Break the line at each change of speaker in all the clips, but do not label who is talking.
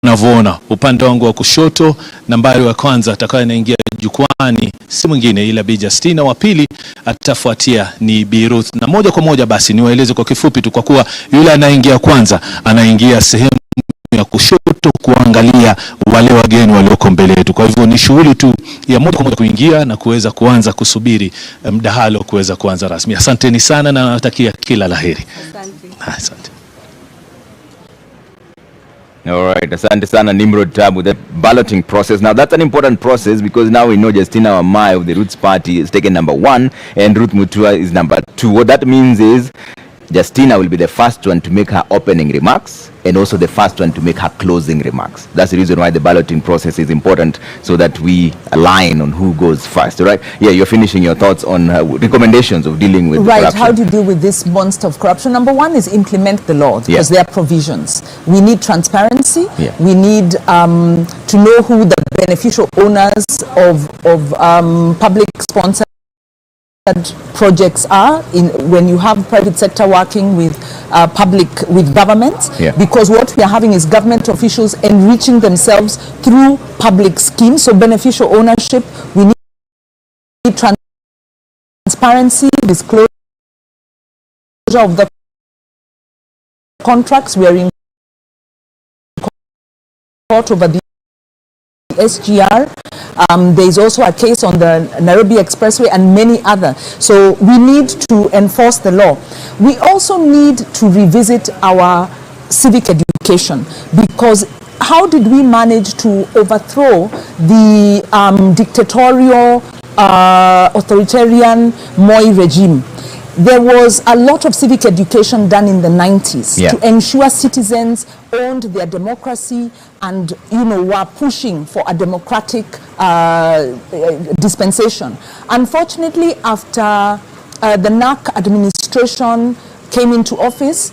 tunavyoona upande wangu wa kushoto, nambari wa kwanza atakaye anaingia jukwani si mwingine ila Bi Justina, wa pili atafuatia ni Bi Ruth. Na moja kwa moja basi niwaeleze kwa kifupi tu, kwa kuwa yule anaingia kwanza anaingia sehemu ya kushoto kuangalia wale wageni walioko mbele yetu. Kwa hivyo ni shughuli tu ya moja kwa moja kuingia na kuweza kuanza kusubiri mdahalo kuweza kuanza rasmi. Asanteni sana na natakia kila laheri. Asante.
All right, asante sana Nimrod Tabu, that balloting process. Now that's an important process because now we know Justina Wamai of the Roots Party is taken number 1 and Ruth Mutua is number 2. What that means is Justina will be the first one to make her opening remarks and also the first one to make her closing remarks. That's the reason why the balloting process is important, so that we align on who goes first, right? Yeah, you're finishing your thoughts on recommendations of dealing with corruption.
How do you deal with this monster of corruption? Number one is implement the law, because there are provisions. We need transparency. We need to know who the beneficial owners of public sponsored projects are when you have private sector working with government, because what we are having is government officials enriching themselves through public schemes. So beneficial ownership, we need transparency, disclosure of the contracts. We are in court over the SGR. There is also a case on the Nairobi Expressway and many other. So we need to enforce the law. We also need to revisit our civic education, because how did we manage to overthrow the dictatorial, authoritarian Moi regime? There was a lot of civic education done in the 90s to ensure citizens owned their democracy and, were pushing for a democratic dispensation. Unfortunately, after the NAC administration came into office,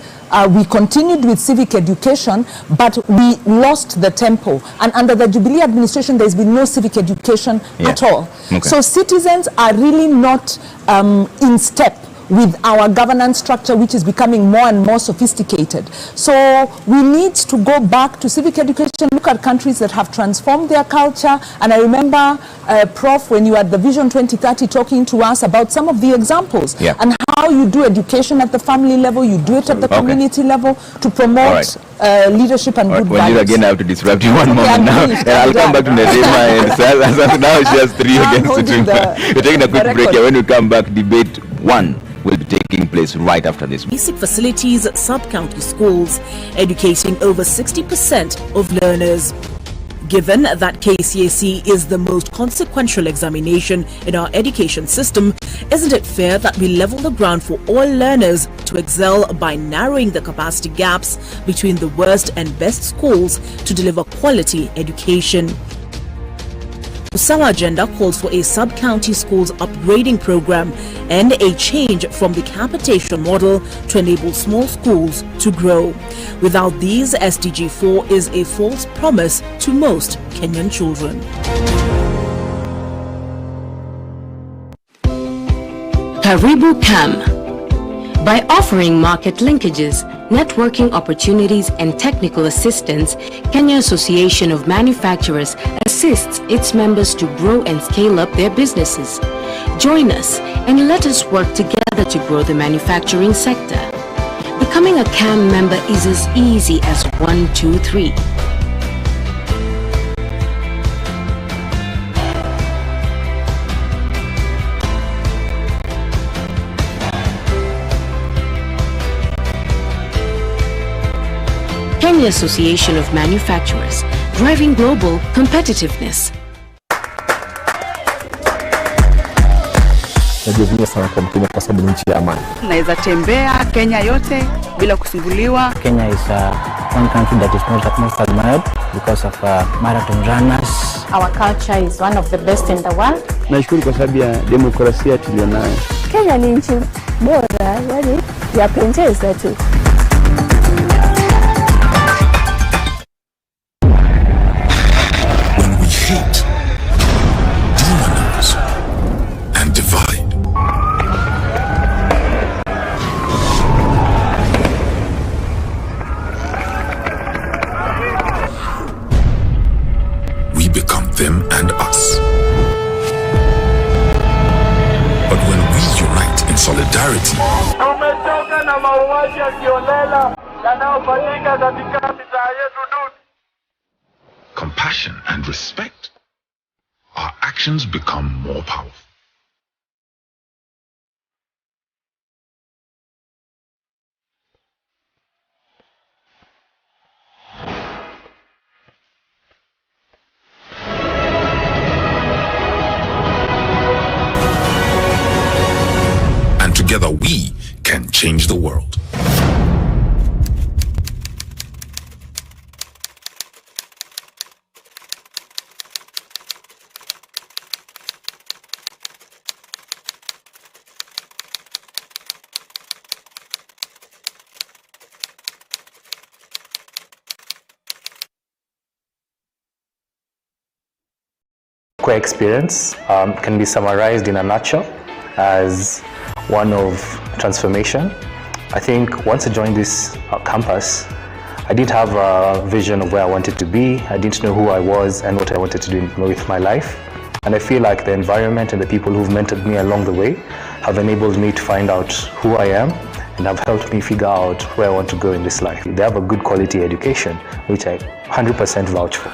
we continued with civic education, but we lost the tempo. And under the Jubilee administration, there's been no civic education at all. So citizens are really not in step with our governance structure, which is becoming more and more sophisticated. So we need to go back to civic education, look at countries that have transformed their culture. And I remember, Prof, when you were at the Vision 2030 talking to us about some of the examples and how you do education at the family level, you do it at the community level to promote leadership and good values.
Again, I have to disrupt you one moment now. I'll come back to Nedema and Sal. Now she has 3 against 2. We're taking a quick break here. When we come back, debate 1 will be taking place right after this.
Basic facilities, sub-county schools, educating over 60% of learners. Given that KCSE is the most consequential examination in our education system, isn't it fair that we level the ground for all learners to excel by narrowing the capacity gaps between the worst and best schools to deliver quality education? Our agenda calls for a sub-county schools upgrading program and a change from the capitation model to enable small schools to grow. Without these, SDG 4 is a false promise to most Kenyan children.
Karibu Cam. By offering market linkages, networking opportunities and technical assistance, Kenya Association of Manufacturers assists its members to grow and scale up their businesses. Join us and let us work together to grow the manufacturing sector. Becoming a CAM member is as easy as 1, 2, 3. Kenya Association of Manufacturers, driving global competitiveness.
Najivunia sana kwa Mkenya kwa sababu ni nchi ya amani.
Naweza tembea Kenya yote bila kusumbuliwa.
Kenya is one country that is most admired because of marathon runners.
Our culture is one of the best in the world.
Nashukuru kwa sababu ya demokrasia tulionayo.
Kenya ni nchi bora, yani yapendeza tu.
Hate, demonize, and divide. clarity.
Tumechoka na mauaji ya kiolela yanayofanyika katika mitaa yetu duni.
Compassion and respect, our actions become more powerful. And together we can change the world.
Queer experience can be summarized in a nutshell as one of transformation. I think once I joined this campus, I didn't have a vision of where I wanted to be. I didn't know who I was and what I wanted to do with my life. And I feel like the environment and the people who've mentored me along the way have enabled me to find out who I am and have helped me figure out where I want to go in this life. They have a good quality education, which I 100% vouch for.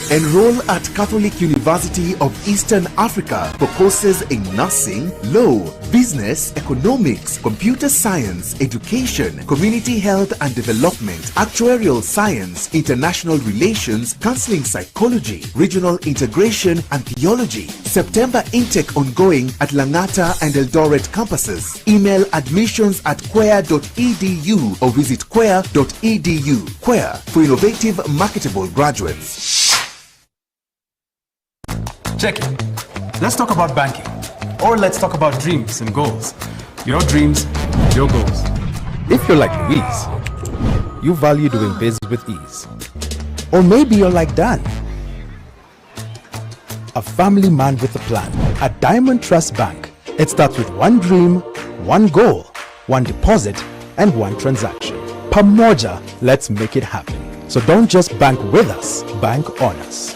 Enroll at Catholic University of Eastern Africa for courses in nursing, law, business, economics, computer science, education, community health and development, actuarial science, international relations, counseling psychology, regional integration and theology. September intake ongoing at Langata and Eldoret campuses. Email admissions@queer.edu or visit queer.edu. Queer, for innovative, marketable graduates.
Check it. Let's talk about banking. Or let's talk about dreams and goals. Your dreams, your goals.
If you're like Louise, you value doing business with ease. Or maybe you're like Dan, a family man with a plan. At Diamond Trust Bank, it starts with one dream, one goal, one deposit, and one transaction. Pamoja, let's make it happen. So don't just bank with us, bank on us.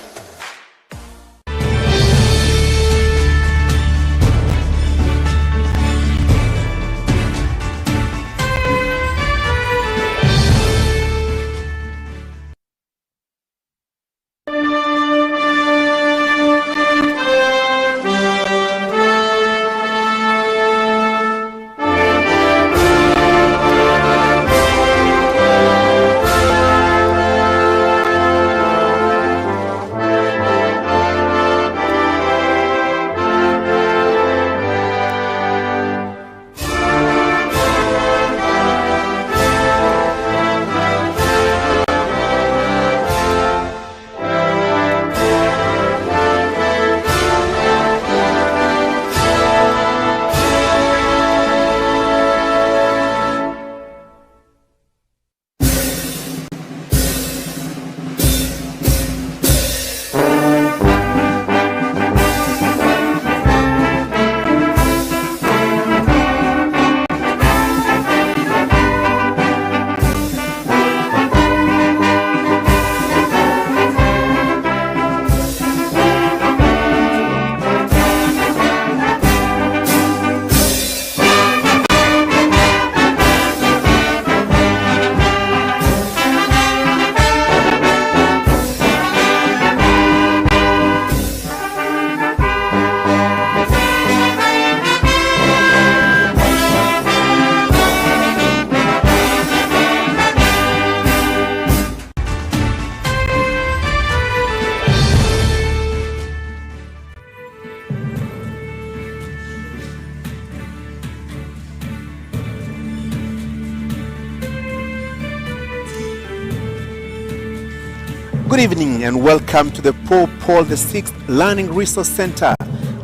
Good evening and welcome to the Pope Paul VI Learning Resource Center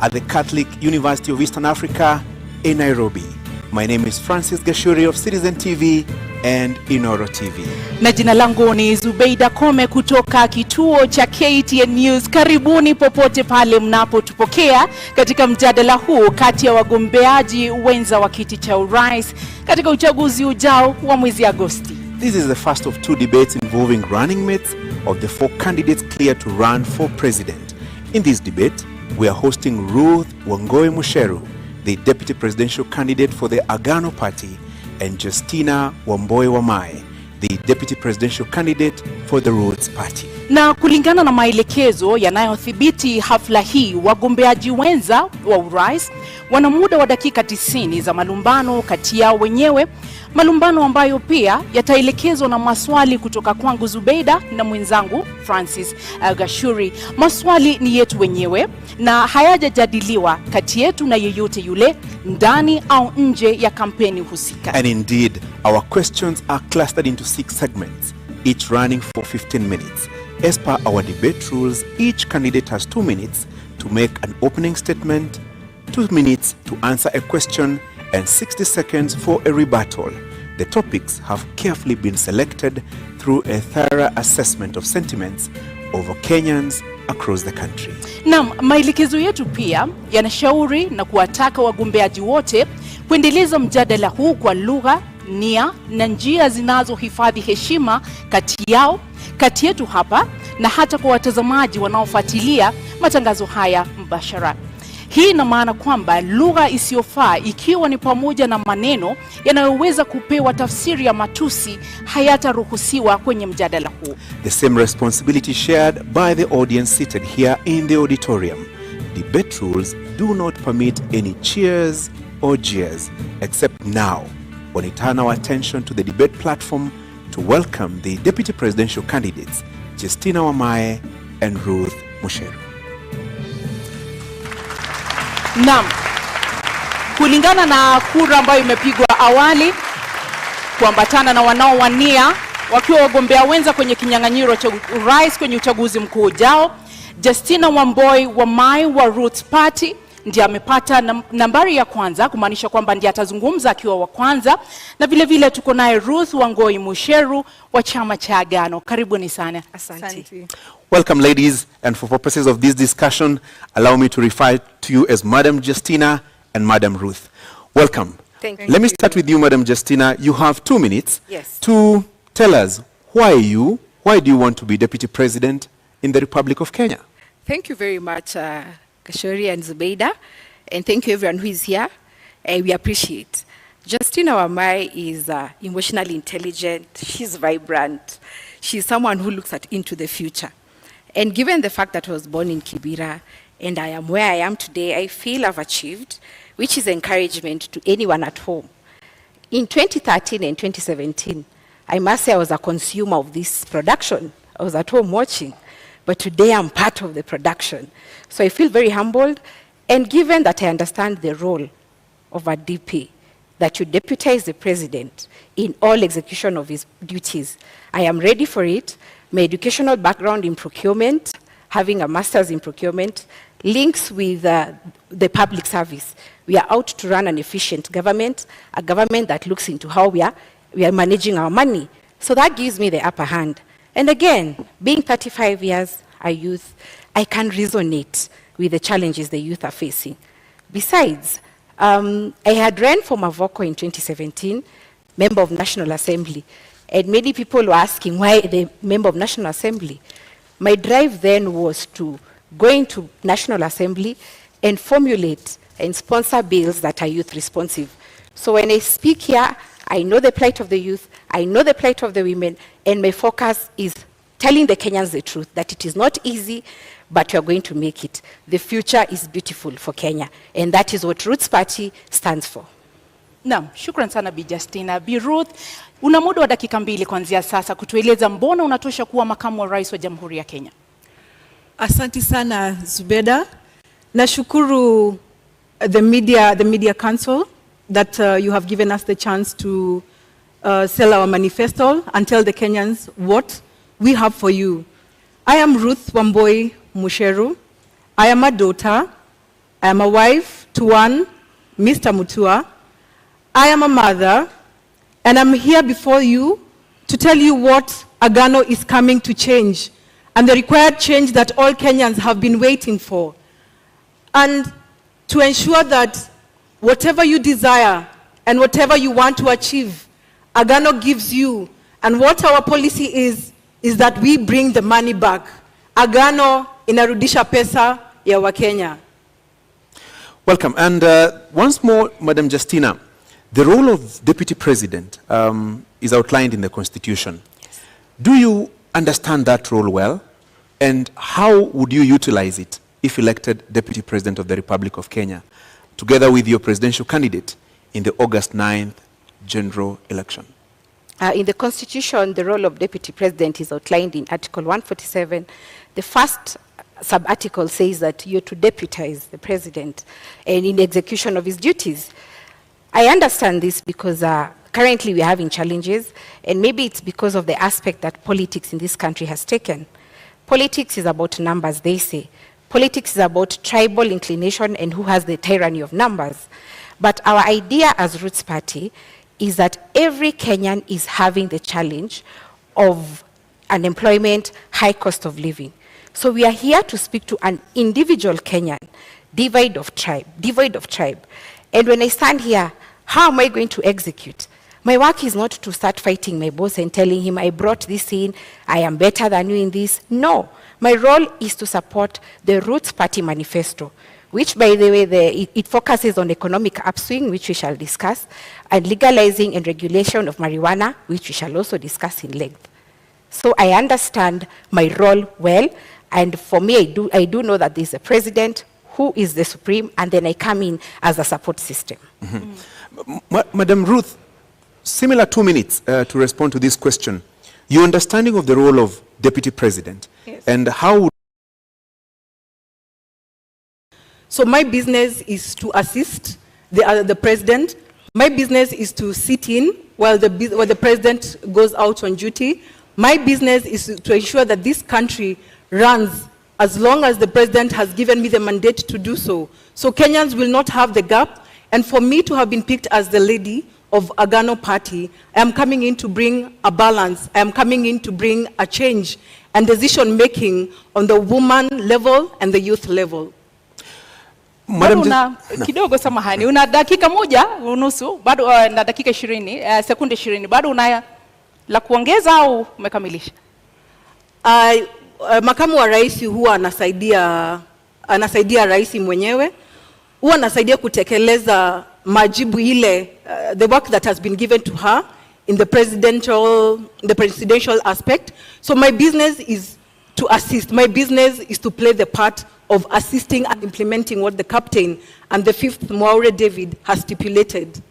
at the Catholic University of Eastern Africa in Nairobi. My name is Francis Gashuri of Citizen TV and Inoro TV.
Na jina langu ni Zubeida Kome kutoka kituo cha KTN News. Karibuni popote pale mnapotupokea katika mjadala huu kati ya wagombeaji wenza wa kiti cha urais katika uchaguzi ujao wa mwezi Agosti.
This is the first of two debates involving running mates of the four candidates cleared to run for president. In this debate, we are hosting Ruth Wangoi Musheru, the deputy presidential candidate for the Agano Party, and Justina Wamboi Wamae, the deputy presidential candidate for the Rhodes Party.
Na kulingana na maelekezo yanayothibiti hafla hii, wagombeaji wenza wa urais wana muda wa dakika 90 za malumbano kati yao wenyewe, malumbano ambayo pia yataelekezwa na maswali kutoka kwangu Zubeida na mwenzangu Francis Gashuri. Maswali ni yetu wenyewe na hayajajadiliwa kati yetu na yeyote yule ndani au nje ya kampeni husika.
And indeed, our questions are clustered into 6 segments, each running for 15 minutes. As per our debate rules, each candidate has 2 minutes to make an opening statement, 2 minutes to answer a question, and 60 seconds for a rebuttal. The topics have carefully been selected through a thorough assessment of sentiments over Kenyans across the country.
Naam, maelekezo yetu pia yanashauri na kuwataka wagombeaji wote kuendeleza mjadala huu kwa lugha, nia na njia zinazohifadhi heshima kati yao, kati yetu hapa na hata kwa watazamaji wanaofuatilia matangazo haya mbashara. Hii ina maana kwamba lugha isiyofaa, ikiwa ni pamoja na maneno yanayoweza kupewa tafsiri ya matusi, hayataruhusiwa kwenye mjadala huu.
The same responsibility shared by the audience seated here in the auditorium. Debate rules do not permit any cheers or jeers, except now, when we turn our attention to the debate platform to welcome the deputy presidential candidates, Justina Wamae and Ruth Musheru.
Naam, kulingana na kura ambayo imepigwa awali kuambatana na wanaowania wakiwa wagombea wenza kwenye kinyang'anyiro cha urais kwenye uchaguzi mkuu ujao, Justina Wamboi Wamae wa Roots Party ndiye amepata nambari ya kwanza, kumaanisha kwamba ndiye atazungumza akiwa wa kwanza, na vile vile tuko naye Ruth Wamboi Musheru wa chama cha Agano. Karibuni sana.
Asante.
Welcome, ladies, and for purposes of this discussion, allow me to refer to you as Madam Justina and Madam Ruth. Welcome.
Thank you.
Let me start with you, Madam Justina. You have 2 minutes to tell us why do you want to be Deputy President in the Republic of Kenya?
Thank you very much, Kashori and Zubeida, and thank you everyone who is here. We appreciate. Justina Wamae is emotionally intelligent. She's vibrant. She's someone who looks into the future. And given the fact that I was born in Kibera and I am where I am today, I feel I've achieved, which is encouragement to anyone at home. In 2013 and 2017, I must say I was a consumer of this production. I was at home watching, but today I'm part of the production. So I feel very humbled, and given that I understand the role of a DP, that you deputize the president in all execution of his duties, I am ready for it. My educational background in procurement, having a master's in procurement, links with the public service. We are out to run an efficient government, a government that looks into how we are managing our money. So that gives me the upper hand. And again, being 35 years a youth, I can resonate with the challenges the youth are facing. Besides, I had ran for Mavoko in 2017, member of National Assembly. And many people were asking why the member of National Assembly. My drive then was to go into National Assembly and formulate and sponsor bills that are youth responsive. So when I speak here, I know the plight of the youth, I know the plight of the women, and my focus is telling the Kenyans the truth, that it is not easy, but we are going to make it. The future is beautiful for Kenya, and that is what Roots Party stands for.
Naam, shukran sana Bi Justina. Bi Ruth, una muda wa dakika 2 kuanzia sasa kutueleza mbona unatosha kuwa makamu wa rais wa Jamhuri ya Kenya.
Asante sana Zubeda. Nashukuru the media council that you have given us the chance to sell our manifesto and tell the Kenyans what we have for you. I am Ruth Wamboi Musheru. I am a daughter. I am a wife to one Mr. Mutua. I am a mother, and I'm here before you to tell you what Agano is coming to change, and the required change that all Kenyans have been waiting for. And to ensure that whatever you desire and whatever you want to achieve, Agano gives you. And what our policy is that we bring the money back. Agano inarudisha pesa ya Wakenya.
Welcome. And once more, Madam Justina, the role of Deputy President is outlined in the Constitution. Yes. Do you understand that role well? And how would you utilize it if elected Deputy President of the Republic of Kenya, together with your presidential candidate in the August 9th general election?
In the Constitution, the role of Deputy President is outlined in Article 147. The first sub-article says that you're to deputize the President and in the execution of his duties. I understand this because currently we're having challenges, and maybe it's because of the aspect that politics in this country has taken. Politics is about numbers, they say. Politics is about tribal inclination and who has the tyranny of numbers. But our idea as Roots Party is that every Kenyan is having the challenge of unemployment, high cost of living. So we are here to speak to an individual Kenyan, devoid of tribe. And when I stand here, how am I going to execute? My work is not to start fighting my boss and telling him, I brought this in, I am better than you in this. No, my role is to support the Roots Party manifesto, which, by the way, it focuses on economic upswing, which we shall discuss, and legalizing and regulation of marijuana, which we shall also discuss in length. So I understand my role well, and for me, I do know that there's a president who is the supreme, and then I come in as a support system.
Madam Ruth, similar 2 minutes to respond to this question. Your understanding of the role of Deputy President, yes, and how would...
So my business is to assist the president. My business is to sit in while the president goes out on duty. My business is to ensure that this country runs as long as the president has given me the mandate to do so. So Kenyans will not have the gap. And for me to have been picked as the lady of Agano Party, I am coming in to bring a balance. I am coming in to bring a change and decision making on the woman level and the youth level.
Bado una kidogo, samahani, una dakika moja unusu, bado na dakika 20, sekunde 20, bado una la kuongeza au umekamilisha?
Makamu wa rais huwa anasaidia rais mwenyewe, huwa anasaidia kutekeleza majibu ile, the work that has been given to her in the presidential aspect. So my business is to assist. My business is to play the part of assisting and implementing what the captain and the 5th Mwaure David has stipulated.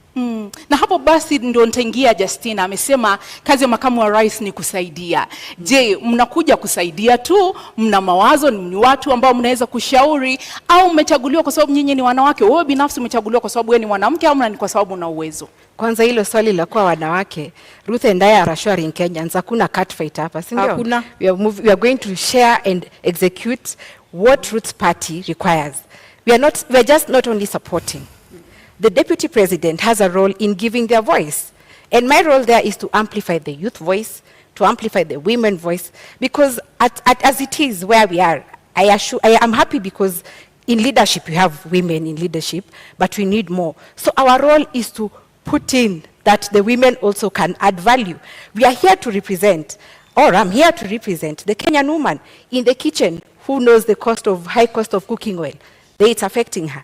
Na hapo basi ndio nitaingia. Justina amesema kazi ya makamu wa rais ni kusaidia. Je, mnakuja kusaidia tu? Mna mawazo? Ni watu ambao mnaweza kushauri, au mmechaguliwa kwa sababu nyinyi ni wanawake? Wewe binafsi umechaguliwa kwa sababu wewe ni mwanamke, au ni kwa sababu una uwezo? Kwanza hilo swali la kuwa wanawake, Ruth and I are assuring Kenyans, hakuna cat fight hapa, si ndio? Hakuna. We are going to share and execute what Roots Party requires. We are just not only supporting. The Deputy President has a role in giving their voice. And my role there is to amplify the youth voice, to amplify the women voice, because as it is where we are, I am happy because in leadership, you have women in leadership, but we need more. So our role is to put in that the women also can add value. We are here to represent, or I'm here to represent the Kenyan woman in the kitchen who knows the high cost of cooking oil. It's affecting her.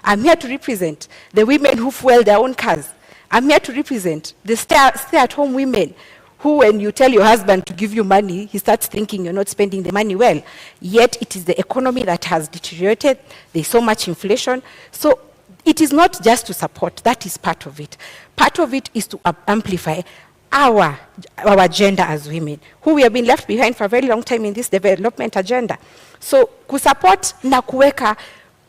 I'm here to represent the women who fuel their own cars. I'm here to represent the stay-at-home women who, when you tell your husband to give you money, he starts thinking you're not spending the money well. Yet it is the economy that has deteriorated. There's so much inflation. So it is not just to support. That is part of it. Part of it is to amplify our agenda as women, who we have been left behind for a very long time in this development agenda. So kusupport na kuweka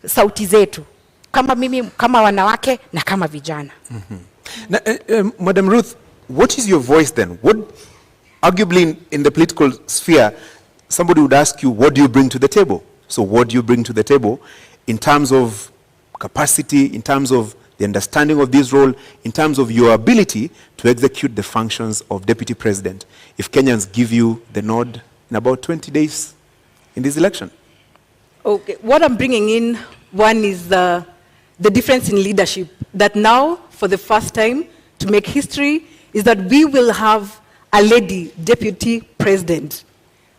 sauti zetu kama mimi, kama wanawake na kama vijana.
Madam Ruth, what is your voice then? What, arguably in the political sphere, somebody would ask you, what do you bring to the table? So what do you bring to the table in terms of capacity, in terms of the understanding of this role, in terms of your ability to execute the functions of Deputy President, if Kenyans give you the nod in about 20 days in this election?
Okay, what I'm bringing in, one is the difference in leadership, that now, for the first time, to make history, is that we will have a lady deputy president.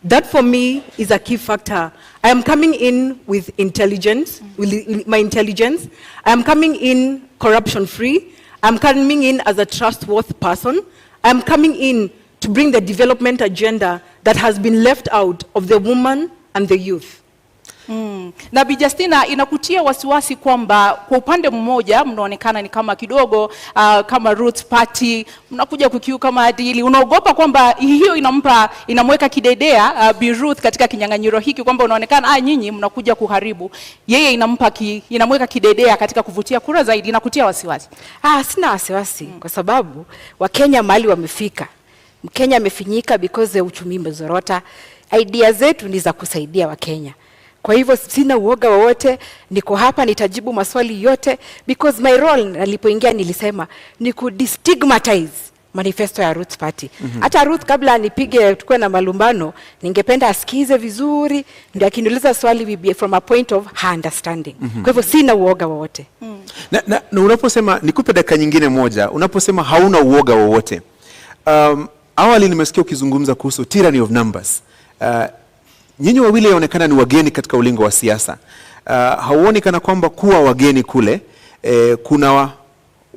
That for me is a key factor. I am coming in with intelligence, with my intelligence. I am coming in corruption free. I'm coming in as a trustworthy person. I'm coming in to bring the development agenda that has been left out of the woman and the youth.
Na Bi Justina, inakutia wasiwasi kwamba kwa upande mmoja mnaonekana ni kama kidogo kama Roots Party mnakuja kukiuka maadili. Unaogopa kwamba hiyo inamweka kidedea Bi Ruth katika kinyang'anyiro hiki, kwamba unaonekana nyinyi mnakuja kuharibu, yeye inamweka kidedea katika kuvutia kura zaidi. Inakutia wasiwasi?
Sina wasiwasi kwa sababu Wakenya mahali wamefika. Mkenya amefinyika because uchumi umezorota. Idea zetu ni za kusaidia Wakenya. Kwa hivyo sina uoga wowote, niko hapa nitajibu maswali yote, because my role nilipoingia nilisema ni kudestigmatize manifesto ya Roots Party. Hata Ruth kabla nipige tukue na malumbano, ningependa asikize vizuri, ndio akiniuliza swali be from a point of her understanding. Kwa hivyo sina uoga wowote.
Na unaposema, nikupe dakika nyingine moja, unaposema hauna uoga wowote, awali nimesikia ukizungumza kuhusu tyranny of numbers. Nyinyi wawili yaonekana ni wageni katika ulingo wa siasa. Hauoni kana kwamba kuwa wageni kule kuna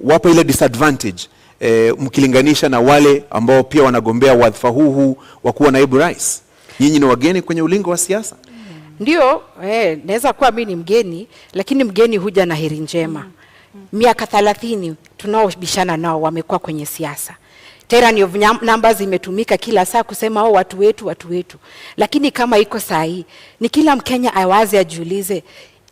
wapa ile disadvantage mkilinganisha na wale ambao pia wanagombea wadhifa huu wa kuwa naibu rais? Nyinyi ni wageni kwenye ulingo wa siasa.
Ndio, naweza kuwa mimi ni mgeni, lakini mgeni huja na heri njema. Miaka 30 tunaobishana nao wamekuwa kwenye siasa. Tyranny of numbers imetumika kila saa kusema watu wetu. Lakini kama iko sahi, ni kila Mkenya awaze ajiulize,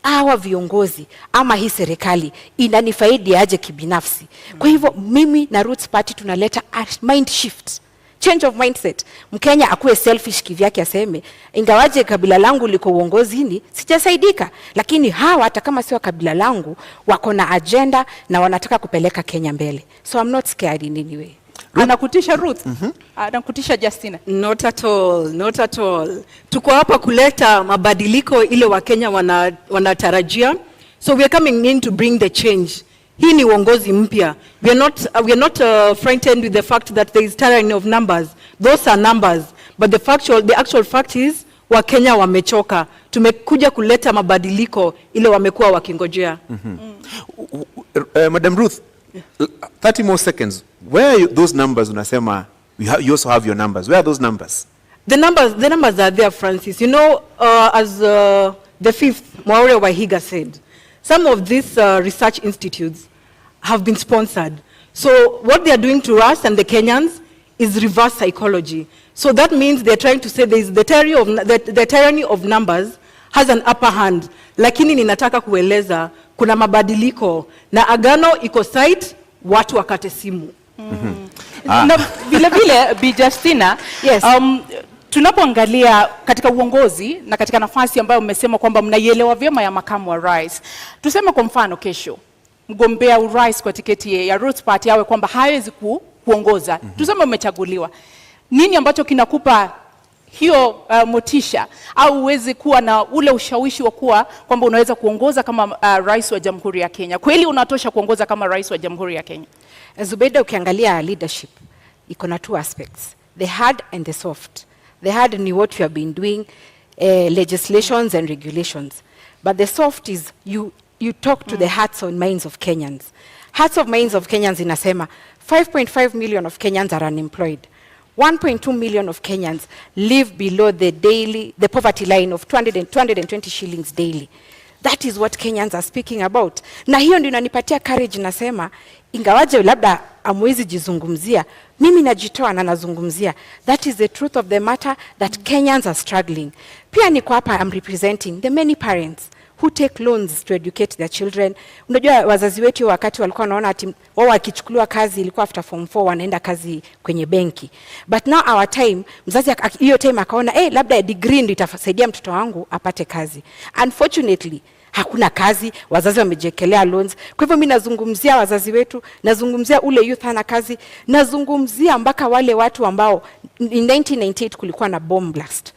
hawa viongozi ama hii serikali inanifaidi aje kibinafsi? Kwa hivyo mimi na Roots Party tunaleta a mind shift, change of mindset. Mkenya akuwe selfish kivyake, aseme ingawaje kabila langu liko uongozini sijasaidika, lakini hawa hata kama sio kabila langu wako na agenda na wanataka kupeleka Kenya mbele. So I'm not scared in any way.
Anakutisha Ruth? Anakutisha Justina?
Not at all, not at all. Tuko hapa kuleta mabadiliko ile Wakenya wanatarajia. So we are coming in to bring the change. Hii ni uongozi mpya. We are not frightened with the fact that there is tyranny of numbers. Those are numbers. But the actual fact is Wakenya wamechoka. Tumekuja kuleta mabadiliko ile wamekuwa wakingojea.
Madam Ruth, 30 more seconds. Where are those numbers? Unasema you also have your numbers. Where are those numbers?
The numbers are there, Francis. You know, as the fifth Mwaure Wahiga said, some of these research institutes have been sponsored. So what they are doing to us and the Kenyans is reverse psychology. So that means they're trying to say the tyranny of numbers has an upper hand. Lakini ninataka kueleza kuna mabadiliko na agano iko site, watu wakate simu.
Na vile Bi Justina,
yes.
Tunapoangalia katika uongozi na katika nafasi ambayo mmesema kwamba mnaielewa vyema ya makamu wa rais, tuseme kwa mfano kesho mgombea urais kwa tiketi ya Roots Party awe kwamba hawezi kuongoza, tuseme umechaguliwa, nini ambacho kinakupa hiyo motisha au uweze kuwa na ule ushawishi wa kuwa kwamba unaweza kuongoza kama rais wa Jamhuri ya Kenya? Kweli unatosha kuongoza kama rais wa Jamhuri ya Kenya?
Zubeida, ukiangalia leadership iko na two aspects, the hard and the soft. The hard ni what you have been doing, legislations and regulations, but the soft is you talk to the hearts and minds of Kenyans. Hearts of minds of Kenyans inasema 5.5 million of Kenyans are unemployed. 1.2 million of Kenyans live below the poverty line of 220 shillings daily. That is what Kenyans are speaking about. Na hiyo ndio inanipatia courage, nasema ingawaje labda amwezi jizungumzia, mimi najitoa na nazungumzia. That is the truth of the matter, that Kenyans are struggling. Pia niko hapa, I'm representing the many parents who take loans to educate their children. Unajua wazazi wetu wakati walikuwa wanaona ati wao wakichukuliwa kazi ilikuwa after form 4 wanaenda kazi kwenye benki. But now our time, mzazi hiyo time akaona labda degree ndio itasaidia mtoto wangu apate kazi. Unfortunately, hakuna kazi, wazazi wamejekelea loans. Kwa hivyo mimi nazungumzia wazazi wetu, nazungumzia ule youth hana kazi, nazungumzia mpaka wale watu ambao in 1998 kulikuwa na bomb blast.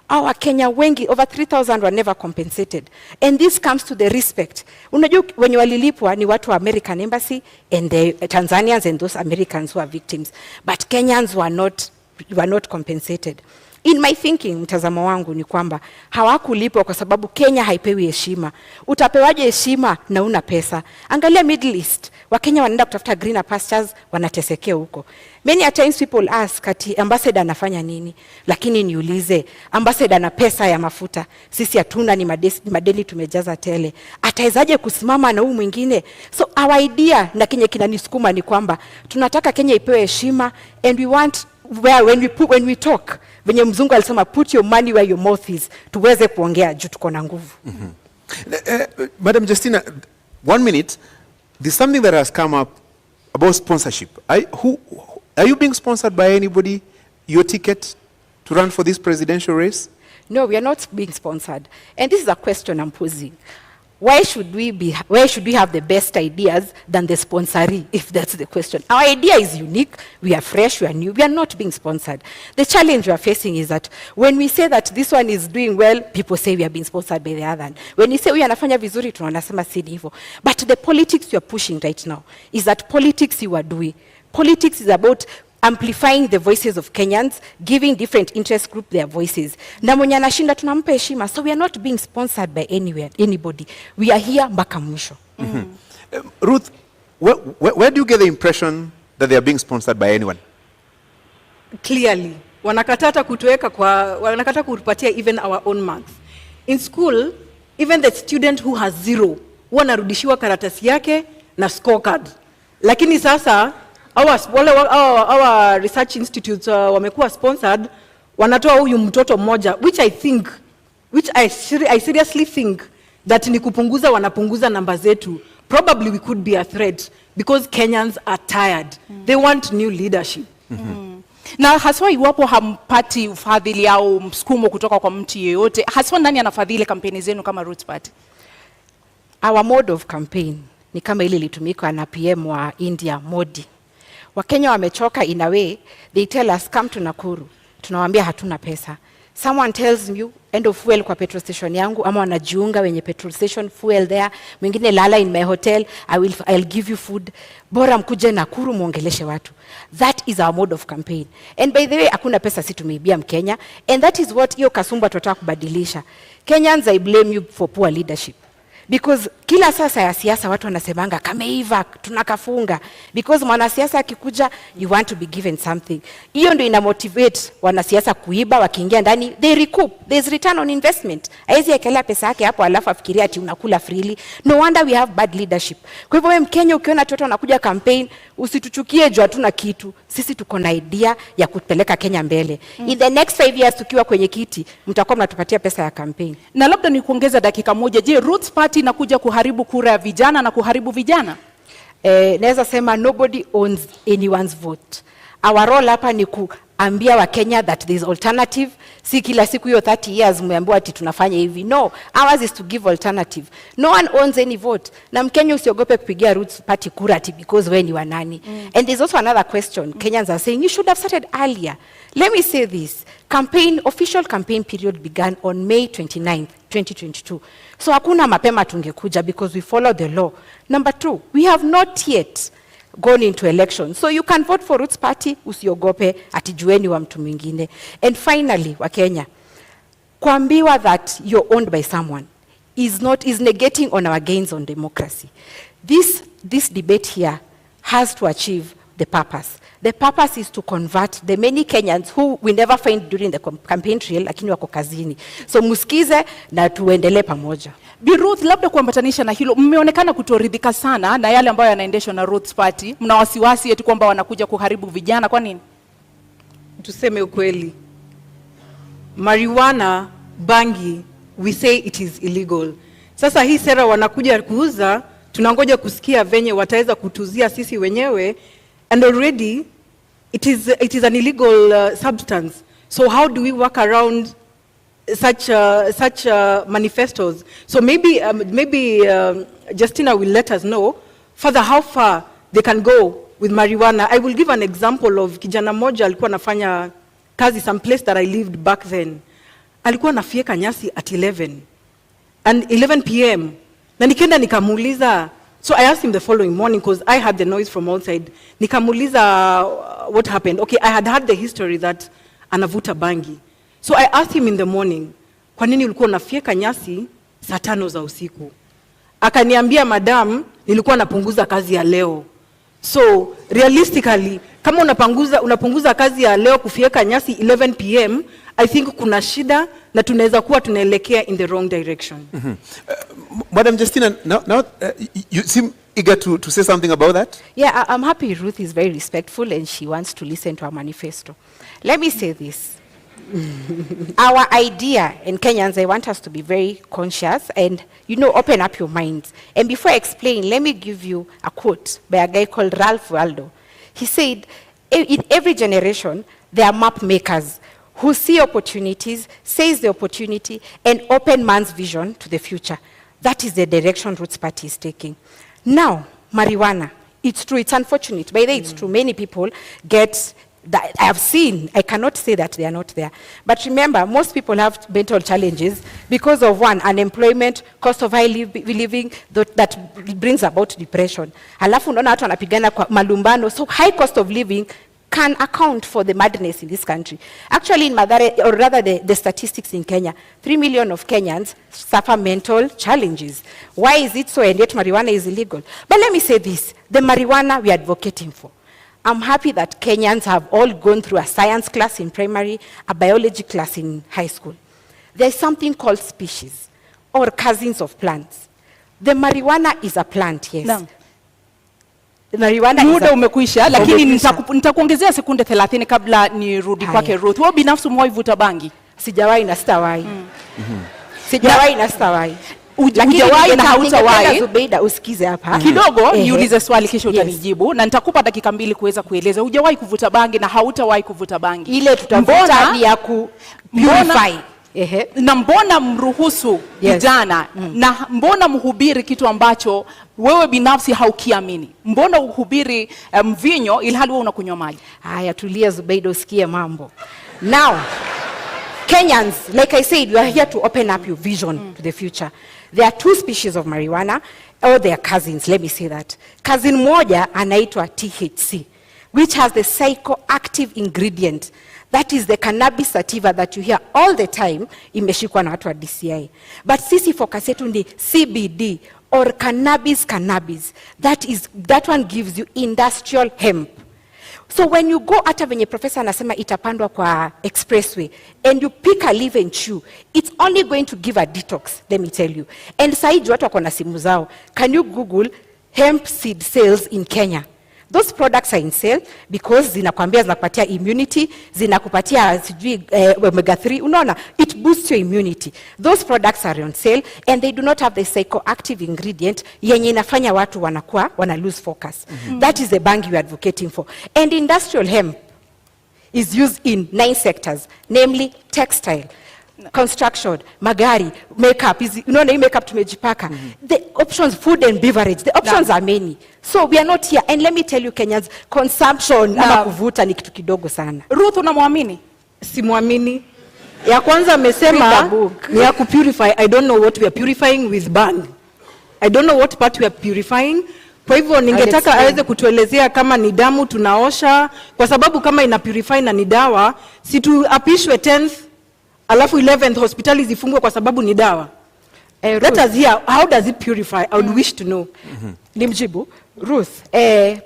Our Kenya wengi, over 3,000 were never compensated. And this comes to the respect. Unajua wenye walilipwa ni watu wa American Embassy and the Tanzanians and those Americans who are victims. But Kenyans were not compensated. In my thinking, mtazamo wangu ni kwamba hawakulipwa kwa sababu Kenya haipewi heshima. Utapewaje heshima na una pesa? Angalia Middle East. Wakenya wanaenda kutafuta greener pastures, wanatesekea huko. Many a times people ask ati ambassador anafanya nini? Lakini niulize, ambassador na pesa ya mafuta. Sisi hatuna, ni madeni tumejaza tele. Atawezaje kusimama na huyu mwingine? So our idea na Kenya kinanisukuma ni kwamba tunataka Kenya ipewe heshima, and we want when we talk, venye mzungu alisema put your money where your mouth is, tuweze kuongea juu tuko na nguvu.
Madam Justina, 1 minute. There's something that has come up about sponsorship. Are you being sponsored by anybody, your ticket to run for this presidential race?
No, we are not being sponsored. And this is a question I'm posing. Where should we have the best ideas than the sponsoree, if that's the question? Our idea is unique, we are fresh, we are new, we are not being sponsored. The challenge we are facing is that when we say that this one is doing well, people say we are being sponsored by the other. When we say we anafanya vizuri, tunasema si hivyo. But the politics you are pushing right now is that politics you are doing. Politics is about amplifying the voices of Kenyans, giving different interest group their voices. Na mwenye anashinda tunampa heshima. So we are not being sponsored by anybody. We are here mpaka mwisho.
Ruth, where do you get the impression that they are being sponsored by anyone?
Clearly, wanakatata kutupatia even our own marks. In school, even the student who has 0, wanarudishiwa karatasi yake na scorecard. Lakini sasa our research institutes wamekuwa sponsored, wanatoa huyu mtoto mmoja, which I seriously think that ni kupunguza, wanapunguza namba zetu. Probably we could be a threat because Kenyans are tired. They want new leadership.
Na haswa iwapo hampati ufadhili au msukumo kutoka kwa mtu yeyote, haswa nani anafadhili kampeni zenu kama Roots Party?
Our mode of campaign ni kama ile ilitumika na PM wa India, Modi. Wakenya wamechoka in a way, they tell us come to Nakuru. Tunawaambia hatuna pesa. Someone tells you end of fuel kwa petrol station yangu, ama wanajiunga wenye petrol station, fuel there. Mwingine lala in my hotel, I'll give you food. Bora mkuje Nakuru muongeleshe watu. That is our mode of campaign. And by the way, hakuna pesa si tumeibia Mkenya. And that is what hiyo kasumba tunataka kubadilisha. Kenyans, I blame you for poor leadership. Because kila sasa ya siasa watu wanasemanga kameiva tunakafunga, because mwanasiasa akikuja you want to be given something. Hiyo ndio ina motivate wanasiasa kuiba, wakiingia ndani they recoup, there's return on investment. Haizi ekelea pesa yake hapo alafu afikiria ati unakula freely. No wonder we have bad leadership. Kwa hivyo wewe Mkenya ukiona watu wanakuja campaign, usituchukie juu hatuna kitu. Sisi tuko na idea ya kupeleka Kenya mbele. In the next 5 years tukiwa kwenye kiti, mtakuwa mnatupatia pesa ya campaign.
Na labda ni kuongeza dakika moja, je, Roots Party inakuja kuharibu kura ya vijana na kuharibu vijana?
Naweza sema nobody owns anyone's vote. Our role hapa ni kuambia wa Kenya that there is alternative. Si kila siku hiyo 30 years mmeambiwa ati tunafanya hivi. No, ours is to give alternative. No one owns any vote. Na Mkenya usiogope kupigia Roots Party kura ati because wewe ni wanani. And there's also another question. Kenyans are saying you should have started earlier. Let me say this. Official campaign period began on May 29th, 2022. So hakuna mapema tungekuja because we follow the law. Number 2, we have not yet gone into election. So you can vote for Roots Party, usiogope ati jueni wa mtu mwingine. And finally, wa Kenya, kuambiwa that you're owned by someone is negating on our gains on democracy. This debate here has to achieve the purpose. The purpose is to convert the many Kenyans who we never find during the campaign trail, lakini wako kazini. So musikize na tuendelee pamoja.
Bi Ruth, labda kuambatanisha na hilo, mmeonekana kutoridhika sana na yale ambayo yanaendeshwa na Roots Party. Mna wasiwasi eti kwamba wanakuja kuharibu vijana, kwa nini?
Tuseme ukweli. Marijuana, bangi, we say it is illegal. Sasa hii sera wanakuja kuuza, tunangoja kusikia venye wataweza kutuzia sisi wenyewe, and already it is an illegal substance. So how do we work around such manifestos? So maybe Justina will let us know further how far they can go with marijuana. I will give an example of kijana moja alikuwa nafanya kazi some place that I lived back then. Alikuwa nafieka nyasi at 11 p.m. Na nikenda nikamuuliza. So I asked him the following morning because I had the noise from outside. Nikamuuliza what happened. Okay, I had heard the history that anavuta bangi. So I asked him in the morning, kwa nini ulikuwa unafyeka nyasi saa 5 za usiku? Akaniambia, madam, nilikuwa napunguza kazi ya leo. So realistically, kama unapunguza kazi ya leo kufyeka nyasi 11 p.m, I think kuna shida na tunaweza kuwa tunaelekea in the wrong direction.
Madam Justina, now you seem eager to say something about that?
Yeah, I'm happy Ruth is very respectful and she wants to listen to our manifesto. Let me say this. Our idea in Kenyans, I want us to be very conscious and, open up your minds. And before I explain, let me give you a quote by a guy called Ralph Waldo. He said, in every generation, there are map makers who see opportunities, seize the opportunity, and open man's vision to the future. That is the direction Roots Party is taking. Now, marijuana, it's true, it's unfortunate. By the way, it's true, many people get that I have seen. I cannot say that they are not there. But remember, most people have mental challenges because of one, unemployment, cost of high living, that brings about depression. Halafu unaona watu wanapigana kwa malumbano, so high cost of living can account for the madness in this country. Actually, in Mathare, or rather the statistics in Kenya, 3 million of Kenyans suffer mental challenges. Why is it so? And yet marijuana is illegal. But let me say this, the marijuana we are advocating for. I'm happy that Kenyans have all gone through a science class in primary, a biology class in high school. There's something called species or cousins of plants. The marijuana is a plant, yes.
No.
Muda
umekwisha, lakini nitakuongezea sekunde 30 kabla nirudi kwake Ruth. Wewe binafsi umewahi vuta bangi?
Sijawahi na sitawahi. Sijawahi na sitawahi.
Hujawahi na hautawahi.
Zubeida, usikize hapa.
Kidogo niulize swali kisha utanijibu na nitakupa dakika 2 kuweza kueleza. Hujawahi kuvuta bangi na hautawahi kuvuta bangi.
Ile tutavuta ni ya ku purify.
Na mbona mruhusu vijana na mbona mhubiri kitu ambacho wewe binafsi haukiamini? Mbona uhubiri mvinyo ilhali wewe unakunywa maji?
Haya, tulia Zubeida, usikie mambo. Now, Kenyans, like I said, we are here to open up your vision to the future. There are 2 species of marijuana, or they are cousins, let me say that. Cousin moja anaitwa THC, which has the psychoactive ingredient. That is the cannabis sativa that you hear all the time, imeshikwa na watu wa DCI. But sisi focus yetu ni CBD, or cannabis. That one gives you industrial hemp. So when you go hata venye professor anasema itapandwa kwa expressway and you pick a leaf and chew, it's only going to give a detox, let me tell you. And saiji watu wako na simu zao. Can you Google hemp seed sales in Kenya? Those products are in sale because zinakupatia immunity, zinakupatia omega 3. Unaona, it boosts your immunity. Those products are on sale and they do not have the psychoactive ingredient yenye inafanya watu wana lose focus. That is the bang you are advocating for. And industrial hemp is used in 9 sectors, namely textile, construction, magari, makeup. Unaona hii makeup tumejipaka. The options, food and beverage, the options are many. So we are not here. And let me tell you Kenyans, consumption ama kuvuta ni kitu kidogo sana.
Ruth, unamwamini?
Simwamini. Ya kwanza amesema ni ya kupurify. I don't know what we are purifying with bang. I don't know what part we are purifying. Kwa hivyo ningetaka aweze kutuelezea kama ni damu tunaosha, kwa sababu kama ina purify na ni dawa, si tuapishwe 10th alafu 11th hospitali zifungwe kwa sababu ni dawa. Let us hear, how does it purify? I would wish to know.
Nimjibu, Ruth,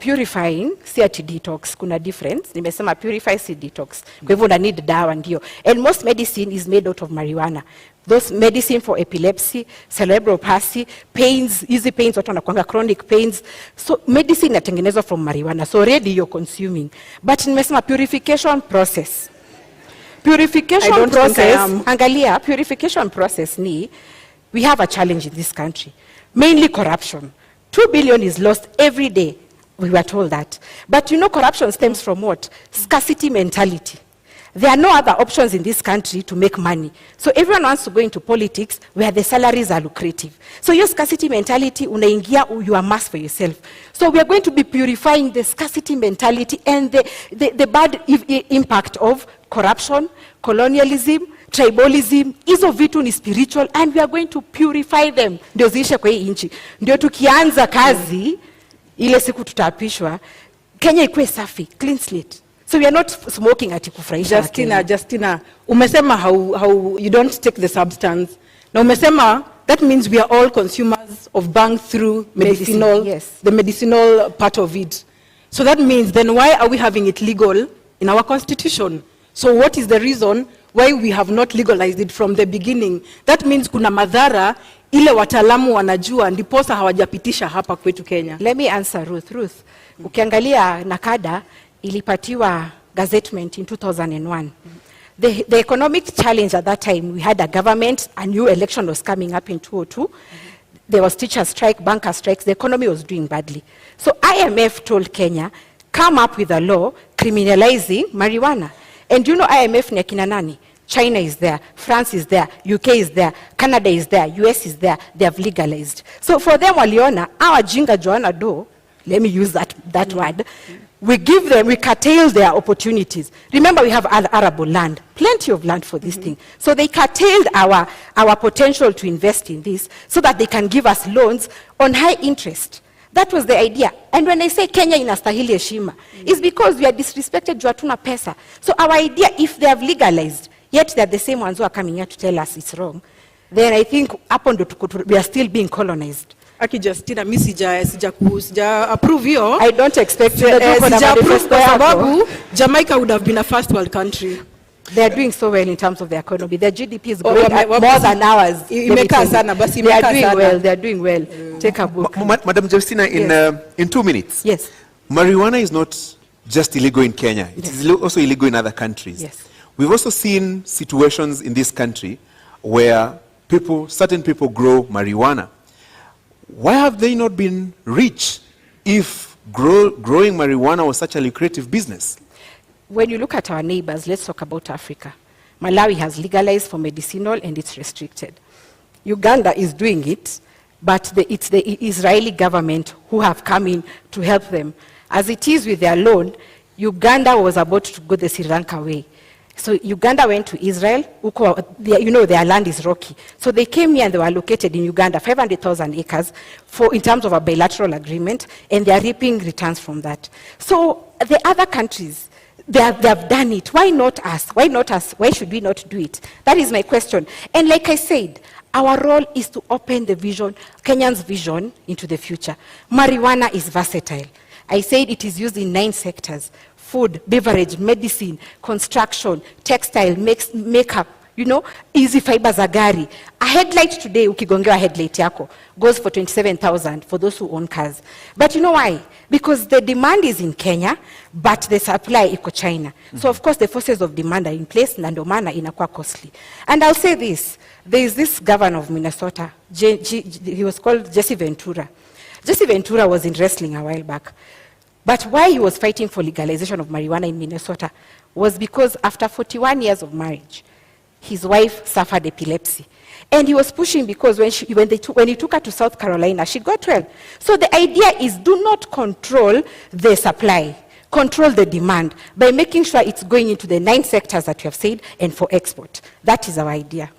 purifying si ati detox, kuna difference. Nimesema purify si detox. Kwa hivyo una need dawa ndio. And most medicine is made out of marijuana. Those medicine for epilepsy, cerebral palsy, pains, easy pains, watu wanakuanga chronic pains. So medicine inatengenezwa from marijuana. So already you're consuming. But nimesema purification process. Purification process, angalia, purification process ni, we have a challenge in this country. Mainly corruption. 2 billion is lost every day. We were told that. But corruption stems from what? Scarcity mentality. There are no other options in this country to make money. So everyone wants to go into politics where the salaries are lucrative. So your scarcity mentality, unaingia, you amass for yourself. So we are going to be purifying the scarcity mentality and the bad impact of corruption, colonialism, tribalism. Hizo vitu ni spiritual and we are going to purify them. Ndio ziishe kwa hii nchi. Ndio tukianza kazi, ile siku tutaapishwa, Kenya ikuwe safi, clean slate. So we are not smoking ati kufurahisha Wakenya.
Justina, umesema how you don't take the substance. Na umesema that means we are all consumers of bang through medicinal,
yes.
The medicinal part of it. So that means then why are we having it legal in our constitution? So what is the reason why we have not legalized it from the beginning? That means kuna madhara ile wataalamu wanajua ndiposa hawajapitisha hapa kwetu Kenya.
Let me answer Ruth. Ukiangalia nakada ilipatiwa gazettement in 2001. The economic challenge at that time, we had a government, a new election was coming up in 2002. There was teacher strike, banker strikes, the economy was doing badly. So IMF told Kenya, come up with a law criminalizing marijuana. And you know IMF ni akina nani? China is there, France is there, UK is there, Canada is there, US is there, they have legalized. So for them waliona, our jinga Joanna do, let me use that word, we curtail their opportunities. Remember, we have arable land, plenty of land for this thing. So they curtailed our potential to invest in this so that they can give us loans on high interest. That was the idea. And when I say Kenya inastahili heshima, it's because we are disrespected juu hatuna pesa. So our idea, if they have legalized, yet they're the same ones who are coming here to tell us it's wrong, then I think we are still being colonized.
Aki Justina, mi sija approve hiyo.
I don't expect
sija approve kwa sababu Jamaica would have been a first world country.
They are doing so well in terms of their economy. Their GDP is growing more than ours. They are doing well. Take a book.
Madam Justina, in 2 minutes.
Yes.
Marijuana is not just illegal in Kenya. It is also illegal in other countries.
Yes.
We've also seen situations in this country where certain people grow marijuana. Why have they not been rich if growing marijuana was such a lucrative business?
When you look at our neighbors, let's talk about Africa. Malawi has legalized for medicinal and it's restricted. Uganda is doing it, but it's the Israeli government who have come in to help them. As it is with their loan, Uganda was about to go the Sri Lanka way. So Uganda went to Israel, their land is rocky. So they came here and they were located in Uganda, 500,000 acres in terms of a bilateral agreement, and they are reaping returns from that. So the other countries, they have done it. Why not us? Why not us? Why should we not do it? That is my question. And like I said, our role is to open the vision, Kenyan's vision into the future. Marijuana is versatile. I said it is used in 9 sectors. Food, beverage, medicine, construction, textile, makeup, easy fiber za gari. A headlight today, ukigongewa headlight yako, goes for 27,000 for those who own cars. But you know why? Because the demand is in Kenya, but the supply iko China. So of course the forces of demand are in place, na ndio maana inakuwa costly. And I'll say this, there is this governor of Minnesota, he was called Jesse Ventura. Jesse Ventura was in wrestling a while back. But why he was fighting for legalization of marijuana in Minnesota was because after 41 years of marriage, his wife suffered epilepsy. And he was pushing because when he took her to South Carolina, she got well. So the idea is do not control the supply, control the demand by making sure it's going into the 9 sectors that you have said and for export. That is our idea.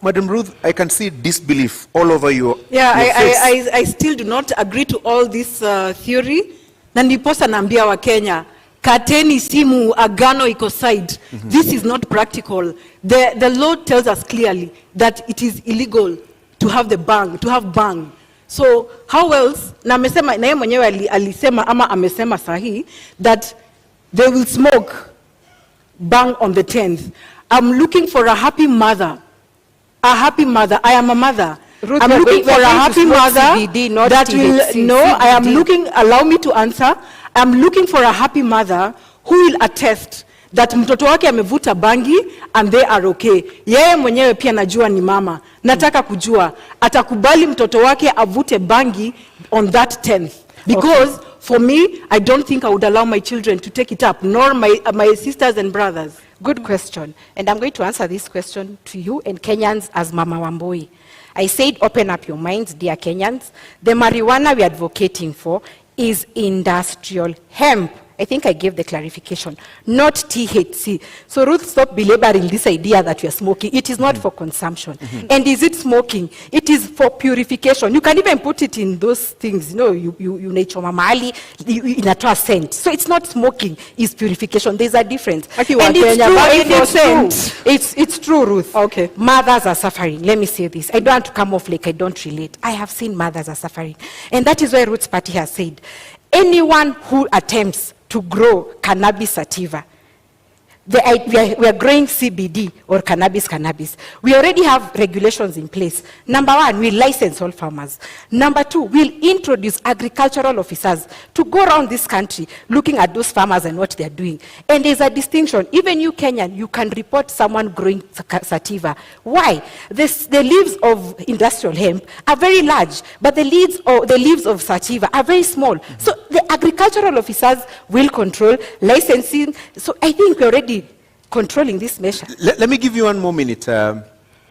Madam Ruth, I can see disbelief all over your face.
I still do not agree to all this theory. Na ndiposa naambia wa Kenya, kateni simu, agano iko side. This is not practical. The law tells us clearly that it is illegal to have bang. So how else, na amesema, na yeye mwenyewe alisema ama amesema sahi, that they will smoke bang on the 10th. I'm looking for a happy mother. I am a mother.
Ruth,
I'm looking for a happy mother
CBD,
that will, allow me to answer. I'm looking for a happy mother who will attest that mtoto wake amevuta bangi and they are okay. Yeye mwenyewe pia najua ni mama. Nataka kujua, atakubali mtoto wake avute bangi on that 10th. Because for me, I don't think I would allow my children to take it up, nor my sisters and brothers.
Good question. And I'm going to answer this question to you and Kenyans as Mama Wambui. I said open up your minds, dear Kenyans. The marijuana we are advocating for is industrial hemp
I think I gave the clarification, not THC. So Ruth, stop belaboring this idea that you are smoking. It is not for consumption. And is it smoking? It is for purification. You can even put it in those things, you nachoma mali, inatoa scent. So it's not smoking, it's purification. There's a difference.
Okay,
and it's true, Ruth. Okay. Mothers are suffering. Let me say this. I don't want to come off like I don't relate. I have seen mothers are suffering. And that is why Ruth's party has said, anyone who attempts to grow cannabis sativa, we are growing CBD or cannabis. We already have regulations in place. Number one, we license all farmers. Number two, we'll introduce agricultural officers to go around this country looking at those farmers and what they're doing. And there's a distinction. Even you, Kenyan, you can report someone growing sativa. Why? The leaves of industrial hemp are very large, but the leaves of sativa are very small. So the agricultural officers will control licensing. So I think we're already controlling this measure.
Let me give you one more minute to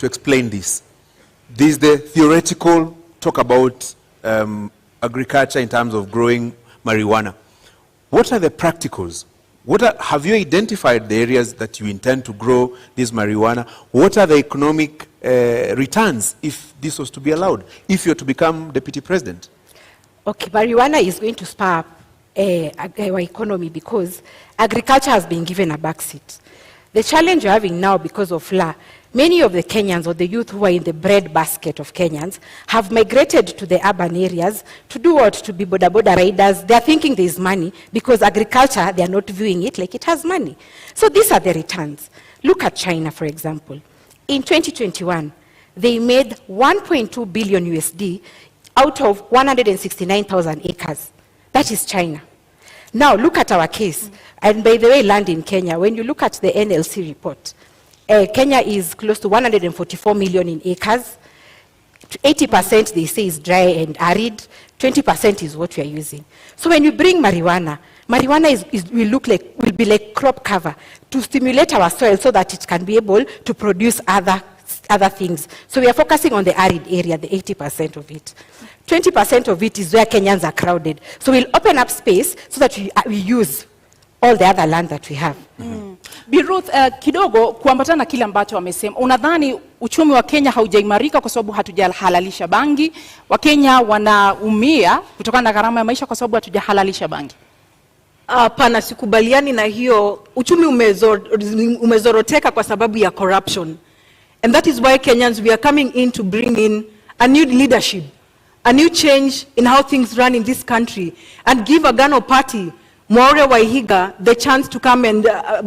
explain this. This is the theoretical talk about agriculture in terms of growing marijuana. What are the practicals? Have you identified the areas that you intend to grow this marijuana? What are the economic returns if this was to be allowed, if you're to become deputy president?
Okay, marijuana is going to spur up our economy because agriculture has been given a backseat. The challenge we're having now because of law, many of the Kenyans or the youth who are in the bread basket of Kenyans have migrated to the urban areas to do what? To be boda riders. They're thinking there's money because agriculture, they're not viewing it like it has money. So these are the returns. Look at China, for example. In 2021, they made 1.2 billion USD out of 169,000 acres. That is China. Now, look at our case. And by the way, land in Kenya, when you look at the NLC report, Kenya is close to 144 million in acres. 80% they say is dry and arid. 20% is what we are using. So when you bring marijuana will be like crop cover to stimulate our soil so that it can be able to produce other things. So we are focusing on the arid area, the 80% of it. 20% of it is where Kenyans are crowded. So we'll open up space so that we use all the other land that we have.
Bi Ruth, kidogo kuambatana na kile ambacho wamesema, unadhani uchumi wa Kenya haujaimarika kwa sababu hatujahalalisha bangi? Wakenya wanaumia kutokana na gharama ya maisha kwa sababu hatujahalalisha bangi?
Hapana, sikubaliani na hiyo. Uchumi umezoroteka kwa sababu ya corruption. And that is why Kenyans, we are coming in to bring in a new leadership, a new change in how things run in this country, and give a Agano Party, Mwaure Waihiga, the chance to come and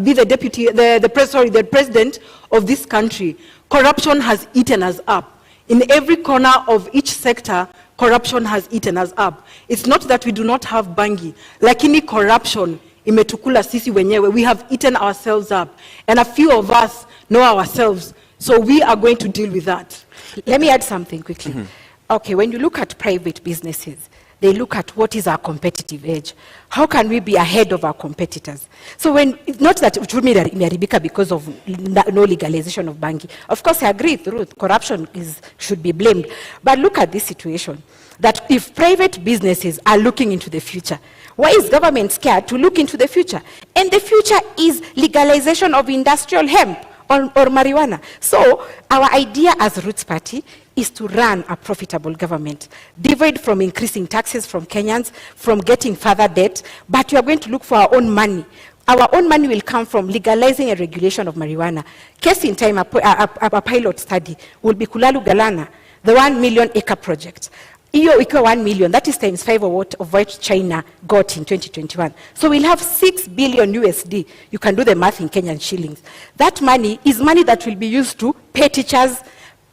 be the president of this country. Corruption has eaten us up. In every corner of each sector, corruption has eaten us up. It's not that we do not have bangi, lakini corruption imetukula sisi wenyewe. We have eaten ourselves up, and a few of us know ourselves. So we are going to deal with that.
Let me add something quickly. Okay, when you look at private businesses, they look at what is our competitive edge. How can we be ahead of our competitors? So not that uchumi imeharibika because of no legalization of banking. Of course, I agree with Ruth, corruption should be blamed. But look at this situation, that if private businesses are looking into the future, why is government scared to look into the future? And the future is legalization of industrial hemp or marijuana. So our idea as Roots Party is to run a profitable government, devoid from increasing taxes from Kenyans, from getting further debt, but we are going to look for our own money. Our own money will come from legalizing a regulation of marijuana. Case in time, a pilot study will be Kulalu Galana, the 1 million acre project. Iyo iko 1 million, that is times 5 of what China got in 2021. So we'll have 6 billion USD. You can do the math in Kenyan shillings. That money is money that will be used to pay teachers,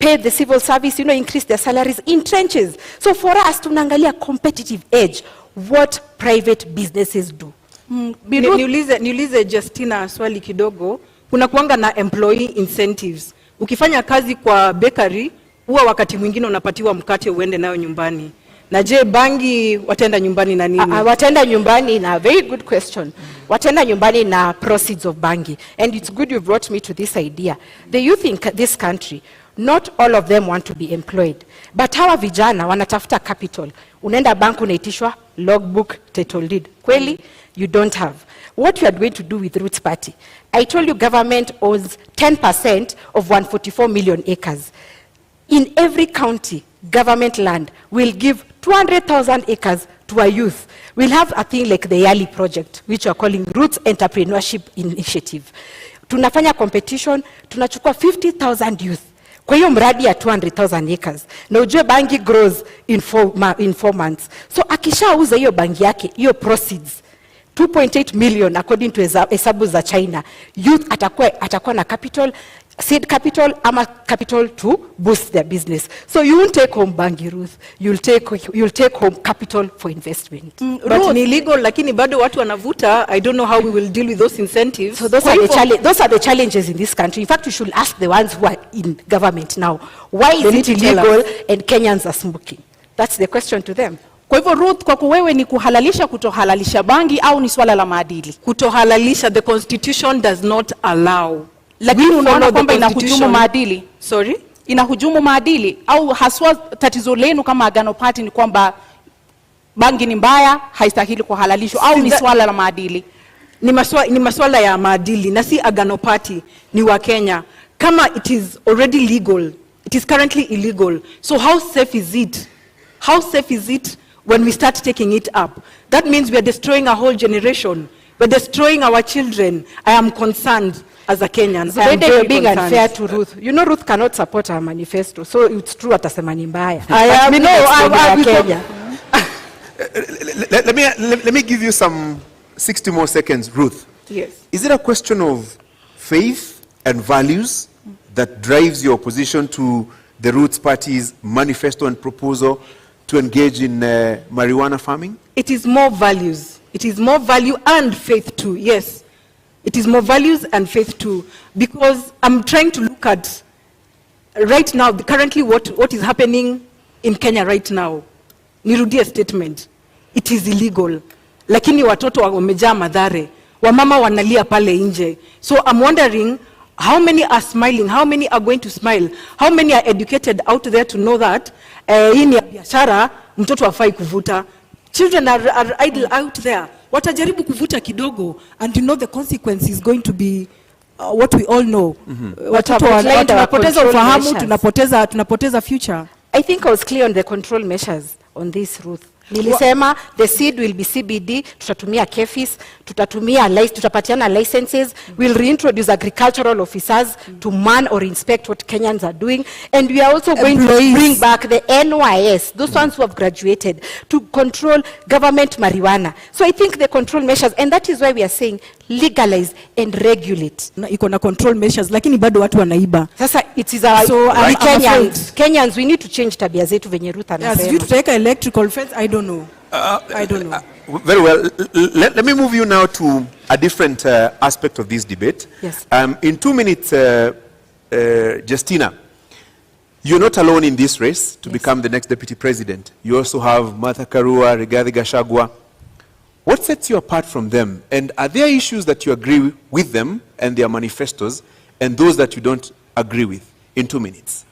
pay the civil service, increase their salaries in trenches. So for us, tunaangalia competitive edge, what private businesses do.
Niulize Justina swali kidogo. Kuna kuanga na employee incentives. Ukifanya kazi kwa bakery, huwa wakati mwingine unapatiwa mkate uende nayo nyumbani. Na je, bangi watenda nyumbani na nini?
Watenda nyumbani na very good question. Watenda nyumbani na proceeds of bangi. And it's good you brought me to this idea. The youth in this country, not all of them want to be employed. But hawa vijana wanatafuta capital. Unaenda bank unaitishwa logbook, title deed. Kweli? You don't have. What you are going to do with Roots Party? I told you government owns 10% of 144 million acres. In every county, government land will give 200,000 acres to our youth. We'll have a thing like the Yali project, which we are calling Roots Entrepreneurship Initiative. Tunafanya competition, tunachukua 50,000 youth. Kwa hiyo mradi ya 200,000 acres. Na ujue bangi grows in 4 months. So akishauza hiyo bangi yake, hiyo proceeds, 2.8 million according to hesabu za China, youth atakuwa na capital, seed capital ama capital to boost their business. So you won't take home bangi, Ruth. You'll take home capital for investment.
But ni illegal, lakini bado watu wanavuta. I don't know how we will deal with those incentives.
So those are the challenges in this country. In fact, you should ask the ones who are in government now. Why is it illegal and Kenyans are smoking? That's the question to them.
Kwa hivyo Ruth, kwako wewe ni kuhalalisha kutohalalisha bangi au ni swala la maadili?
Kutohalalisha, the constitution does not allow.
Lakini unaona kwamba inahujumu maadili?
Sorry?
Inahujumu maadili au haswa tatizo lenu kama Agano Party ni kwamba bangi ni mbaya, haistahili kuhalalishwa au ni swala la maadili?
Ni maswala ya maadili na si Agano Party, ni wa Kenya. Kama it is already legal, it is currently illegal. So how safe is it? How safe is it when we start taking it up? That means we are destroying a whole generation. We're destroying our children. I am concerned as a Kenyan.
So you're being unfair to Ruth. You know Ruth cannot support our manifesto. So it's true atasema ni mbaya.
Let me give you some 60 more seconds, Ruth.
Yes.
Is it a question of faith and values that drives your opposition to the Roots Party's manifesto and proposal to engage in marijuana farming?
It is more values. It is more value and faith too, yes. It is more values and faith too. Because I'm trying to look at, right now, currently what is happening in Kenya right now. Nirudie statement. It is illegal. Lakini watoto wamejaa madhare. Wamama wanalia pale nje. So I'm wondering, how many are smiling? How many are going to smile? How many are educated out there to know that hii ni biashara, mtoto hafai kuvuta? Children are idle out there.
Watajaribu kuvuta kidogo, and you know the consequence is going to be what we all know. Watoto tunapoteza ufahamu, tunapoteza future.
I think I was clear on the control measures on this, Ruth. Nilisema the seed will be CBD, tutatumia KEFIS, tutapatiana licenses, we'll reintroduce agricultural officers to man or inspect what Kenyans are doing, and we are also going to bring back the NYS, those ones who have graduated, to control government marijuana. So I think the control measures, and that is why we are saying legalize and regulate.
Iko na control measures, lakini bado watu wanaiba.
Sasa it is our Kenyans, we need to change tabia zetu venye Ruth anasema.
Yes, you take electrical fence, I don't know. I don't know.
Very well. Let me move you now to a different aspect of this debate.
Yes.
In 2 minutes, Justina, you're not alone in this race to become the next deputy president. You also have Martha Karua, Rigathi Gachagua. What sets you apart from them? And are there issues that you agree with them and their manifestos, and those that you don't agree with? In 2 minutes.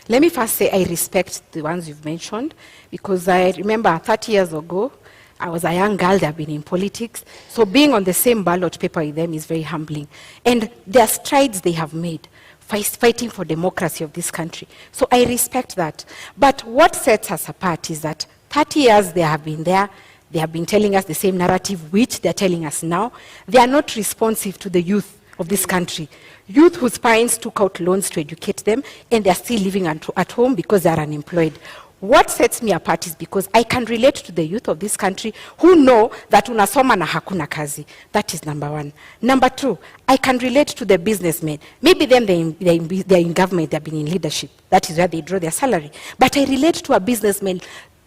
Let me first say I respect the ones you've mentioned, because I remember 30 years ago, I was a young girl that had been in politics. So being on the same ballot paper with them is very humbling. And there are strides they have made, fighting for democracy of this country. So I respect that. But what sets us apart is that 30 years they have been there. They have been telling us the same narrative, which they're telling us now. They are not responsive to the youth of this country. Youth whose parents took out loans to educate them, and they're still living at home because they're unemployed. What sets me apart is because I can relate to the youth of this country who know that unasoma na hakuna kazi. That is number one. Number two, I can relate to the businessmen. Maybe them, they're in government, they've been in leadership. That is where they draw their salary. But I relate to a businessman,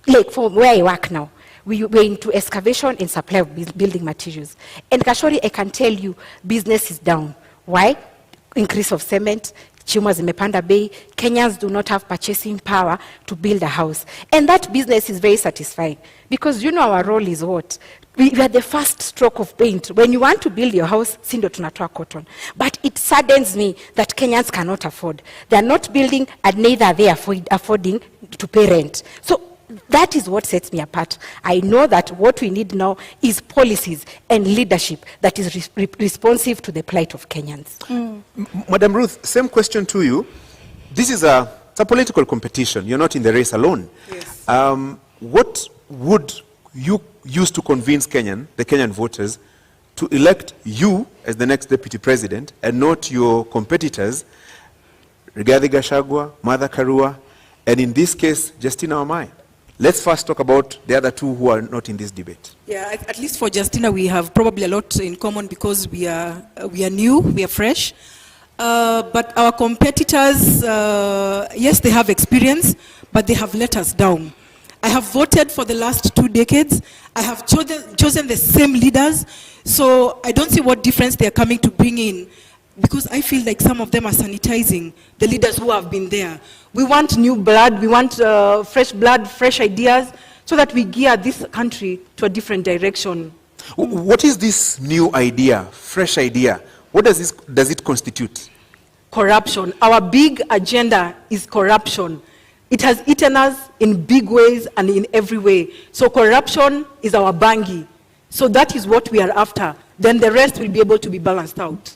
like from where I work now. We're into excavation and supply of building materials. And Kashori, I can tell you, business is down. Why? Increase of cement, chuma zimepanda bei, Kenyans do not have purchasing power to build a house. And that business is very satisfying, because you know our role is what? We are the first stroke of paint. When you want to build your house, sindo tunatoa cotton. But it saddens me that Kenyans cannot afford. They are not building, and neither are they affording to pay rent. So that is what sets me apart. I know that what we need now is policies and leadership that is responsive to the plight of Kenyans.
Madam Ruth, same question to you. This is a political competition. You're not in the race alone.
Yes.
What would you use to convince the Kenyan voters, to elect you as the next deputy president and not your competitors, Rigathi Gachagua, Martha Karua, and in this case, Justina Wamai? Let's first talk about the other two who are not in this debate.
Yeah, at least for Justina, we have probably a lot in common because we are new, we are fresh. But our competitors, yes, they have experience, but they have let us down. I have voted for the last 2 decades. I have chosen the same leaders, so I don't see what difference they are coming to bring in, because I feel like some of them are sanitizing the leaders who have been there. We want new blood, we want fresh blood, fresh ideas, so that we gear this country to a different direction.
What is this new idea, fresh idea? What does it constitute?
Corruption. Our big agenda is corruption. It has eaten us in big ways and in every way. So corruption is our bangi. So that is what we are after. Then the rest will be able to be balanced out.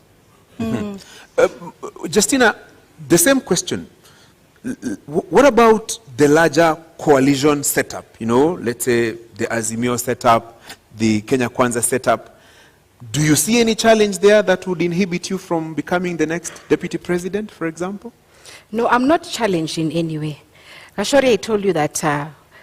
Justina, the same question. What about the larger coalition setup? You know, let's say the Azimio setup, the Kenya Kwanza setup. Do you see any challenge there that would inhibit you from becoming the next deputy president, for example?
No, I'm not challenged in any way. Kashori, I told you that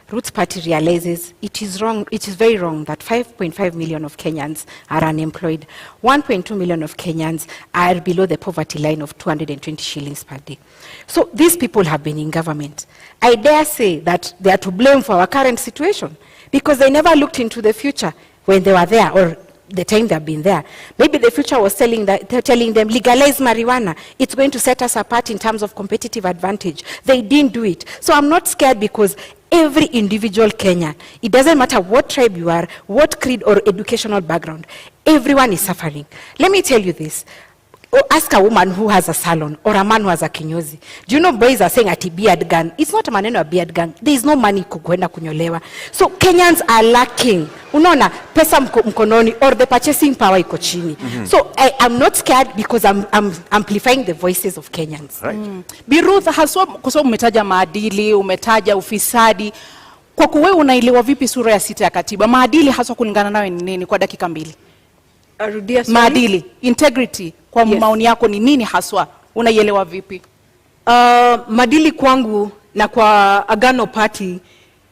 Roots Party realizes it is wrong, it is very wrong that 5.5 million of Kenyans are unemployed. 1.2 million of Kenyans are below the poverty line of 220 shillings per day. So these people have been in government. I dare say that they are to blame for our current situation because they never looked into the future when they were there, or the time they've been there. Maybe the future was telling them, legalize marijuana. It's going to set us apart in terms of competitive advantage. They didn't do it. So I'm not scared because every individual Kenyan, it doesn't matter what tribe you are, what creed or educational background, everyone is suffering. Let me tell you this. Ask a woman who has a salon or a man who has a kinyozi. Do you know boys are saying ati beard gang? It's not a maneno a beard gang. There is no money kukwenda kunyolewa. So Kenyans are lacking. Unaona pesa mkononi or the purchasing power iko chini. So I'm not scared because I'm amplifying the voices of Kenyans.
Right.
Bi Ruth, haswa kwa sababu umetaja maadili, umetaja ufisadi. Kwa kuwe unaelewa vipi sura ya 6 ya katiba? Maadili haswa kulingana nawe ni nini kwa dakika 2? Maadili, integrity, kwa maoni yako ni nini haswa? Unaielewa vipi?
Maadili kwangu na kwa Agano Party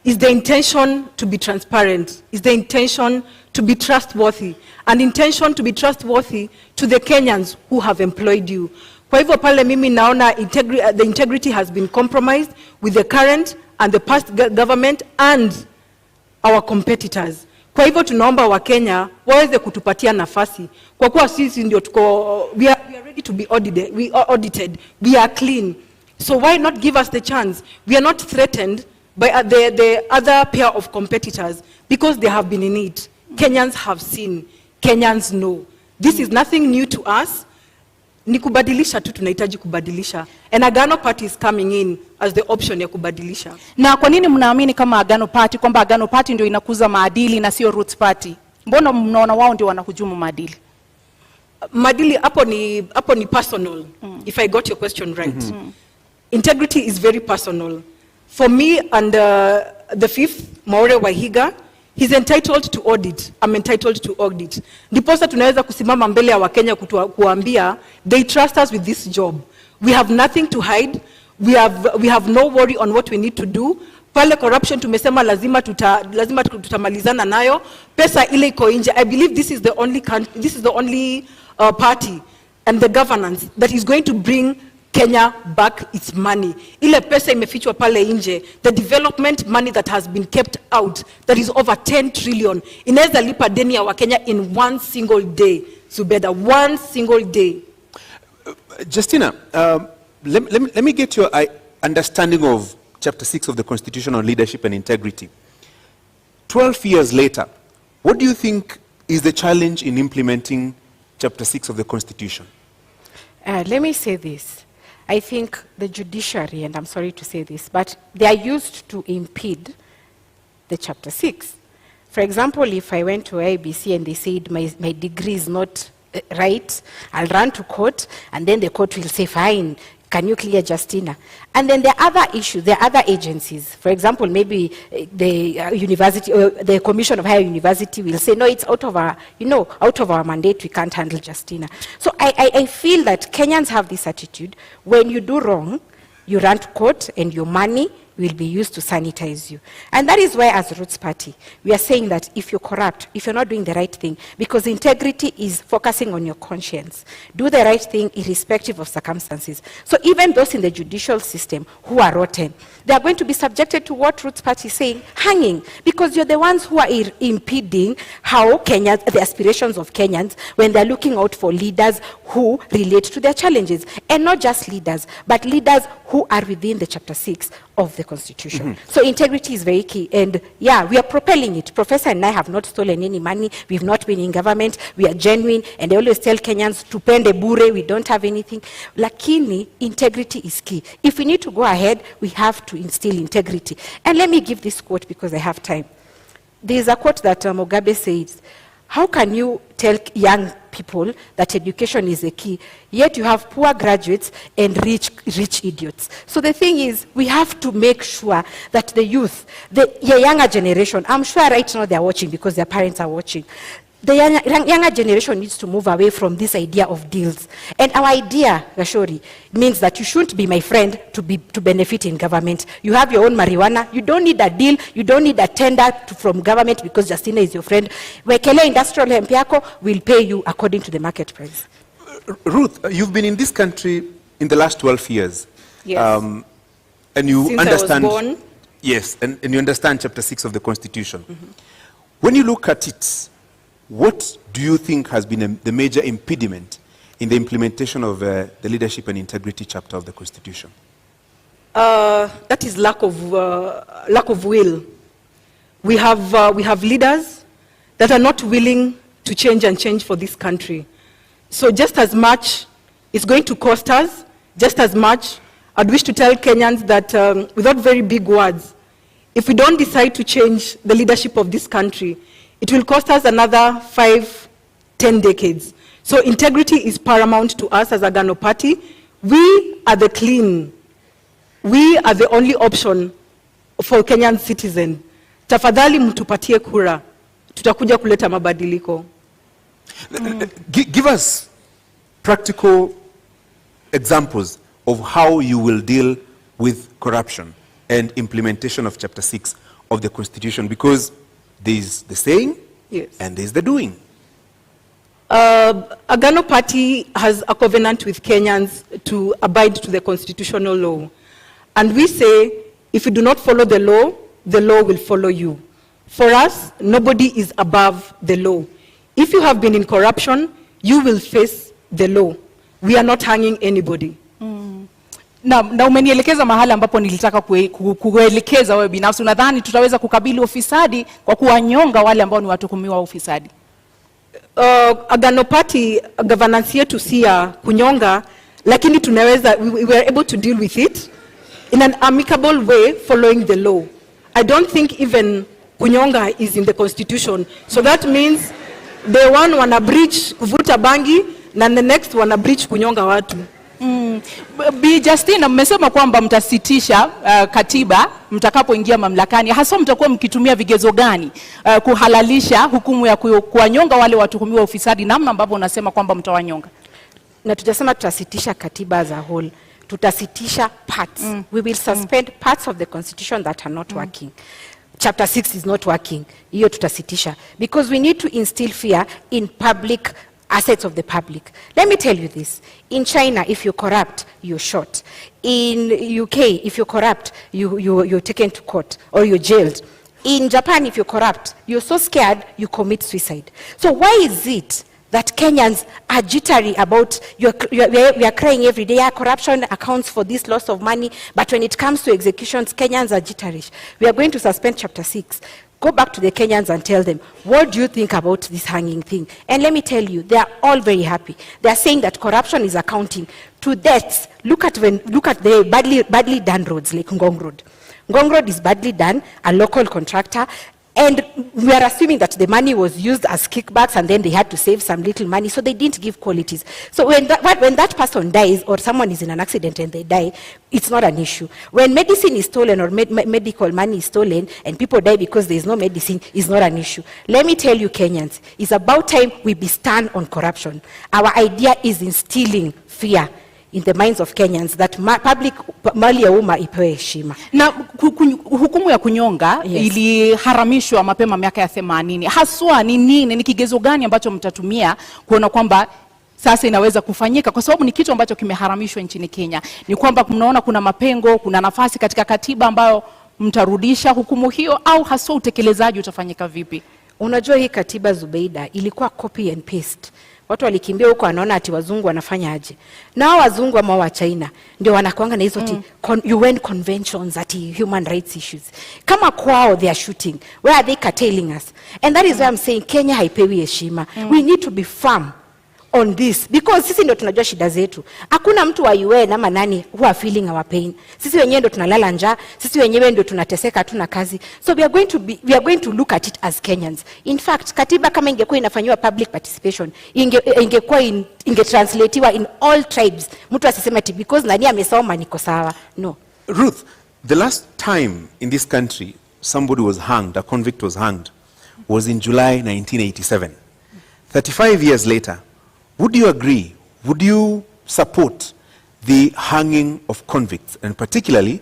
is the intention to be transparent, is the intention to be trustworthy, an intention to be trustworthy to the Kenyans who have employed you. Kwa hivyo pale mimi naona the integrity has been compromised with the current and the past government and our competitors. Kwa hivyo tunaomba wa Kenya waweze kutupatia nafasi kwa kuwa sisi ndio we are ready to be audited, we are clean. So why not give us the chance? We are not threatened by the other pair of competitors because they have been in it. Kenyans have seen, Kenyans know. This is nothing new to us. Ni kubadilisha tu, tunahitaji kubadilisha. And Agano Party is coming in as the option ya kubadilisha.
Na kwa nini mnaamini kama Agano Party kwamba Agano Party ndio inakuza maadili na sio Roots Party? Mbona mnaona wao ndio wanahujumu maadili?
Maadili hapo ni personal. If I got your question right. Integrity is very personal. For me and the fifth, Maure Wahiga, he's entitled to audit. I'm entitled to audit. Ndiposa tunaweza kusimama mbele ya Wakenya kuambia, they trust us with this job. We have nothing to hide. We have no worry on what we need to do. Pale corruption tumesema lazima tutamalizana nayo. Pesa ile iko nje. I believe this is the only party and the governance that is going to bring Kenya back its money. Ile pesa imefichwa pale nje. The development money that has been kept out, that is over 10 trillion. Inaweza lipa deni ya Wakenya in one single day. Zubeda, one single day.
Justina, let me get your understanding of Chapter 6 of the Constitution on Leadership and Integrity. 12 years later, what do you think is the challenge in implementing Chapter 6 of the Constitution?
Let me say this. I think the judiciary, and I'm sorry to say this, but they are used to impede the chapter 6. For example, if I went to IBC and they said my degree is not right, I'll run to court, and then the court will say, fine, can you clear Justina? And then there are other issues, there are other agencies. For example, maybe the university, or the Commission of Higher University will say, no, it's out of our mandate, we can't handle Justina. So I feel that Kenyans have this attitude: when you do wrong, you run to court and your money will be used to sanitize you. And that is why, as Roots Party, we are saying that if you're corrupt, if you're not doing the right thing, because integrity is focusing on your conscience, do the right thing irrespective of circumstances. So even those in the judicial system who are rotten, they are going to be subjected to what Roots Party is saying, hanging, because you're the ones who are impeding how Kenyans, the aspirations of Kenyans, when they're looking out for leaders who relate to their challenges. And not just leaders, but leaders who are within the chapter 6 of the Constitution. So integrity is very key. And yeah, we are propelling it. Professor and I have not stolen any money. We've not been in government. We are genuine. And I always tell Kenyans, tupende bure, we don't have anything. Lakini, integrity is key. If we need to go ahead, we have to instill integrity. And let me give this quote because I have time. There is a quote that Mugabe says, how can you tell young people that education is a key, yet you have poor graduates and rich idiots? So the thing is, we have to make sure that the youth, the younger generation, I'm sure right now they're watching because their parents are watching, the younger generation needs to move away from this idea of deals. And our idea, Gashori, means that you shouldn't be my friend to benefit in government. You have your own marijuana. You don't need a deal. You don't need a tender from government because Justina is your friend. Wekele industrial hemp yako will pay you according to the market price.
Ruth, you've been in this country in the last 12 years.
Yes.
And you
Since
understand.
I was born.
Yes, and you understand chapter 6 of the Constitution. When you look at it, what do you think has been the major impediment in the implementation of the leadership and integrity chapter of the Constitution?
That is lack of will. We have leaders that are not willing to change for this country. So just as much it's going to cost us, just as much I'd wish to tell Kenyans that without very big words, if we don't decide to change the leadership of this country, it will cost us another 5-10 decades. So integrity is paramount to us as a Agano Party. We are the clean. We are the only option for Kenyan citizens. Tafadhali mtupatie kura. Tutakuja kuleta mabadiliko.
Give us practical examples of how you will deal with corruption and implementation of chapter 6 of the Constitution, because there's the saying,
yes,
and there's the doing.
Agano Party has a covenant with Kenyans to abide to the constitutional law. And we say, if you do not follow the law will follow you. For us, nobody is above the law. If you have been in corruption, you will face the law. We are not hanging anybody.
Na umenielekeza mahali ambapo nilitaka kuelekeza wewe binafsi. Unadhani tutaweza kukabili ufisadi kwa kuwanyonga wale ambao ni watuhumiwa wa ufisadi?
Agano Party governance yetu si ya kunyonga, lakini tunaweza, we are able to deal with it in an amicable way following the law. I don't think even kunyonga is in the Constitution. So that means the one wana breach kuvuta bangi na the next wana breach kunyonga watu.
Bi Justina, mmesema kwamba mtasitisha katiba mtakapoingia mamlakani. Hasa mtakuwa mkitumia vigezo gani kuhalalisha hukumu ya kuwanyonga wale watuhumiwa ufisadi, namna ambavyo unasema kwamba mtawanyonga?
Na tujasema tutasitisha katiba as a whole. Tutasitisha parts. We will suspend parts of the Constitution that are not working. Chapter 6 is not working. Hiyo tutasitisha. Because we need to instill fear in public assets of the public. Let me tell you this. In China, if you're corrupt, you're shot. In UK, if you're corrupt, you're taken to court or you're jailed. In Japan, if you're corrupt, you're so scared, you commit suicide. So why is it that Kenyans are jittery about, we are crying every day, corruption accounts for this loss of money, but when it comes to executions, Kenyans are jittery. We are going to suspend chapter 6. Go back to the Kenyans and tell them, what do you think about this hanging thing? And let me tell you, they are all very happy. They are saying that corruption is accounting to deaths. Look at the badly done roads like Ngong Road. Ngong Road is badly done, a local contractor, and we are assuming that the money was used as kickbacks and then they had to save some little money, so they didn't give qualities. So when that person dies or someone is in an accident and they die, it's not an issue. When medicine is stolen or medical money is stolen and people die because there is no medicine, it's not an issue. Let me tell you, Kenyans, it's about time we be stern on corruption. Our idea is instilling fear in the minds of Kenyans that public mali ya umma ipewe heshima.
Na hukumu ya kunyonga iliharamishwa mapema miaka ya 80. Haswa ni nini, ni kigezo gani ambacho mtatumia kuona kwamba sasa inaweza kufanyika, kwa sababu ni kitu ambacho kimeharamishwa nchini Kenya? Ni kwamba mnaona kuna mapengo, kuna nafasi katika katiba ambayo mtarudisha hukumu hiyo, au haswa utekelezaji utafanyika vipi?
Unajua hii katiba, Zubeida, ilikuwa copy and paste. Watu walikimbia huko wanaona ati wazungu wanafanya aje. Na wazungu ama wa China ndio wanakuanga na hizo UN conventions ati human rights issues. Kama kwao they are shooting, where are they curtailing us? And that is why I'm saying Kenya haipewi heshima. We need to be firm on this, because sisi ndio tunajua shida zetu. Hakuna mtu wa UN ama nani who are feeling our pain. Sisi wenyewe ndio tunalala njaa, sisi wenyewe ndio tunateseka, hatuna kazi. So we are going to look at it as Kenyans. In fact, katiba kama ingekuwa inafanywa public participation, ingekuwa ingetranslatiwa in all tribes. Mtu asiseme ati because nani amesoma niko sawa. No.
Ruth, the last time in this country somebody was hanged, a convict was hanged, was in July 1987. 35 years later, would you agree, would you support the hanging of convicts, and particularly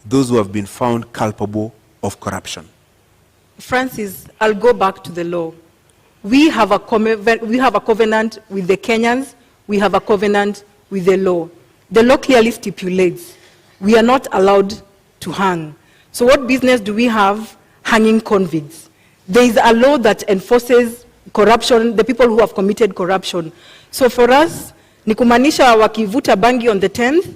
those who have been found culpable of corruption?
Francis, I'll go back to the law. We have a covenant with the Kenyans. We have a covenant with the law. The law clearly stipulates we are not allowed to hang. So what business do we have hanging convicts? There is a law that enforces corruption, the people who have committed corruption. So for us, ni kumaanisha wakivuta bangi on the 10th,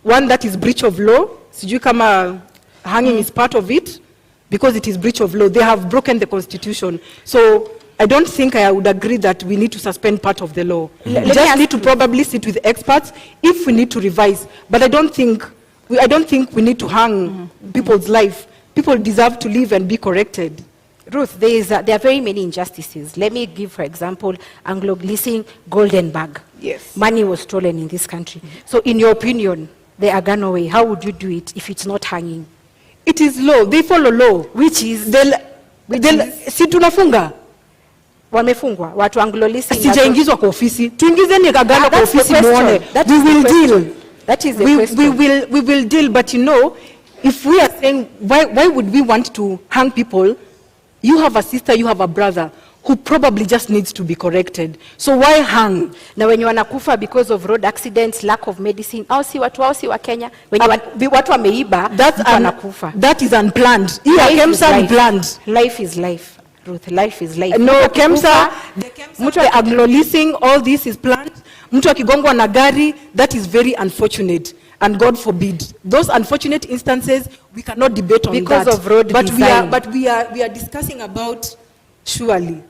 one, that is breach of law. Sijui kama hanging is part of it, because it is breach of law. They have broken the constitution. So I don't think I would agree that we need to suspend part of the law. We just need to probably sit with experts if we need to revise. But I don't think we need to hang people's life. People deserve to live and be corrected.
Ruth, there are very many injustices. Let me give, for example, Anglo-Gleasing Golden Bag.
Yes.
Money was stolen in this country. So in your opinion, the Agano way, how would you do it if it's not hanging?
It is law. They follow law.
Which is?
Si tunafunga.
Wamefungwa. Watu Anglo-Leasing.
Sijaingizwa kwa ofisi. Tuingizeni Agano kwa ofisi muone. We will deal.
That is the question.
We will deal, but you know, if we are saying, why would we want to hang people? You have a sister, you have a brother who probably just needs to be corrected. So why hang?
Na wenye wanakufa because of road accidents, lack of medicine, au si wa Kenya, wenye watu wameiba, wanakufa.
That is unplanned. KEMSA unplanned.
Life is life, Ruth. Life is life.
No, KEMSA, mtu Anglo-Leasing, all this is planned. Mtu akigongwa na gari, that is very unfortunate. And God forbid. Those unfortunate instances, we cannot debate on
because
that.
Of road design.
But we are discussing about surely.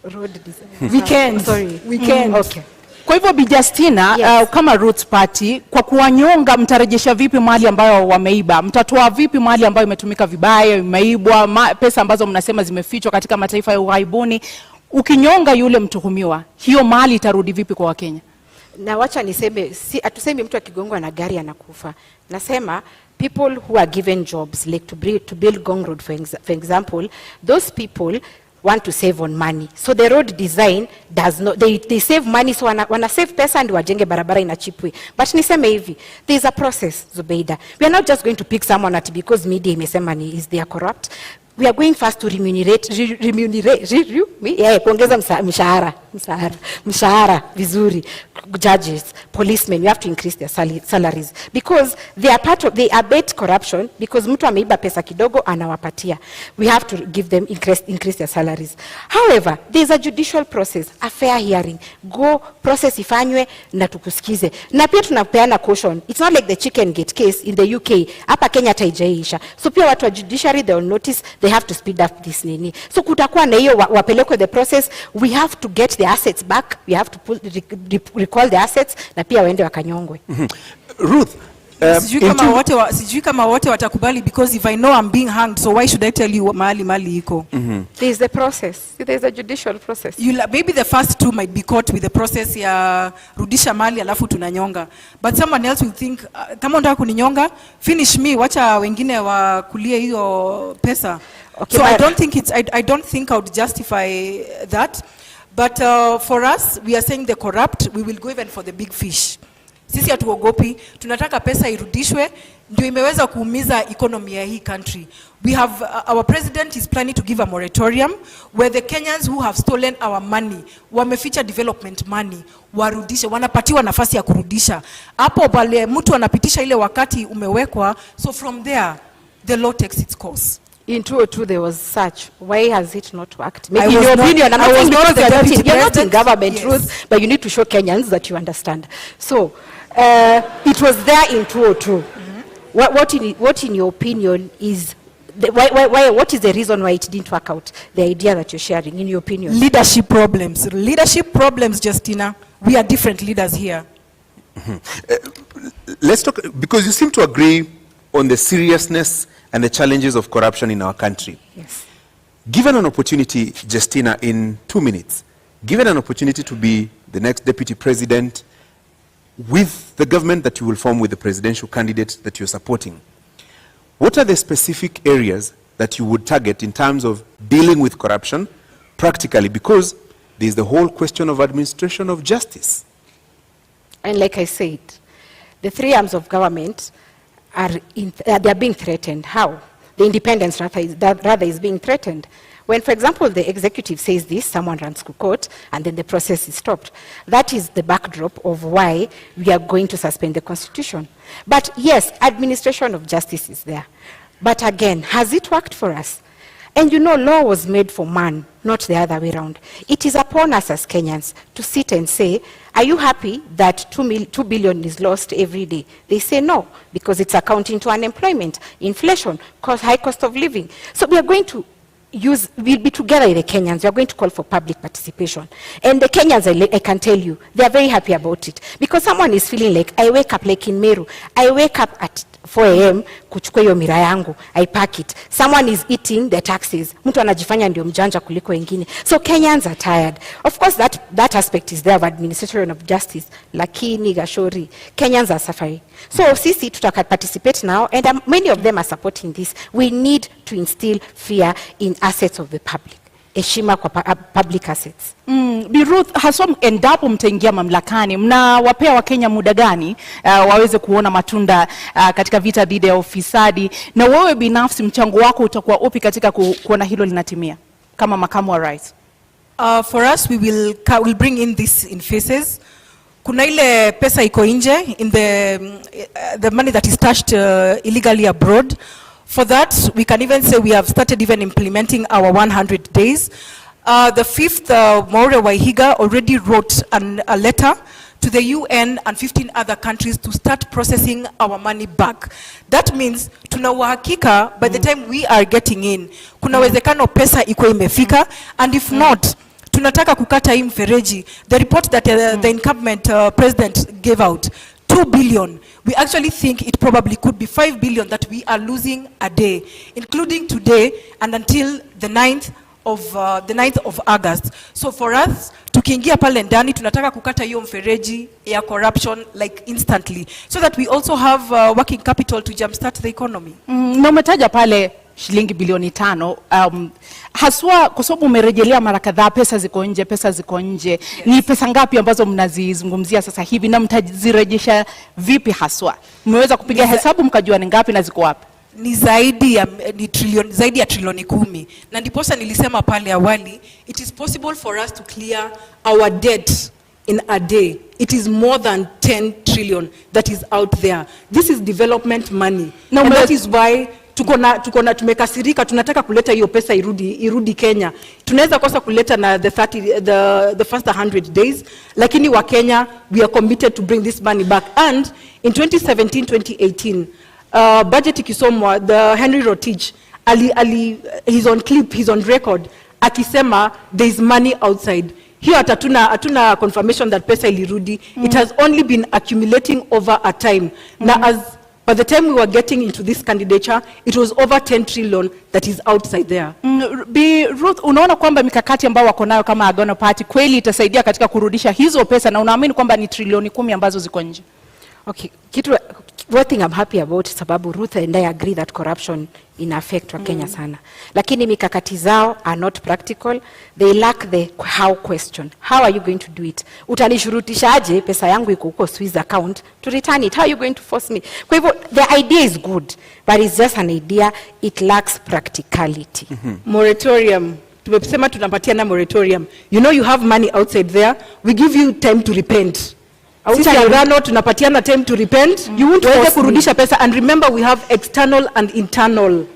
Road design.
We can.
Sorry.
We can.
Okay.
Kwa hivyo Bi Justina,
yes.
Kama Roots Party, kwa kuwanyonga mtarejesha vipi mali ambayo wameiba? Mtatoa vipi mali ambayo imetumika vibaya, imeibwa, pesa ambazo mnasema zimefichwa katika mataifa ya ughaibuni? Ukinyonga yule mtuhumiwa, hiyo mali itarudi vipi kwa Wakenya?
Na wacha niseme, atusemi mtu akigongwa na gari anakufa. Nasema people who are given jobs, like to build Ngong Road, for example, those people want to save on money. So the road design does not, they save money, so wana save pesa and wajenge barabara in a cheap way. But niseme hivi, there is a process, Zubeida. We are not just going to pick someone at because media imesema is they are corrupt. We are going first to kuongeza mshahara vizuri, judges, policemen, we have to increase their salaries because they abet corruption, because mtu ameiba pesa kidogo anawapatia. We have to give them increase their salaries. However, there is a judicial process, a fair hearing. Go process ifanywe na tukusikize. Na pia tunapeana caution. It's not like the chicken gate case in the UK. Hapa Kenya taijaisha. So pia watu wa judiciary, they will notice they have to speed up this nini. So kutakuwa na hiyo wapelekwe the process. We have to get the assets back. We have to recall the assets na pia waende wakanyongwe.
Ruth,
Sijui kama wote watakubali, because if I know I'm being hanged, so why should I tell you mahali iko?
There's the process. There's a judicial process.
Maybe the first two might be caught with the process ya rudisha mali alafu tunanyonga. But someone else will think, kama unataka kuninyonga, finish me, wacha wengine wakulie hiyo pesa. Okay, so I don't think I would justify that. But for us, we are saying the corrupt, we will go even for the big fish. Sisi hatuogopi, tunataka pesa irudishwe, ndio imeweza kuumiza economy ya hii country. We have, our president is planning to give a moratorium where the Kenyans who have stolen our money, wameficha development money, warudishe, wanapatiwa nafasi ya kurudisha. Hapo bale mtu anapitisha ile wakati umewekwa, so from there, the law takes its course.
In 2002 there was such. Why has it not worked? Maybe in your opinion, I'm not saying because you're not in government, yes. Ruth, but you need to show Kenyans that you understand. So, it was there in 2002. What in your opinion is, what is the reason why it didn't work out? The idea that you're sharing, in your opinion?
Leadership problems. Leadership problems, Justina. We are different leaders here.
Let's talk, because you seem to agree on the seriousness and the challenges of corruption in our country.
Yes.
Given an opportunity, Justina, in 2 minutes, given an opportunity to be the next deputy president with the government that you will form with the presidential candidate that you're supporting, what are the specific areas that you would target in terms of dealing with corruption practically? Because there's the whole question of administration of justice.
And like I said, the three arms of government they are being threatened. How? The independence rather is being threatened. When, for example, the executive says this, someone runs to court, and then the process is stopped. That is the backdrop of why we are going to suspend the constitution. But yes, administration of justice is there. But again, has it worked for us? And you know, law was made for man, not the other way around. It is upon us as Kenyans to sit and say, are you happy that 2 billion is lost every day? They say no, because it's accounting to unemployment, inflation, high cost of living. So we are going to we'll be together with the Kenyans. We are going to call for public participation. And the Kenyans, I can tell you, they are very happy about it. Because someone is feeling like, I wake up like in Meru, I wake up at 4 a.m. kuchukua hiyo mira yangu, I pack it. Someone is eating the taxes. Mtu anajifanya ndio mjanja kuliko wengine. So Kenyans are tired. Of course, that aspect is there of administration of justice. Lakini Gashori, Kenyans are suffering. So sisi tutaka participate now, and many of them are supporting this. We need to instill fear in assets of the public. Heshima kwa public assets.
Bi Ruth, haswa endapo mtaingia mamlakani, mnawapea Wakenya muda gani waweze kuona matunda katika vita dhidi ya ufisadi, na wewe binafsi mchango wako utakuwa upi katika kuona hilo linatimia kama makamu wa rais?
For us, we'll bring in this in phases. Kuna ile pesa iko nje, in the money that is stashed illegally abroad. For that, we can even say we have started even implementing our 100 days. The fifth, Maure Waihiga already wrote a letter to the UN and 15 other countries to start processing our money back. That means tuna uhakika by the time we are getting in, kuna wezekano pesa iko imefika, and if not, tunataka kukata hii mfereji. The report that the incumbent president gave out, 2 billion. We actually think it probably could be 5 billion that we are losing a day, including today and until the 9th of August. So for us, tukiingia pale ndani, tunataka kukata hiyo mfereji ya corruption like instantly, so that we also have working capital to jumpstart the economy.
Na umetaja pale shilingi bilioni 5, haswa kwa sababu umerejelea mara kadhaa pesa ziko nje. Yes. Ni pesa ngapi ambazo mnazizungumzia sasa hivi na mtazirejesha vipi haswa? Mmeweza kupiga hesabu mkajua ni ngapi na ziko wapi?
Ni zaidi ya trilioni 10. Na ndiposa nilisema pale awali, it is possible for us to clear our debt in a day. It is more than 10 trillion that is out there. This is development money. Now, and that is why tumekasirika, tunataka kuleta hiyo pesa irudi Kenya. Tunaweza kosa kuleta na the first 100 days, lakini wa Kenya, we are committed to bring this money back. And in 2017-2018, budget ikisomwa, the Henry Rotich, he's on clip, he's on record, akisema there is money outside. Here hatuna confirmation that pesa ilirudi. It has only been accumulating over a time. Na
By the time we were getting into this candidature, it was over 10 trillion that is outside there.
Bi Ruth, unaona kwamba mikakati ambayo wako nayo kama Agano Party kweli itasaidia katika kurudisha hizo pesa, na unaamini kwamba ni trilioni 10 ambazo ziko nje?
Okay, one thing I'm happy about sababu Ruth and I agree that corruption in affect wa Kenya sana. Lakini mikakati zao are not practical. They lack the how question. How are you going to do it? Utanishurutishaje pesa yangu iko huko Swiss account to return it? How are you going to force me? Kwa hivyo the idea is good, but it's just an idea. It lacks practicality.
Moratorium. Tumesema tunapatiana moratorium. You know you have money outside there. We give you time to repent. Sisi Agano tunapatiana time to repent. You won't kurudisha pesa. And remember, we have external and internal.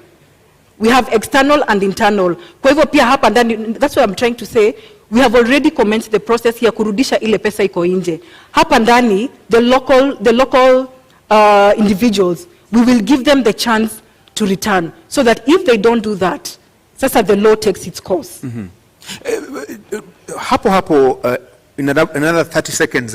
We have external and internal. Kwa hivyo pia hapa ndani, that's what I'm trying to say. We have already commenced the process ya kurudisha ile pesa iko nje. Hapa ndani, the local individuals, we will give them the chance to return. So that if they don't do that, sasa the law takes its course.
Hapo, in another 30 seconds,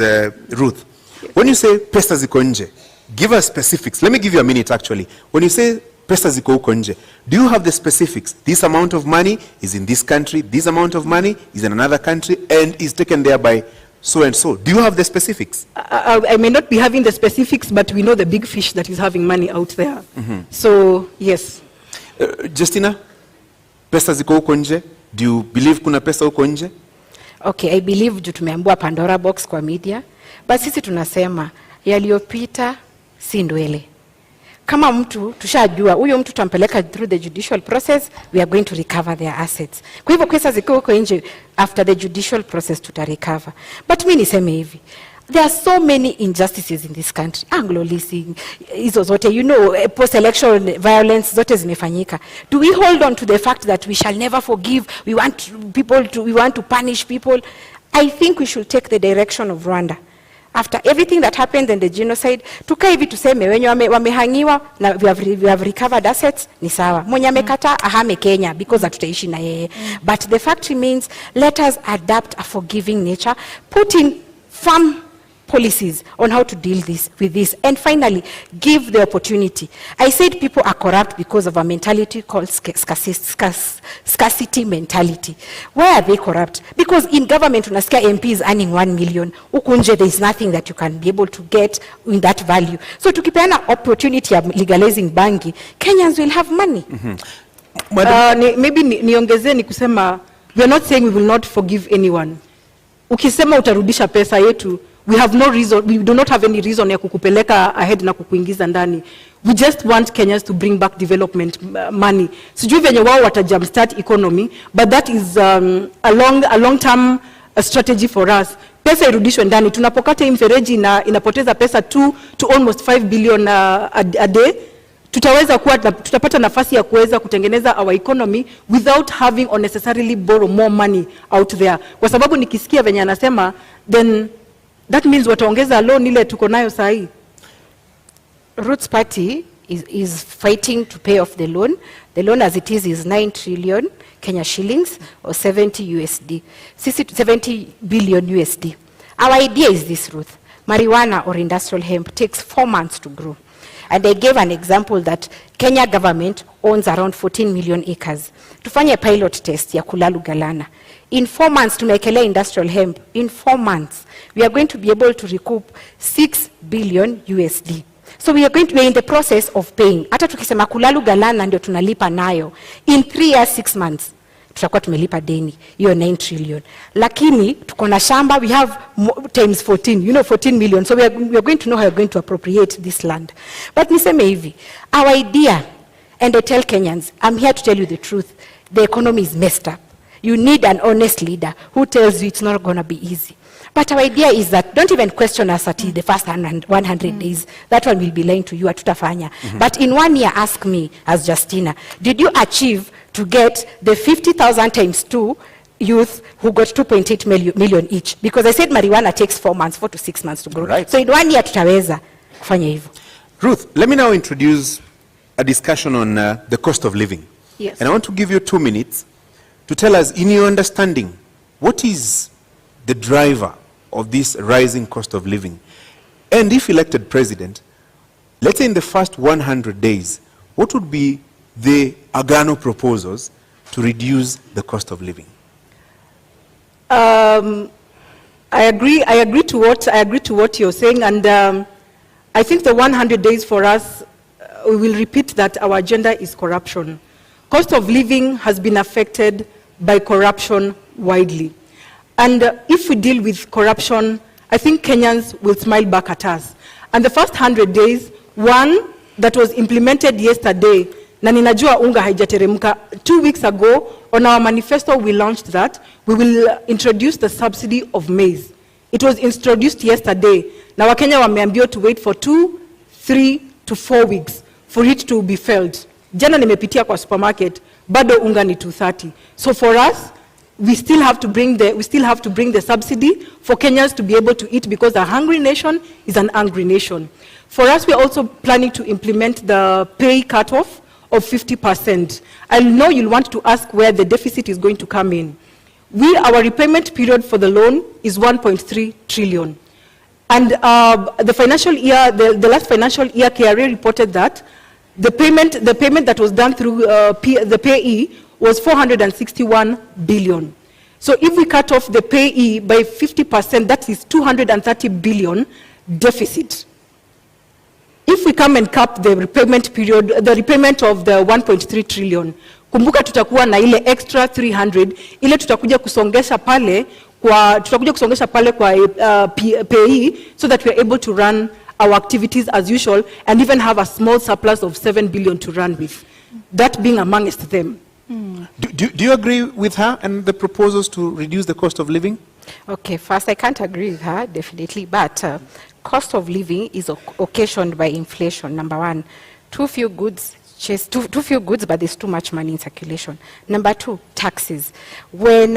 Ruth, when you say pesa ziko nje, give us specifics. Let me give you a minute actually. When you say pesa ziko huko nje, do you have the specifics? This amount of money is in this country, this amount of money is in another country, and is taken there by so and so. Do you have the specifics?
I may not be having the specifics, but we know the big fish that is having money out there. So, yes.
Justina, pesa ziko huko nje? Do you believe kuna pesa huko nje?
Okay, I believe juu tumeambua Pandora box kwa media, but sisi tunasema yaliyopita si ndwele. Kama mtu tushajua huyo mtu tutampeleka through the judicial process, we are going to recover their assets. Kwa hivyo pesa ziko huko nje, after the judicial process recover. But mimi niseme hivi, there are so many injustices in this country. Anglo leasing, hizo zote, you know, post-election violence, zote zimefanyika. Do we hold on to the fact that we shall never forgive? We want to punish people? I think we should take the direction of Rwanda. After everything that happened in the genocide, tukae hivi tuseme, wenye wamehangiwa na we have recovered assets, ni sawa. Mwenye amekata ahame Kenya because hatutaishi na yeye. But the fact remains, let us adapt a forgiving nature, put in firm policies on how to deal with this, and finally give the opportunity. I said people are corrupt because of a mentality called scarcity mentality. Why are they corrupt? Because in government unasikia MP is earning 1 million, huku nje there is nothing that you can be able to get in that value. So tukipeana opportunity of legalizing bangi, Kenyans will have money.
Maybe niongezee ni kusema, we are not saying we will not forgive anyone. Ukisema utarudisha pesa yetu, we have no reason, we do not have any reason ya kukupeleka ahead na kukuingiza ndani. We just want Kenyans to bring back development money. Sijui venye wao wata jumpstart economy, but that is a long term strategy for us. Pesa irudishwe ndani. Tunapokata mfereji na inapoteza pesa 2 to almost 5 billion a day. Tutapata nafasi ya kuweza kutengeneza our economy without having unnecessarily borrow more money out there. Kwa sababu nikisikia venye anasema, then that means wataongeza loan ile tuko nayo sahi.
Roots Party is fighting to pay off the loan. The loan as it is 9 trillion Kenya shillings or 70 billion USD. Our idea is this, Ruth. Marijuana or industrial hemp takes 4 months to grow. And I gave an example that Kenya government owns around 14 million acres. Tufanye pilot test ya Kulalu Galana. In 4 months to make industrial hemp, in 4 months, we are going to be able to recoup 6 billion USD. So we are going to be in the process of paying. Hata tukisema Kulalu Galana ndio tunalipa nayo. In 3 years, 6 months, tutakuwa tumelipa deni. Hiyo 9 trillion. Lakini, tuko na shamba, we have times 14, you know, 14 million. So we are going to know how we are going to appropriate this land. But niseme hivi, our idea, and I tell Kenyans, I'm here to tell you the truth, the economy is messed up. You need an honest leader who tells you it's not going to be easy. But our idea is that don't even question us at the first 100 days. That one will be lying to you, atutafanya. But in 1 year, ask me as Justina, did you achieve to get the 50,000 times 2 youth who got 2.8 million each? Because I said marijuana takes 4 to 6 months to grow. Right. So in 1 year, tutaweza kufanya hivyo.
Ruth, let me now introduce a discussion on the cost of living.
Yes.
And I want to give you 2 minutes to tell us, in your understanding, what is the driver of this rising cost of living? And if elected president, let's say in the first 100 days, what would be the Agano proposals to reduce the cost of living?
I agree to what you're saying, and I think the 100 days for us, we will repeat that our agenda is corruption. Cost of living has been affected by corruption widely. And if we deal with corruption, I think Kenyans will smile back at us. And the first 100 days, one that was implemented yesterday, na ninajua unga haijateremka, 2 weeks ago, on our manifesto we launched that. We will introduce the subsidy of maize. It was introduced yesterday. Now Wakenya wameambiwa to wait for 2, 3 to 4 weeks for it to be felt. Jana nimepitia kwa supermarket, bado unga ni 230. So for us, we still have to bring the subsidy for Kenyans to be able to eat, because a hungry nation is an angry nation. For us, we're also planning to implement the pay cutoff of 50%. I know you'll want to ask where the deficit is going to come in. Our repayment period for the loan is 1.3 trillion. And the financial year, the last financial year, KRA reported that the payment that was done through the payee was 461 billion. So if we cut off the payee by 50%, that is 230 billion deficit. If we come and cap the repayment period, the repayment of the 1.3 trillion, kumbuka tutakuwa na ile extra 300, ile tutakuja kusongesha pale kwa payee, so that we are able to run our activities as usual and even have a small surplus of 7 billion to run with. That being amongst them.
Do you agree with her and the proposals to reduce the cost of living?
Okay, first, I can't agree with her, definitely, but cost of living is occasioned by inflation, number one. Too few goods, but there's too much money in circulation. Number two, taxes. When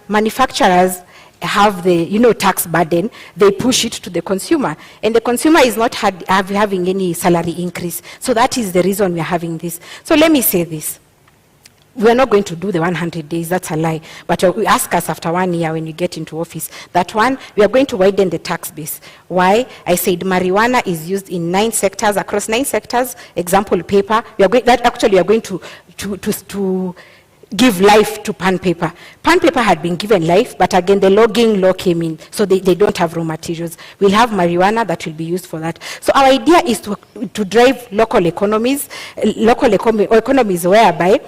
manufacturers have the tax burden, they push it to the consumer, and the consumer is not having any salary increase. So that is the reason we are having this. So let me say this. We are not going to do the 100 days, that's a lie. But we ask us after 1 year when you get into office, that one, we are going to widen the tax base. Why? I said marijuana is used in 9 sectors, across 9 sectors. Example, paper. We are going to give life to pan paper. Pan paper had been given life, but again, the logging law came in, so they don't have raw materials. We'll have marijuana that will be used for that. So our idea is to drive local economies whereby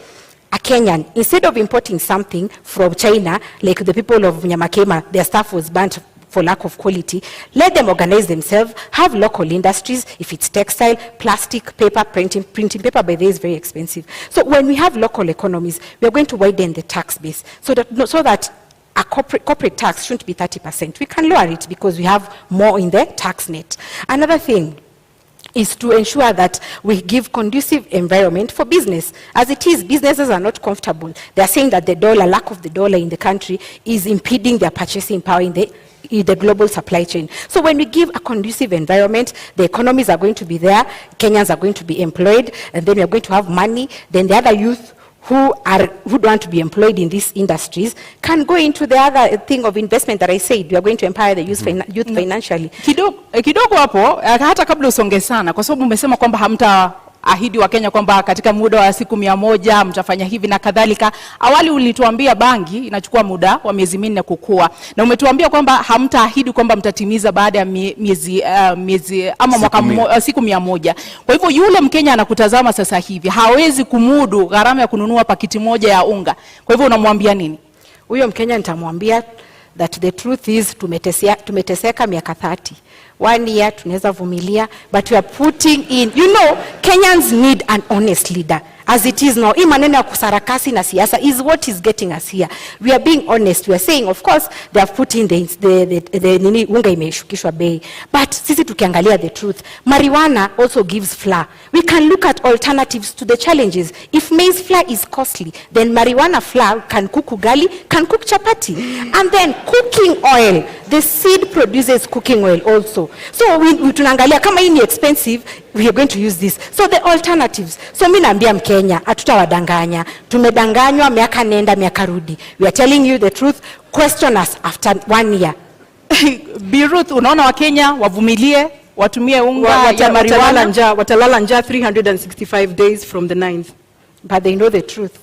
a Kenyan, instead of importing something from China, like the people of Nyamakema, their stuff was burnt for lack of quality, let them organize themselves, have local industries. If it's textile, plastic, paper, printing paper by the way is very expensive. So when we have local economies, we are going to widen the tax base so that a corporate tax shouldn't be 30%. We can lower it because we have more in the tax net. Another thing is to ensure that we give conducive environment for business. As it is, businesses are not comfortable. They are saying that lack of the dollar in the country is impeding their purchasing power in the global supply chain. So when we give a conducive environment, the economies are going to be there, Kenyans are going to be employed, and then we are going to have money. Then the other youth who want to be employed in these industries can go into the other thing of investment that I said. We are going to empower the youth financially.
Kidogo hapo, hata kabla usonge sana, kwa sababu umesema kwamba hamtaahidi wa Kenya kwamba katika muda wa siku 100 mtafanya hivi na kadhalika. Awali ulituambia bangi inachukua muda wa miezi 4 kukua, na umetuambia kwamba hamtaahidi kwamba mtatimiza baada ya miezi ama siku 100. Kwa hivyo yule Mkenya anakutazama sasa hivi hawezi kumudu gharama ya kununua pakiti moja ya unga. Kwa hivyo unamwambia nini?
Huyo Mkenya nitamwambia that the truth is tumeteseka miaka 30. 1 year tunaweza vumilia, but we are putting in, Kenyans need an honest leader. As it is now, hii maneno ya kusarakasi na siasa is what is getting us here. We are being honest. We are saying, of course, they have put in the unga imeshukishwa bei. But sisi tukiangalia the truth, marijuana also gives flour. We can look at alternatives to the challenges. If maize flour is costly, then marijuana flour can cook ugali, can cook chapati. And then cooking oil, the seed produces cooking oil also. So we tunaangalia kama hii ni expensive, we are going to use this. So the alternatives. So mimi naambia Mkenya, hatutawadanganya. Tumedanganywa miaka nenda miaka rudi. We are telling you the truth. Question us after 1 year.
Bi Ruth, unaona wa Kenya wavumilie
watumie unga ya marijuana, watalala njaa 365 days from the 9th.
But they know the truth.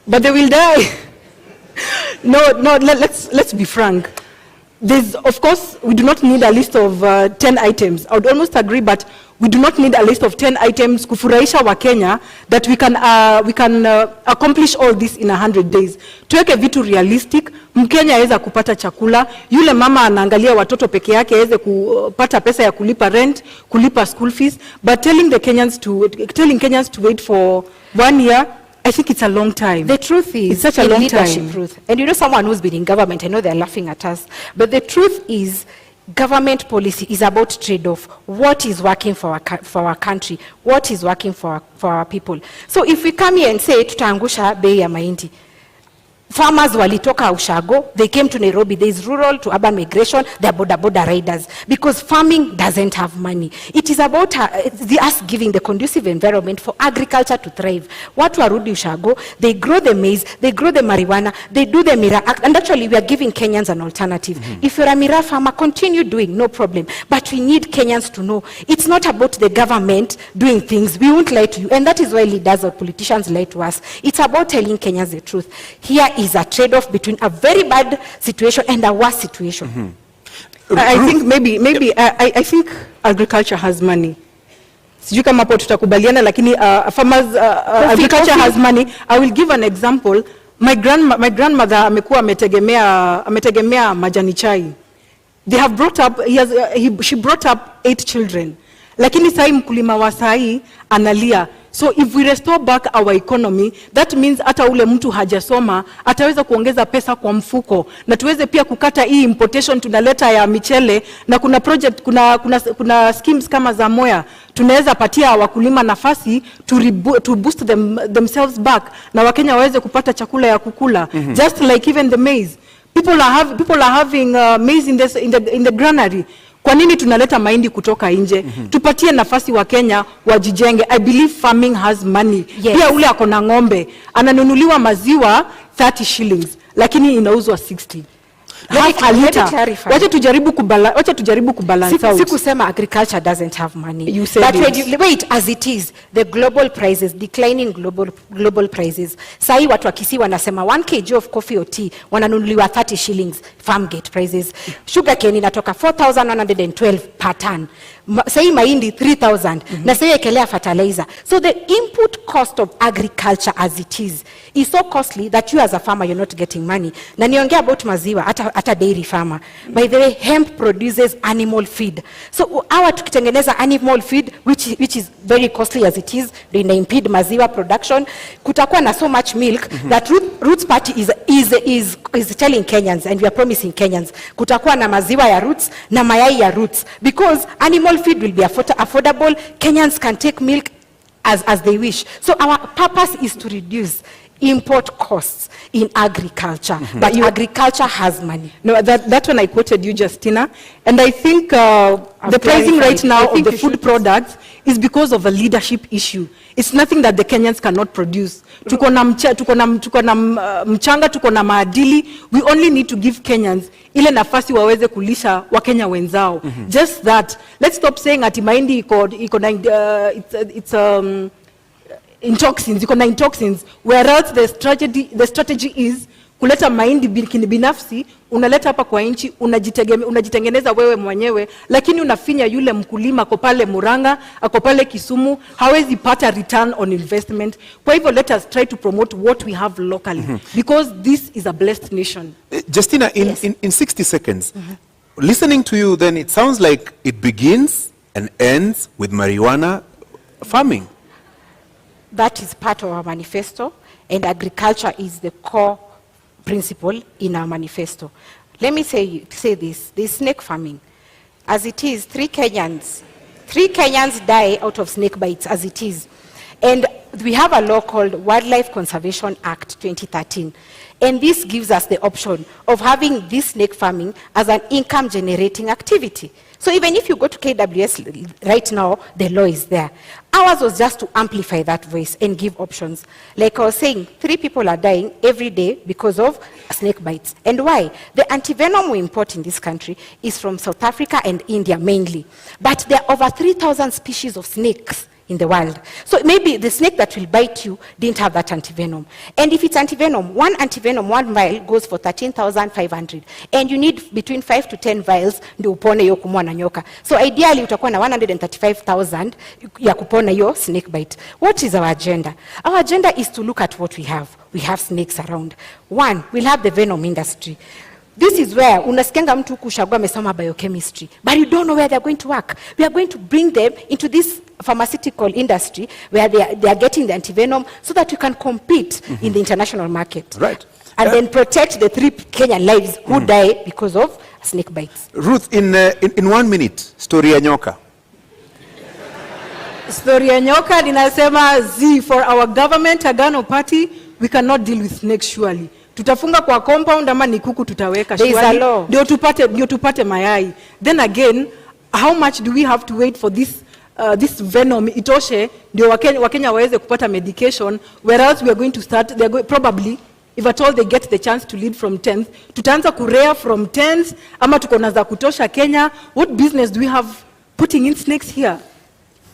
But they will die. No, let's be frank. There's, of course, we do not need a list of 10 items. I would almost agree, but we do not need a list of 10 items kufurahisha wa Kenya that we can accomplish all this in 100 days. Tuweke vitu realistic, Mkenya aweza kupata chakula, yule mama anaangalia watoto peke yake aweze kupata pesa ya kulipa rent, kulipa school fees, but telling Kenyans to wait for 1 year, I think it's a long time.
The truth is,
it's such a long time.
Truth. And you know, someone who's been in government, I know they're laughing at us, but the truth is, government policy is about trade-off. What is working for our country? What is working for our people? So if we come here and say, tutaangusha bei ya mahindi, farmers walitoka Ushago, they came to Nairobi. There is rural to urban migration. They are border riders because farming doesn't have money. It is about us giving the conducive environment for agriculture to thrive. Watu warudi Ushago, they grow the maize, they grow the marijuana, they do the miraa. And actually, we are giving Kenyans an alternative. If you're a miraa farmer, continue doing, no problem. But we need Kenyans to know it's not about the government doing things. We won't lie to you. And that is why leaders or politicians lie to us. It's about telling Kenyans the truth. Here is a trade-off between a very bad situation and a worse situation.
I think maybe I think agriculture has money. Sijui kama hapo tutakubaliana, lakini farmers agriculture has money. I will give an example. My grandmother amekuwa ametegemea majani chai. They have brought up she brought up 8 children. Lakini sai mkulima wa sai analia. So if we restore back our economy, that means hata ule mtu hajasoma ataweza kuongeza pesa kwa mfuko, na tuweze pia kukata hii importation tunaleta ya michele, na kuna project kuna schemes kama za Moya tunaweza patia wakulima nafasi to boost themselves back, na Wakenya waweze kupata chakula ya kukula. Just like even the maize, people are having maize in the granary. Kwa nini tunaleta mahindi kutoka nje? Tupatie nafasi wa Kenya wajijenge. I believe farming has money.
Yes.
Pia ule akona ng'ombe ananunuliwa maziwa 30 shillings lakini inauzwa 60. Wacha tujaribu kubalance out.
Sikusema agriculture doesn't have money.
You said
but wait, as it is, the global prices, declining global prices. Sai watu wa Kisii wanasema 1 kg of coffee or tea wananunuliwa 30 shillings farm gate prices. Sugar cane inatoka 4,112 per ton. Sai mahindi 3,000. Na sai ekelea fertilizer. So the input cost of agriculture as it is so costly that you as a farmer you're not getting money. Na niongea about maziwa hata dairy farmer. By the way, hemp produces animal feed. So our tukitengeneza animal feed which is very costly as it is, they impede maziwa production. Kutakuwa na so much milk that Roots Party is telling Kenyans, and we are promising Kenyans, kutakuwa na maziwa ya Roots na mayai ya Roots, because animal feed will be affordable. Kenyans can take milk as they wish. So our purpose is to reduce import costs in agriculture, but agriculture has money.
No, that's when I quoted you, Justina, and I think the pricing right now of the food products is because of a leadership issue. It's nothing that the Kenyans cannot produce. Tuko na mchanga, tuko na maadili. We only need to give Kenyans ile nafasi waweze kulisha Wakenya wenzao. Just that. Let's stop saying ati mahindi it's intoxins, whereas the strategy is kuleta mahindi binafsi, unaleta hapa kwa nchi, unajitengeneza wewe mwenyewe, lakini unafinya yule mkulima ako pale Murang'a, ako pale Kisumu, hawezi pata return on investment. Kwa hivyo let us try to promote what we have locally, because this is a blessed nation.
Justina, in 60 seconds, listening to you, then it sounds like it begins and ends with marijuana farming.
That is part of our manifesto, and agriculture is the core principle in our manifesto. Let me say this snake farming. As it is, 3 Kenyans die out of snake bites as it is. And we have a law called Wildlife Conservation Act 2013. And this gives us the option of having this snake farming as an income generating activity. So even if you go to KWS right now, the law is there. Ours was just to amplify that voice and give options. Like I was saying, 3 people are dying every day because of snake bites. And why? The antivenom we import in this country is from South Africa and India mainly. But there are over 3,000 species of snakes in the world. So maybe the snake that will bite you didn't have that antivenom. And if it's antivenom, one vial goes for 13,500. And you need between 5 to 10 vials ndio upone hiyo kumwa na nyoka. So ideally utakuwa na 135,000 ya kupona hiyo snake bite. What is our agenda? Our agenda is to look at what we have. We have snakes around. One, we'll have the venom industry. This is where unasikianga mtu kushagua amesoma biochemistry, but you don't know where they're going to work. We are going to bring them into this pharmaceutical industry where they are getting the antivenom so that we can compete in the international market.
Right.
And then protect the 3 Kenyan lives who die because of snake bites.
Ruth, in 1 minute, story ya nyoka.
Story ya nyoka ninasema for our government Agano party, we cannot deal with snakes surely. Tutafunga kwa compound ama ni kuku tutaweka
surely.
Ndio tupate mayai. Then again, how much do we have to wait for this venom itoshe ndio Wakenya waweze kupata medication, whereas we are going to start probably, if at all they get the chance to lead from 10th, tutaanza kurea from 10th ama tuko na za kutosha Kenya. What business do we have putting in snakes here?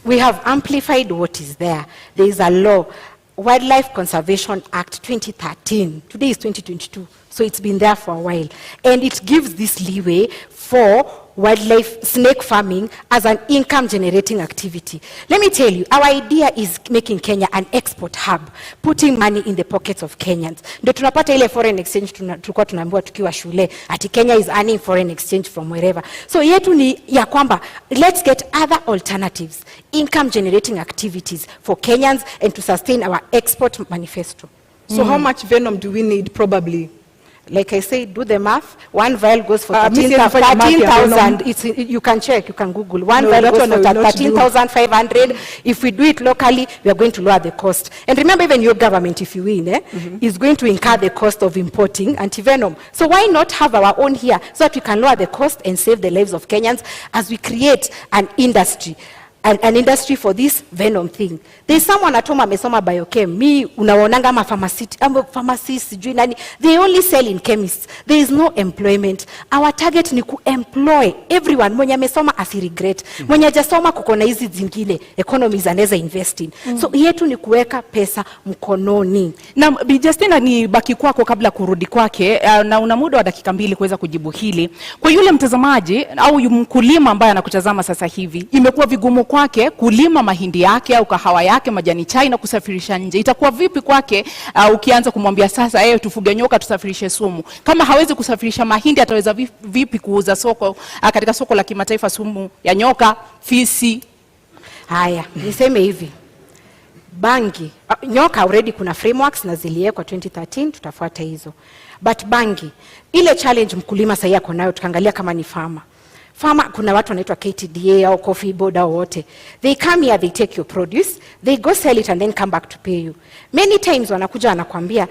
We have amplified what is there. There is a law, Wildlife Conservation Act 2013. Today is 2022, so it's been there for a while. And it gives this leeway for wildlife snake farming as an income generating activity. Let me tell you, our idea is making Kenya an export hub, putting money in the pockets of Kenyans. Ndio tunapata ile foreign exchange tulikuwa tunaambiwa tukiwa shule, ati Kenya is earning foreign exchange from wherever. So yetu ni ya kwamba, let's get other alternatives, income generating activities for Kenyans and to sustain our export manifesto.
So how much venom do we need probably?
Like I say, do the math. 1 vial goes for 13,000. You can check, you can Google. 1 vial goes for 13,500. If we do it locally, we are going to lower the cost. And remember, even your government, if you win, is going to incur the cost of importing antivenom. So why not have our own here so that we can lower the cost and save the lives of Kenyans as we create an industry. An industry for this venom thing. There's someone at home amesoma biochem. Me unaonanga ma pharmacists sijui nani. They only sell in chemists. There is no employment. Our target ni kuemploy everyone. Mwenye amesoma asiregret. Mwenye hajasoma kuko na hizi zingine economies anaweza invest in. So yetu ni kuweka pesa mkononi.
Na Bi Justina, ni baki kwako kabla kurudi kwake, na una muda wa dakika 2 kuweza kujibu hili. Kwa yule mtazamaji au mkulima ambaye anakutazama sasa hivi, imekuwa vigumu kwake kulima mahindi yake au kahawa yake, majani chai na kusafirisha nje. Itakuwa vipi kwake ukianza kumwambia sasa tufuge nyoka tusafirishe sumu? Kama hawezi kusafirisha mahindi, ataweza vipi kuuza katika soko la kimataifa sumu ya nyoka, fisi?
Haya, niseme hivi. Bangi, nyoka already kuna frameworks na ziliwekwa 2013, tutafuata hizo. But bangi, ile challenge mkulima sasa yako nayo, tukaangalia kama ni farmer, kuna watu wanaitwa KTDA au Coffee Board au wote. They come here, they take your produce, they go sell it and then come back to pay you. Many times wanakuja wanakuambia,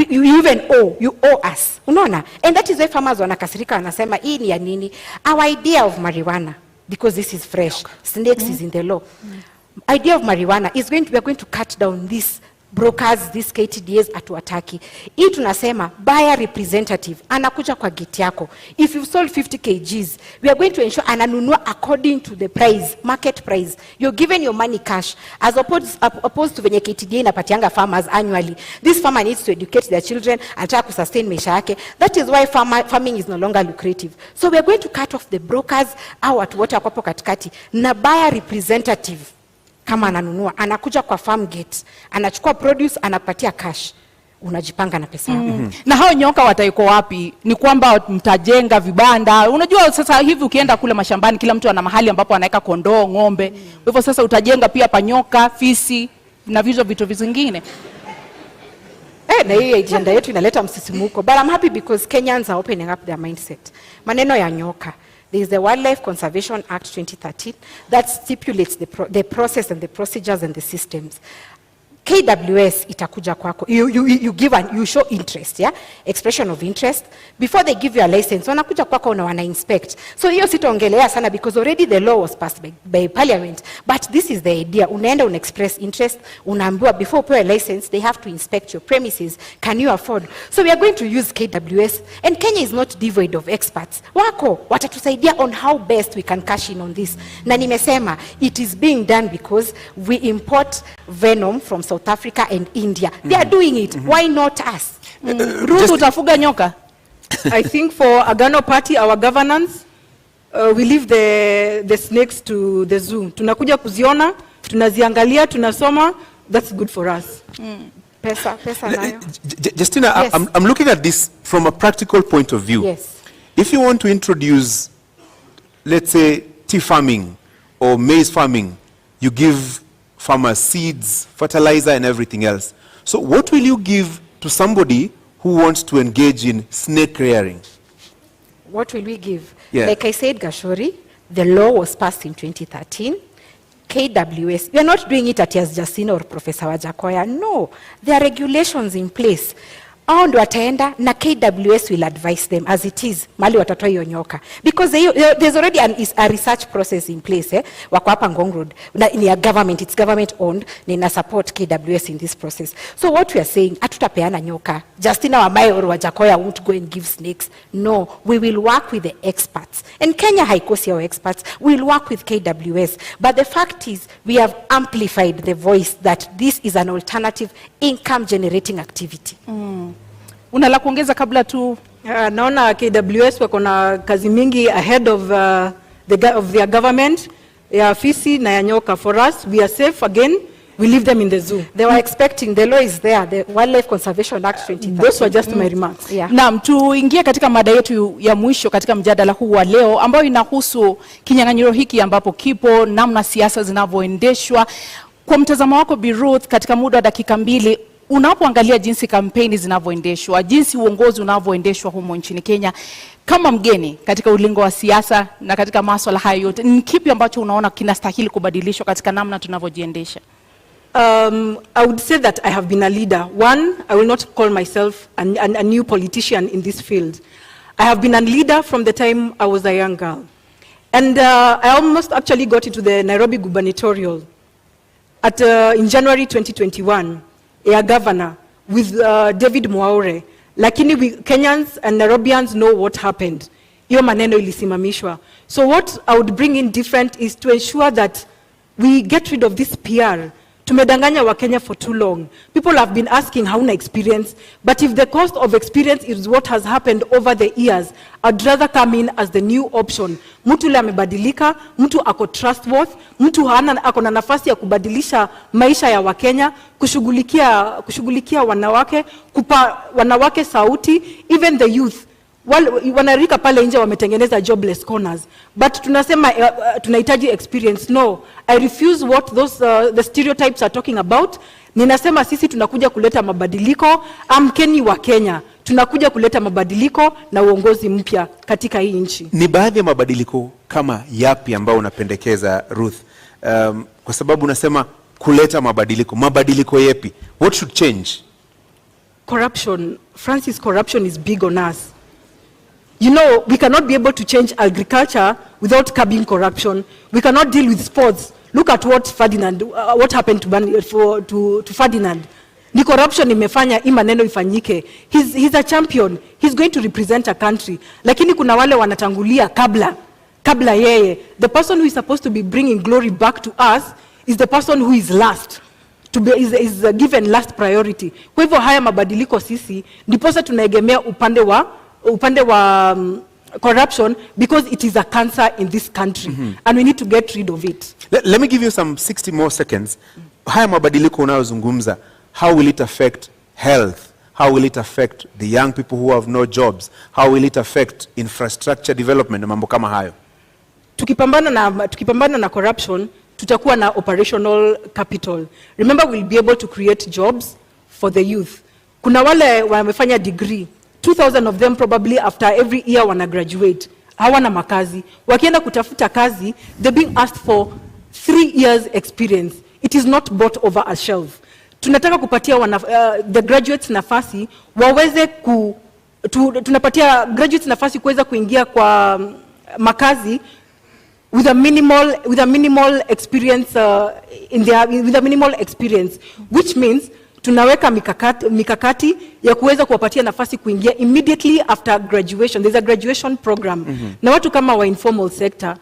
you owe us. Unaona? And that is why farmers wanakasirika, wanasema hii ni ya nini? Our idea of marijuana, because this is fresh, snakes is in the law. Idea of marijuana is we are going to cut down this brokers, these KTDAs atuataki. Hii tunasema buyer representative anakuja kwa gate yako. If you've sold 50 kgs, we are going to ensure ananunua according to the price, market price. You're given your money cash, as opposed to venye KTDA inapatianga farmers annually. This farmer needs to educate their children, anataka kusustain maisha yake. That is why farming is no longer lucrative. So we are going to cut off the brokers au watu wote wapo katikati, na buyer representative kama ananunua, anakuja kwa farm gate, anachukua produce, anapatia cash, unajipanga na pesa yako.
Na hao nyoka wataiko wapi? Ni kwamba mtajenga vibanda. Unajua sasa hivi ukienda kule mashambani, kila mtu ana mahali ambapo anaweka kondoo, ng'ombe. Kwa hivyo sasa utajenga pia panyoka, fisi na vitu vingine.
Na hii agenda yetu inaleta msisimuko. But I'm happy because Kenyans are opening up their mindset. Maneno ya nyoka. There is the Wildlife Conservation Act 2013 that stipulates the process and the procedures and the systems. KWS itakuja kwako. You show interest, yeah? Expression of interest. Before they give you a license, wanakuja kwako na wana inspect. So hiyo sitaongelea sana because already the law was passed by parliament. But this is the idea. Unaenda express interest, unaambiwa before upewe license, they have to inspect your premises. Can you afford? So we are going to use KWS, and Kenya is not devoid of experts. Wako, watatusaidia on how best we can cash in on this. Na nimesema, it is being done because we import venom from South Africa and India. They are doing it. Why not us?
Ruth, utafuga nyoka?
I think for Agano Party, our governance, we leave the snakes to the zoo. Tunakuja kuziona, tunaziangalia, tunasoma. That's good for us.
Pesa nayo.
Justina,
Yes.
I'm looking at this from a practical point of view.
Yes.
If you want to introduce, let's say, tea farming or maize farming, you give farmers seeds, fertilizer, and everything else. So what will you give to somebody who wants to engage in snake rearing?
What will we give?
Yeah.
Like I said, Gashori, the law was passed in 2013. KWS, we are not doing it at Justina or Professor Wajakoya. No, there are regulations in place. Hao ndio wataenda na KWS will advise them as it is mali watatoa hiyo nyoka because there's already a research process in place wako hapa Ngong Road ni a government, it's government owned, nina support KWS in this process. So what we are saying, hatutapeana nyoka. Justina Wamae or Wajakoya won't go and give snakes. No, we will work with the experts, and Kenya haikosi our experts. We'll work with KWS, but the fact is we have amplified the voice that this is an alternative income generating activity.
Una la kuongeza kabla tu?
Naona KWS wako na kazi mingi ahead of their government, ya afisi na ya nyoka. For us, we are safe again. We leave them in the zoo.
They were expecting, the law is there, the Wildlife Conservation Act 2013.
Those were just my remarks.
Yeah.
Naam, tuingie katika mada yetu ya mwisho katika mjadala huu wa leo ambayo inahusu kinyang'anyiro hiki ambapo kipo, namna siasa zinavyoendeshwa. Kwa mtazamo wako Bi Ruth, katika muda wa dakika 2, unapoangalia jinsi kampeni zinavyoendeshwa, jinsi uongozi unavyoendeshwa humo nchini Kenya, kama mgeni katika ulingo wa siasa na katika masuala haya yote, ni kipi ambacho unaona kinastahili kubadilishwa katika namna tunavyojiendesha?
I would say that I have been a leader. One, I will not call myself a new politician in this field. I have been a leader from the time I was a young girl. And I almost actually got into the Nairobi gubernatorial in January 2021, a governor with David Mwaure. Lakini Kenyans and Nairobians know what happened. Iyo maneno ilisimamishwa. So what I would bring in different is to ensure that we get rid of this PR. Tumedanganya wa Kenya for too long. People have been asking hauna experience, but if the cost of experience is what has happened over the years, I'd rather come in as the new option. Mtu le amebadilika, mtu ako trustworthy, mtu ako na nafasi ya kubadilisha maisha ya Wakenya, kushughulikia wanawake, kupa wanawake sauti, even the youth. Wanarika pale nje wametengeneza jobless corners, but tunasema tunahitaji experience. No, I refuse what the stereotypes are talking about. Ninasema sisi tunakuja kuleta mabadiliko. Amkeni wa Kenya, tunakuja kuleta mabadiliko na uongozi mpya katika hii nchi.
Ni baadhi ya mabadiliko kama yapi ambao unapendekeza Ruth? Kwa sababu unasema kuleta mabadiliko yapi? What should change?
Corruption, Francis, corruption is big on us. You know, we cannot be able to change agriculture without curbing corruption. We cannot deal with sports. Look at what happened to Ferdinand. Ni corruption imefanya hii maneno ifanyike. He's a champion. He's going to represent a country. Lakini kuna wale wanatangulia kabla yeye. The person who is supposed to be bringing glory back to us is the person who is last. Is given last priority. Kwa hivyo haya mabadiliko sisi ndiposa tunaegemea upande wa corruption because it is a cancer in this country and we need to get rid of it.
Let me give you some 60 more seconds. Haya mabadiliko unayozungumza, how will it affect health? How will it affect the young people who have no jobs? How will it affect infrastructure development na mambo kama hayo?
Tukipambana na corruption, tutakuwa na operational capital. Remember, we'll be able to create jobs for the youth. Kuna wale wamefanya degree, 2,000 of them probably after every year wana graduate. Hawana makazi. Wakienda kutafuta kazi, they're being asked for 3 years experience. It is not bought over a shelf. tunataka kupatia the graduates nafasi waweze tunapatia graduates nafasi kuweza kuingia kwa makazi with a minimal experience with a minimal experience, which means tunaweka mikakati ya kuweza kuwapatia nafasi kuingia immediately after graduation. There's a graduation program. Na watu kama wa informal sector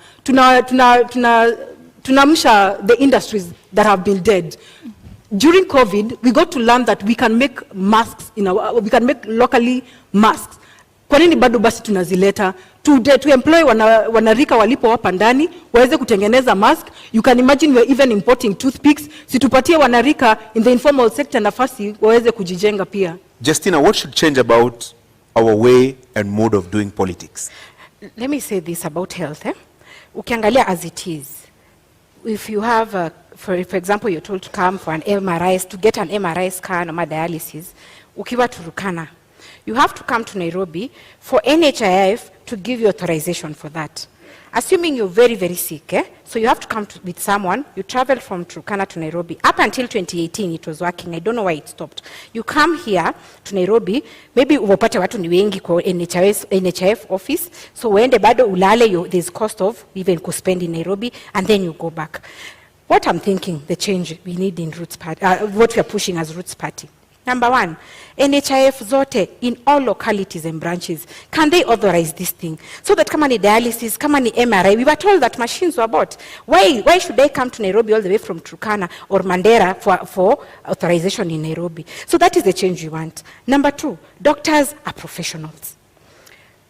tunamsha the industries that have been dead. During COVID, we got to learn that we can make masks we can make locally masks. Kwa nini bado basi tunazileta? To employ wanarika walipo hapa ndani waweze kutengeneza mask. You can imagine we're even importing toothpicks. Situpatie wanarika in the informal sector nafasi waweze kujijenga pia.
Justina, what should change about our way and mode of doing politics?
Let me say this about health. Ukiangalia as it is, if you have for example, you're told to come for an MRI, to get an MRI scan or dialysis, ukiwa Turukana, you have to come to Nairobi for NHIF to give you authorization for that. Assuming you're very, very sick, so you have to come with someone. You travel from Turkana to Nairobi. Up until 2018, it was working. I don't know why it stopped. You come here to Nairobi, maybe upate watu ni wengi kwa NHIF office, so uende bado ulale, there's cost of even kuspend in Nairobi, and then you go back. What I'm thinking, the change we need in Roots Party, what we are pushing as Roots Party. Number one, NHIF zote in all localities and branches, can they authorize this thing? So that kama ni dialysis, kama ni MRI, we were told that machines were bought. Why should they come to Nairobi all the way from Turkana or Mandera for authorization in Nairobi? So that is the change we want. Number two, doctors are professionals.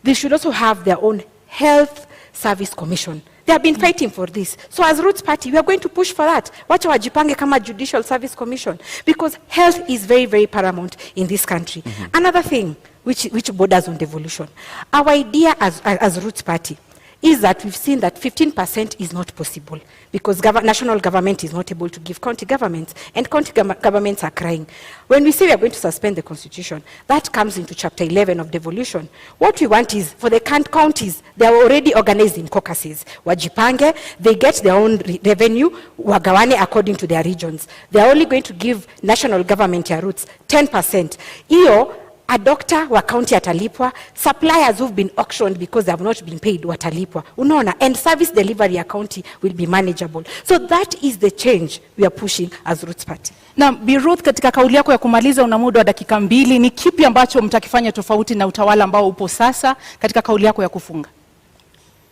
They should also have their own health service commission. They have been fighting for this. So as Roots Party, we are going to push for that. Wacha wajipange kama Judicial Service Commission, because health is very, very paramount in this country. Another thing which borders on devolution. Our idea as Roots Party is that we've seen that 15% is not possible because national government is not able to give county governments, and county governments are crying. When we say we are going to suspend the constitution, that comes into chapter 11 of devolution. What we want is for the counties, they are already organized in caucuses. Wajipange, they get their own revenue, wagawane according to their regions. They are only going to give national government ya roots 10%. Iyo, a doctor wa county atalipwa, suppliers who've been auctioned because they have not been paid watalipwa. Unaona, and service delivery ya county will be manageable. So that is the change we are pushing as Roots Party.
Na Bi Ruth, katika kauli yako ya kumaliza una muda wa dakika 2, ni kipi ambacho mtakifanya tofauti na utawala ambao upo sasa katika kauli yako ya kufunga?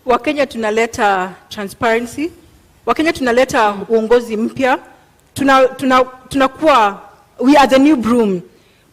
Wakenya tunaleta transparency. Wakenya tunaleta uongozi mpya. Tunakuwa, we are the new broom.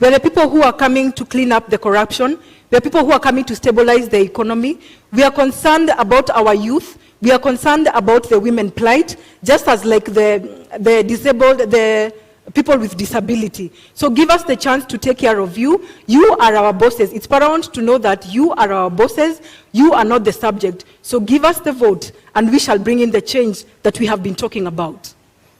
We are the people who are coming to clean up the corruption. We are people who are coming to stabilize the economy. We are concerned about our youth. We are concerned about the women plight, just as like the disabled, the people with disability. So give us the chance to take care of you. You are our bosses. It's paramount to know that you are our bosses. You are not the subject. So give us the vote and we shall bring in the change that we have been talking about.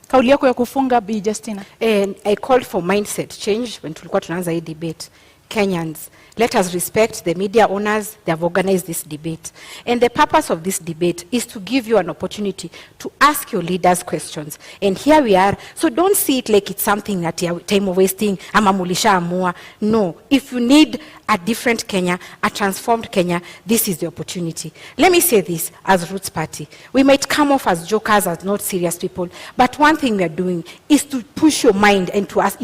Kauli yako ya kufunga, Bi Justina.
And I called for mindset change when tulikuwa tunaanza hii debate. Kenyans, let us respect the media owners. They have organized this debate. And the purpose of this debate is to give you an opportunity to ask your leaders questions. And here we are. So don't see it like it's something that you're time wasting, ama mulisha amua. No. If you need a different Kenya, a transformed Kenya, this is the opportunity. Let me say this as Roots Party. We might come off as jokers, as not serious people, but one thing we are doing is to push your mind and to ask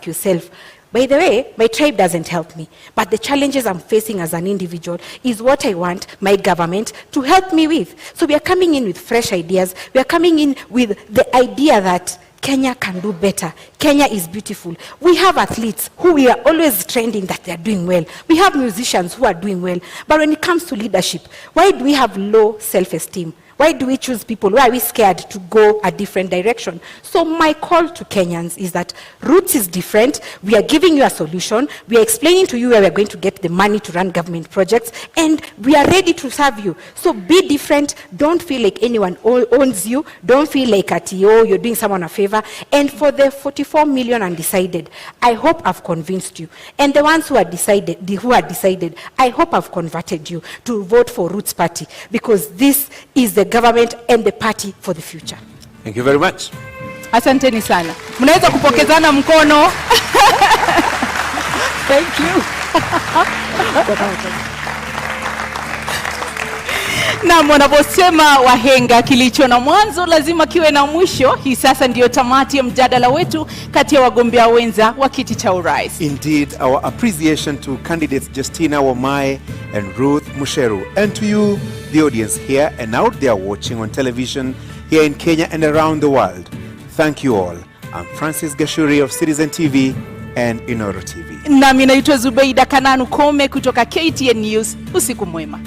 yourself, by the way, my tribe doesn't help me, but the challenges I'm facing as an individual is what I want my government to help me with. So we are coming in with fresh ideas. We are coming in with the idea that Kenya can do better. Kenya is beautiful. We have athletes who we are always trending that they are doing well. We have musicians who are doing well. But when it comes to leadership, why do we have low self-esteem? Why do we choose people? Why are we scared to go a different direction? So my call to Kenyans is that Roots is different. We are giving you a solution. We are explaining to you where we are going to get the money to run government projects. And we are ready to serve you. So be different. Don't feel like anyone owns you. Don't feel like you're doing someone a favor. And for the 44 million undecided, I hope I've convinced you. And the ones who are decided, I hope I've converted you to vote for Roots Party, because this is the government and the party for the future.
Thank you very much.
Asanteni sana. Mnaweza kupokezana mkono. Thank you. Na wanaposema wahenga, kilicho na mwanzo lazima kiwe na mwisho. Hii sasa ndiyo tamati ya mjadala wetu kati ya wagombea wenza wa kiti cha urais.
Indeed, our appreciation to candidates Justina Wamae and Ruth Musheru, and to you, the audience here and out there watching on television here in Kenya and around the world. Thank you all. I'm Francis Gashuri of Citizen TV and Inoro TV.
Nami naitwa Zubeida Kananu Kome kutoka KTN News. Usiku mwema.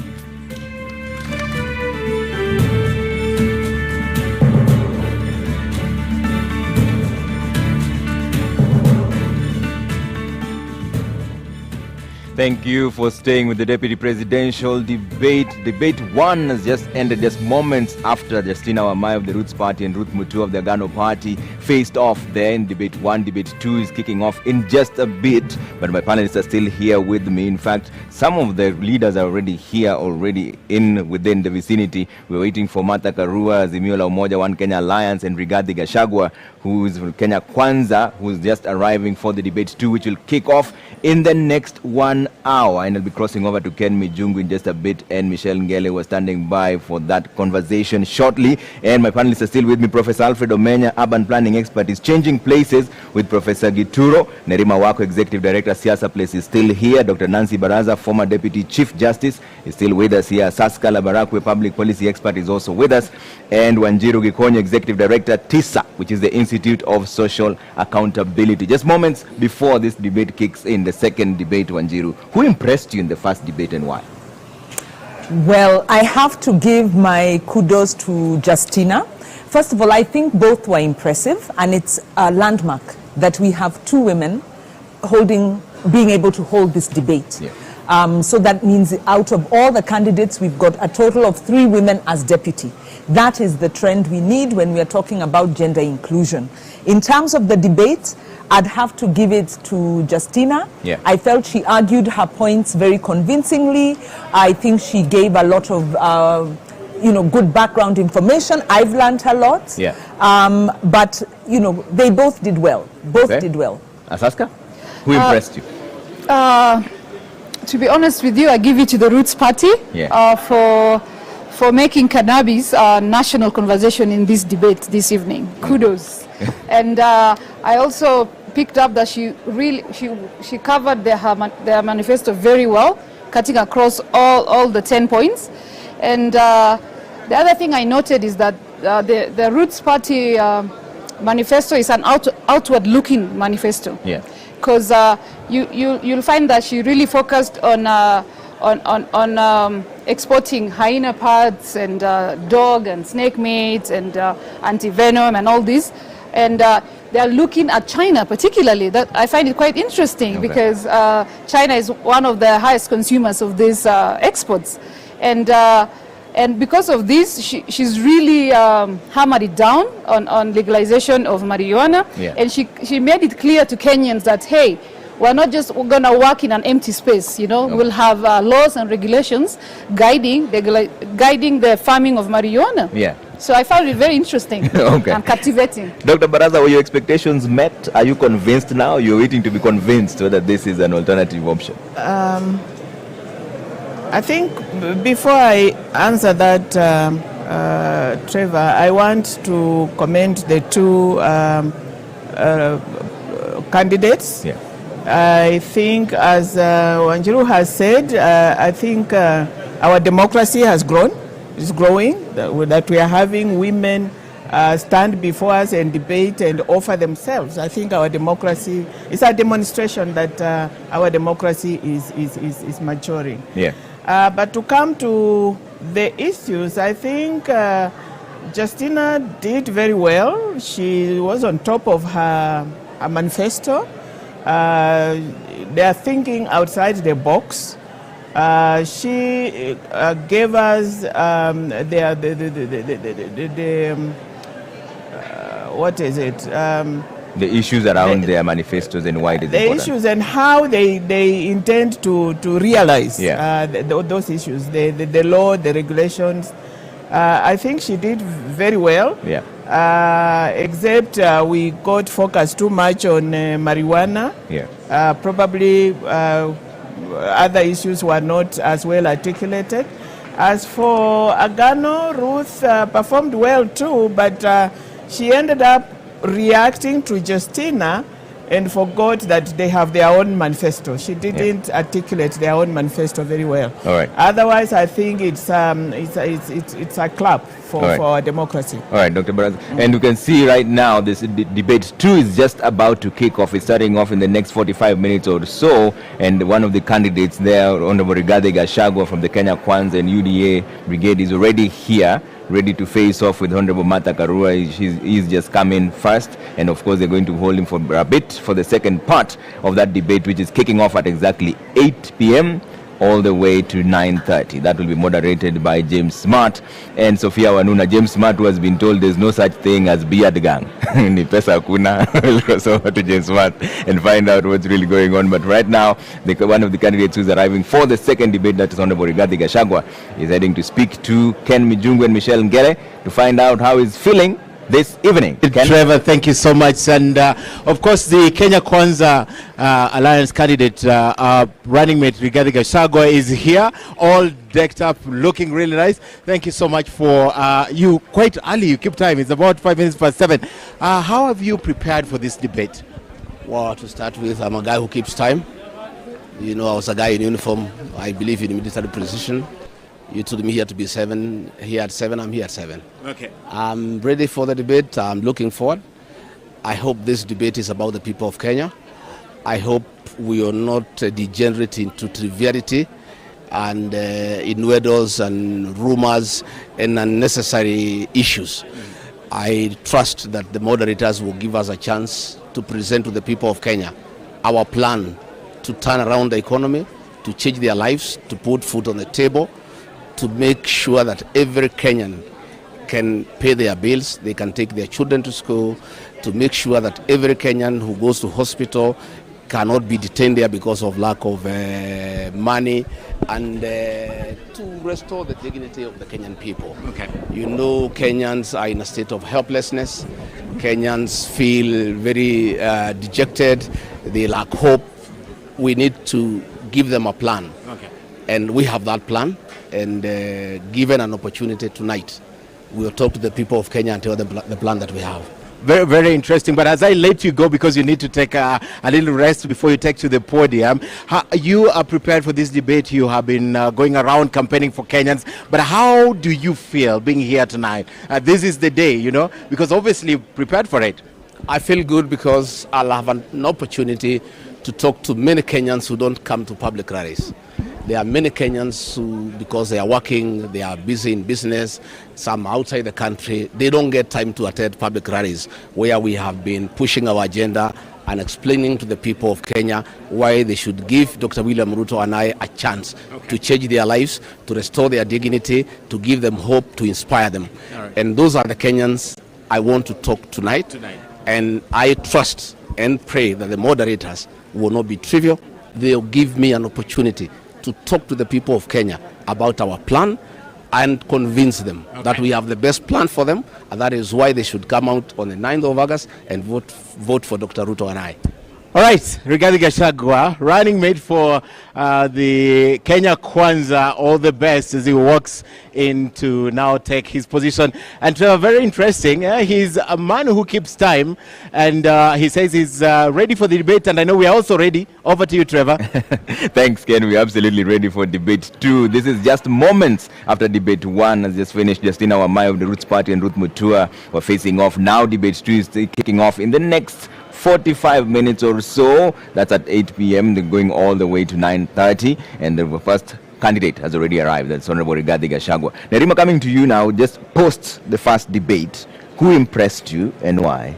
Thank you for staying with the deputy presidential debate. Debate 1 has just ended just moments after Justina Wamae of the Roots Party and Ruth Mutua of the Agano Party faced off there in debate 1. Debate 2 is kicking off in just a bit, but my panelists are still here with me. In fact, some of the leaders are already here, already within the vicinity. We're waiting for Martha Karua, Azimio la Umoja, One Kenya Alliance, and Rigathi Gachagua, who is from Kenya Kwanza, who's just arriving for the debate 2, which will kick off in the next 1 hour. And I'll be crossing over to Ken Mijungu in just a bit, and Michelle Ngele was standing by for that conversation shortly. And my panelists are still with me. Professor Alfred Omenya, urban planning expert, is changing places with Professor Gituro. Nerima Wako, executive director, Siasa Place, is still here. Dr. Nancy Baraza, former deputy chief justice, is still with us here. Saska Labarakwe, public policy expert, is also with us. And Wanjiru Gikonyo, executive director, TISA, which is the Institute of Social Accountability. Just moments before this debate kicks in, the second debate, Wanjiru, who impressed you in the first debate and why?
Well, I have to give my kudos to Justina. First of all, I think both were impressive, and it's a landmark that we have two women being able to hold this debate. Yeah. So that means out of all the candidates, we've got a total of 3 women as deputy. That is the trend we need when we are talking about gender inclusion. In terms of the debate, I'd have to give it to Justina.
Yeah.
I felt she argued her points very convincingly. I think she gave a lot of good background information. I've learned a lot.
Yeah.
But they both did well. Both did well.
Asaska, who impressed you?
To be honest with you, I give it to the Roots Party for making cannabis a national conversation in this debate this evening. Kudos. And I also picked up that she covered their manifesto very well, cutting across all the 10 points. And the other thing I noted is that the Roots Party manifesto is an outward-looking manifesto.
Yeah.
Because you'll find that she really focused on exporting hyena parts and dog and snake meat and anti-venom and all this. And they're looking at China particularly. That I find it quite interesting because China is one of the highest consumers of these exports. And because of this, she's really hammered it down on legalization of marijuana.
Yeah.
And she made it clear to Kenyans that, hey, we're not just going to work in an empty space, We'll have laws and regulations guiding the farming of marijuana.
Yeah.
So I found it very interesting and captivating.
Dr. Baraza, were your expectations met? Are you convinced now? You're waiting to be convinced whether this is an alternative option.
I think before I answer that, Trevor, I want to commend the 2 candidates.
Yeah.
I think, as Wanjiru has said, I think our democracy has grown. It's growing, that we are having women stand before us and debate and offer themselves. I think our democracy is a demonstration that our democracy is maturing.
Yeah.
But to come to the issues, I think Justina did very well. She was on top of her manifesto. They are thinking outside the box. She gave us what is it?
The issues around their manifestos and why it is important.
The issues and how they intend to realize those issues, the law, the regulations. I think she did very well.
Yeah.
except we got focused too much on marijuana.
Yeah.
Probably other issues were not as well articulated. As for Agano, Ruth performed well too, but she ended up reacting to Justina and forgot that they have their own manifesto. She didn't articulate their own manifesto very well.
All right.
Otherwise, I think it's a clap for our democracy.
All right, Dr. Baraz. And you can see right now this debate 2 is just about to kick off. It's starting off in the next 45 minutes or so. And one of the candidates there, Honorable Rigathi Gachagua from the Kenya Kwanza and UDA Brigade, is already here, ready to face off with Honorable Martha Karua. He's just coming first, and of course they're going to hold him for a bit for the second part of that debate, which is kicking off at exactly 8 p.m. all the way to 9:30. That will be moderated by James Smart and Sophia Wanuna. James Smart, who has been told there's no such thing as beard gang. Ni pesa hakuna. We'll go over to James Smart and find out what's really going on. But right now, one of the candidates who's arriving for the second debate, that is Honorable Rigathi Gachagua, is heading to speak to Ken Mijungu and Michelle Ngere to find out how he's feeling this evening.
Trevor, thank you so much. And of course, the Kenya Kwanza Alliance candidate, running mate Rigathi Gachagua, is here, all decked up, looking really nice. Thank you so much for you quite early. You keep time. It's about 5 minutes past 7. How have you prepared for this debate?
Well, to start with, I'm a guy who keeps time. You know, I was a guy in uniform. I believe in military precision. You told me here to be 7, here at 7, I'm here at 7.
Okay.
I'm ready for the debate. I'm looking forward. I hope this debate is about the people of Kenya. I hope we are not degenerate into triviality and innuendos and rumors and unnecessary issues. I trust that the moderators will give us a chance to present to the people of Kenya our plan to turn around the economy, to change their lives, to put food on the table, to make sure that every Kenyan can pay their bills, they can take their children to school, to make sure that every Kenyan who goes to hospital cannot be detained there because of lack of money, and to restore the dignity of the Kenyan people.
Okay.
You know, Kenyans are in a state of helplessness. Kenyans feel very dejected. They lack hope. We need to give them a plan.
Okay.
And we have that plan. And given an opportunity tonight, we'll talk to the people of Kenya and tell them the plan that we have.
Very, very interesting. But as I let you go, because you need to take a little rest before you take to the podium, you are prepared for this debate. You have been going around campaigning for Kenyans. But how do you feel being here tonight? This is the day, you know, because obviously prepared for it.
I feel good because I'll have an opportunity to talk to many Kenyans who don't come to public rallies. There are many Kenyans who, because they are working, they are busy in business, some outside the country, they don't get time to attend public rallies where we have been pushing our agenda and explaining to the people of Kenya why they should give Dr. William Ruto and I a chance to change their lives, to restore their dignity, to give them hope, to inspire them.
Right.
And those are the Kenyans I want to talk tonight. And I trust and pray that the moderators will not be trivial. They'll give me an opportunity to talk to the people of Kenya about our plan and convince them that we have the best plan for them, and that is why they should come out on the 9th of August and vote for Dr. Ruto and I.
All right, Rigathi Gachagua, running mate for the Kenya Kwanza, all the best as he walks in to now take his position. And Trevor, very interesting, he's a man who keeps time, and he says he's ready for the debate, and I know we are also ready. Over to you, Trevor.
Thanks, Ken. We're absolutely ready for debate 2. This is just moments after debate 1 has just finished. Justina Wamai of the Roots Party and Ruth Mutua were facing off. Now debate 2 is kicking off in the next 45 minutes or so. That's at 8 p.m. They're going all the way to 9:30, and the first candidate has already arrived. That's Honorable Rigathi Gachagua. Nerima, coming to you now, just post the first debate. Who impressed you and why?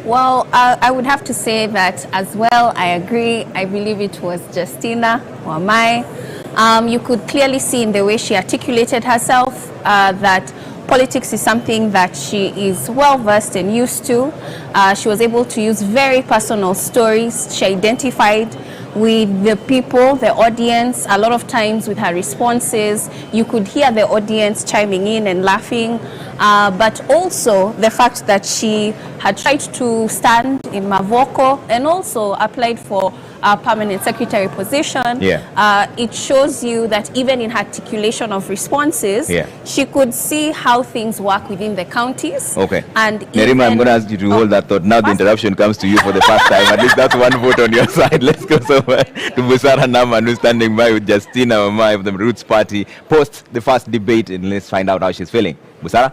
Well, I would have to say that as well. I agree. I believe it was Justina Wamai. You could clearly see in the way she articulated herself that politics is something that she is well versed and used to. She was able to use very personal stories. She identified with the people, the audience. A lot of times with her responses, you could hear the audience chiming in and laughing. But also the fact that she had tried to stand in Mavoko and also applied for a permanent secretary position. It shows you that even in her articulation of responses, she could see how things work within the counties.
Okay.
And
Nerima, I'm going to ask you to hold that thought. Now the interruption comes to you for the first time. At least that's one vote on your side. Let's go somewhere to Busara Naman, who's standing by with Justina Wamai of the Roots Party post the first debate, and let's find out how she's feeling. Busara?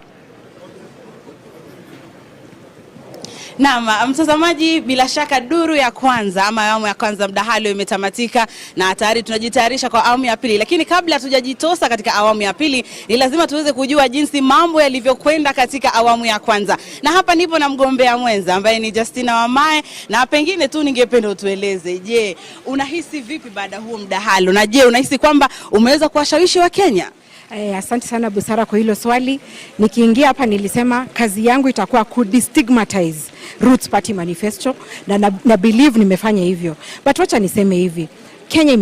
Naam, mtazamaji, bila shaka duru ya kwanza ama awamu ya kwanza mdahalo imetamatika na tayari tunajitayarisha kwa awamu ya pili. Lakini kabla hatujajitosa katika awamu ya pili, ni lazima tuweze kujua jinsi mambo yalivyokwenda katika awamu ya kwanza. Na hapa nipo na mgombea mwenza ambaye ni Justina Wamai, na pengine tu ningependa utueleze, je, unahisi vipi baada huo mdahalo? Na je, unahisi kwamba umeweza kuwashawishi wa Kenya?
Asante sana Busara kwa hilo swali. Nikiingia hapa nilisema kazi yangu itakuwa kudestigmatize Roots Party manifesto na believe nimefanya hivyo. But wacha niseme hivi, Kenya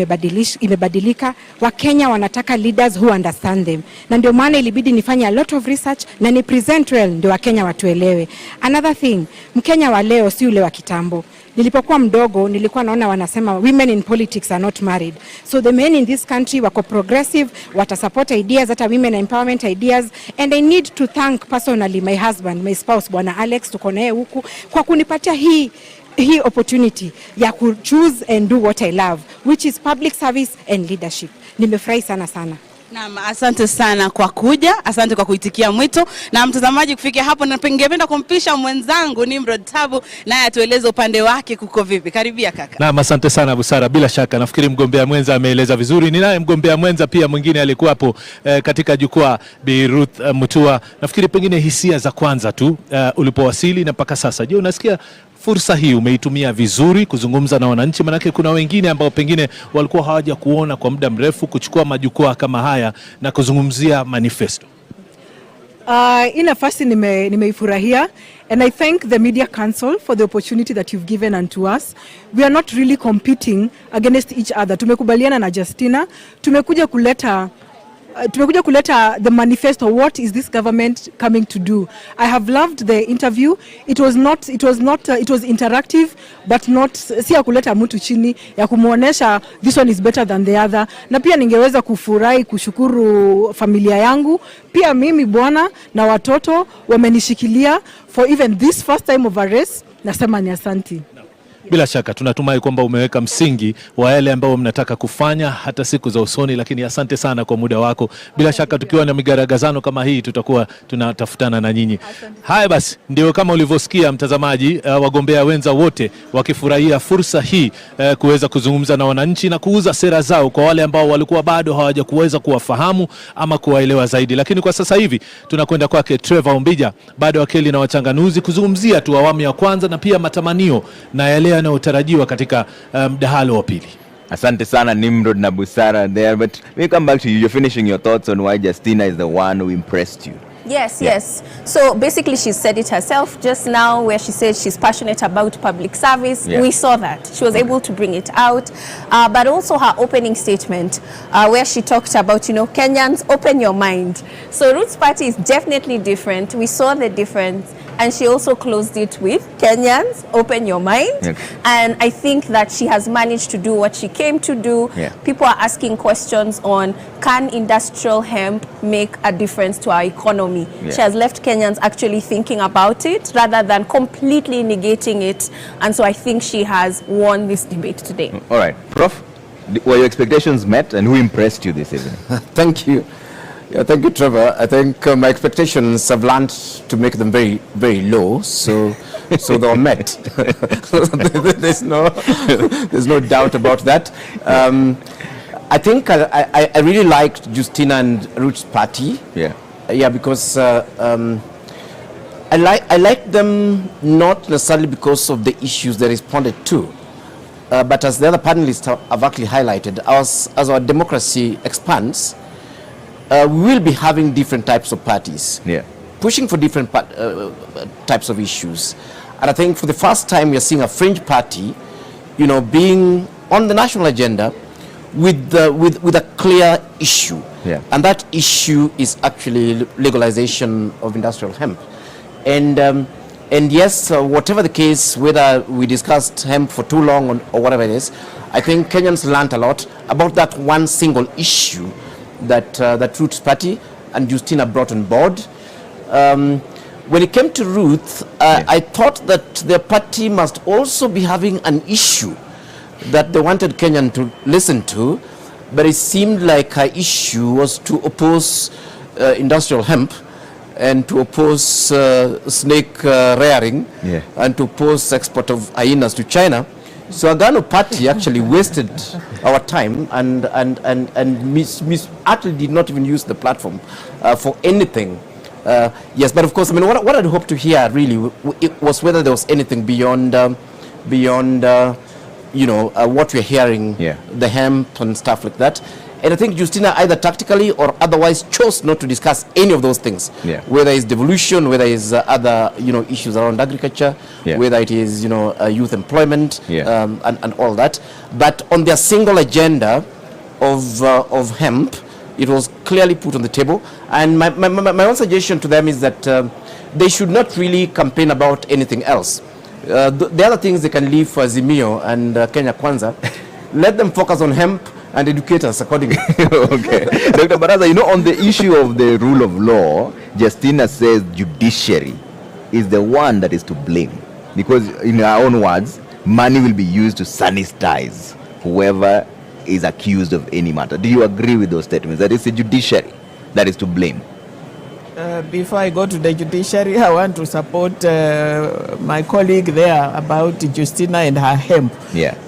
imebadilika, wa Kenya wanataka leaders who understand them. Na ndio maana ilibidi nifanye a lot of research na ni present well ndio wa Kenya watuelewe. Another thing, Mkenya wa leo si ule wa kitambo. Nilipokuwa mdogo nilikuwa naona wanasema women in politics are not married. So the men in this country wako progressive, watasupport ideas, hata women empowerment ideas, and I need to thank personally my husband, my spouse, Bwana Alex, tuko naye huku kwa kunipatia hii opportunity ya ku choose and do what I love, which is public service and leadership. Nimefurahi sana.
Naam, asante sana kwa kuja, asante kwa kuitikia mwito. Na mtazamaji, kufikia hapo na ningependa kumpisha mwenzangu Nimrod Tabu naye atueleze upande wake kuko vipi. Karibia kaka.
Naam, asante sana Busara. Bila shaka nafikiri mgombea mwenza ameeleza vizuri. Ninaye mgombea mwenza pia mwingine alikuwa hapo katika jukwaa, Bi Ruth Mutua. Nafikiri pengine hisia za kwanza tu ulipowasili na mpaka sasa. Je, unasikia fursa hii umeitumia vizuri kuzungumza na wananchi? Manake kuna wengine ambao pengine walikuwa hawaja kuona kwa muda mrefu, kuchukua majukwaa kama haya na kuzungumzia manifesto.
Hii nafasi nimeifurahia, and I thank the Media Council for the opportunity that you've given unto us. We are not really competing against each other. Tumekubaliana na Justina, tumekuja kuleta the manifesto. What is this government coming to do? I have loved the interview. It was interactive, but not si ya kuleta mtu chini, ya kumuonesha this one is better than the other. Na pia ningeweza kufurahi kushukuru familia yangu, pia mimi bwana na watoto wamenishikilia for even this first time of a race. Nasema ni asanti.
Bila shaka tunatumai kwamba umeweka msingi wa yale ambao mnataka kufanya hata siku za usoni, lakini asante sana kwa muda wako. Bila shaka tukiwa na migaragazano kama hii tutakuwa tunatafutana na nyinyi. Haya basi, ndio kama ulivyosikia mtazamaji, wagombea wenza wote wakifurahia fursa hii kuweza kuzungumza na wananchi na kuuza sera zao kwa wale ambao walikuwa bado hawajakuweza kuwafahamu ama kuwaelewa zaidi. Lakini kwa sasa hivi tunakwenda kwake Trevor Ombija, bado wakili na wachanganuzi, kuzungumzia tu awamu ya kwanza na pia matamanio na yale yanayotarajiwa katika mdahalo wa pili.
Asante sana Nimrod na Busara there, but we come back to you. You're finishing your thoughts on why Justina is the one who impressed you.
Yes. So basically she said it herself just now, where she said she's passionate about public service. We saw that. She was able to bring it out. But also her opening statement, where she talked about, Kenyans, open your mind. So Roots Party is definitely different. We saw the difference. And she also closed it with Kenyans, open your mind. And I think that she has managed to do what she came to do. People are asking questions on, can industrial hemp make a difference to our economy? She has left Kenyans actually thinking about it rather than completely negating it. And so I think she has won this debate today.
All right. Prof, were your expectations met, and who impressed you this evening?
Thank you. Yeah, thank you, Trevor. I think my expectations have learned to make them very, very low, so they were met. there's no doubt about that. I think I really liked Justina and Roots Party. Because I like them not necessarily because of the issues they responded to, but as the other panelists have actually highlighted, as our democracy expands, we will be having different types of parties, pushing for different types of issues. And I think for the first time we are seeing a fringe party, being on the national agenda with a clear issue.
Yeah.
And that issue is actually legalization of industrial hemp. And yes, whatever the case, whether we discussed hemp for too long or whatever it is, I think Kenyans learned a lot about that one single issue that Roots Party and Justina brought on board. When it came to Ruth, I thought that their party must also be having an issue that they wanted Kenyan to listen to, but it seemed like her issue was to oppose industrial hemp and to oppose snake rearing and to oppose export of hyenas to China. So Agano Party actually wasted our time and actually did not even use the platform for anything. Yes, but of course, I mean, what I'd hoped to hear really was whether there was anything beyond what we're hearing, the hemp and stuff like that. And I think Justina either tactically or otherwise chose not to discuss any of those things. Whether it's devolution, whether it's other issues around agriculture, whether it is youth employment, and all that. But on their single agenda of hemp, it was clearly put on the table. And my own suggestion to them is that they should not really campaign about anything else. The other things they can leave for Azimio and Kenya Kwanza. Let them focus on hemp and educate us accordingly.
Okay. Dr. Baraza, on the issue of the rule of law, Justina says judiciary is the one that is to blame. Because in her own words, money will be used to sanitize whoever is accused of any matter. Do you agree with those statements? That it's the judiciary that is to blame?
Before I go to the judiciary, I want to support my colleague there about Justina and her hemp.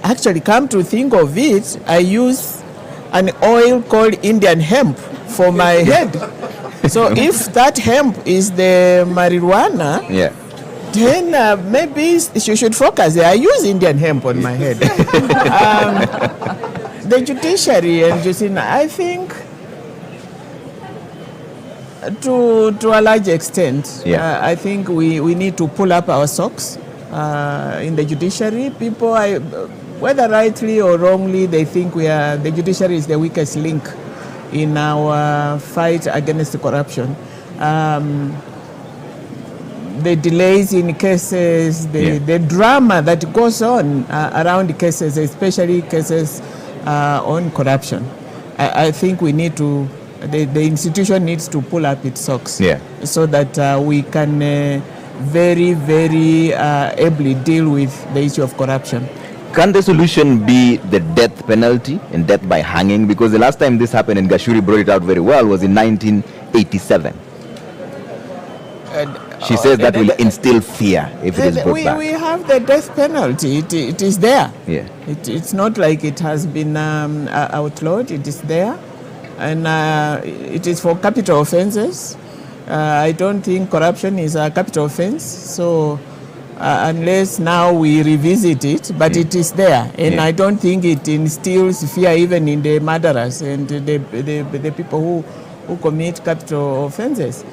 Actually, come to think of it, I use an oil called Indian hemp for my head. So if that hemp is the marijuana, then maybe she should focus there. I use Indian hemp on my head. The judiciary and Justina, I think, to a large extent, I think we need to pull up our socks in the judiciary. People, whether rightly or wrongly, they think the judiciary is the weakest link in our fight against corruption. The delays in cases, the drama that goes on around cases, especially cases on corruption. I think we need to, the institution needs to pull up its socks so that we can very, very ably deal with the issue of corruption.
Can the solution be the death penalty and death by hanging? Because the last time this happened, and Gashuri brought it out very well, was in 1987. She says that will instill fear if it is brought back.
We have the death penalty. It is there. It's not like it has been outlawed. It is there. And it is for capital offenses. I don't think corruption is a capital offense. So unless now we revisit it, but it is there. And I don't think it instills fear even in the murderers and the people who commit capital offenses.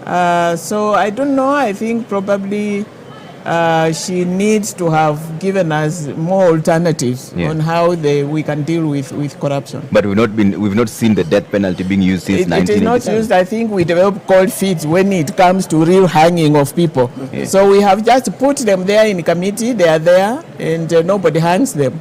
So I don't know. I think probably she needs to have given us more alternatives on how we can deal with corruption.
But we've not seen the death penalty being used since 1987. It is
not used. I think we develop cold feet when it comes to real hanging of people. So we have just put them there in committee. They are there, and nobody hangs them.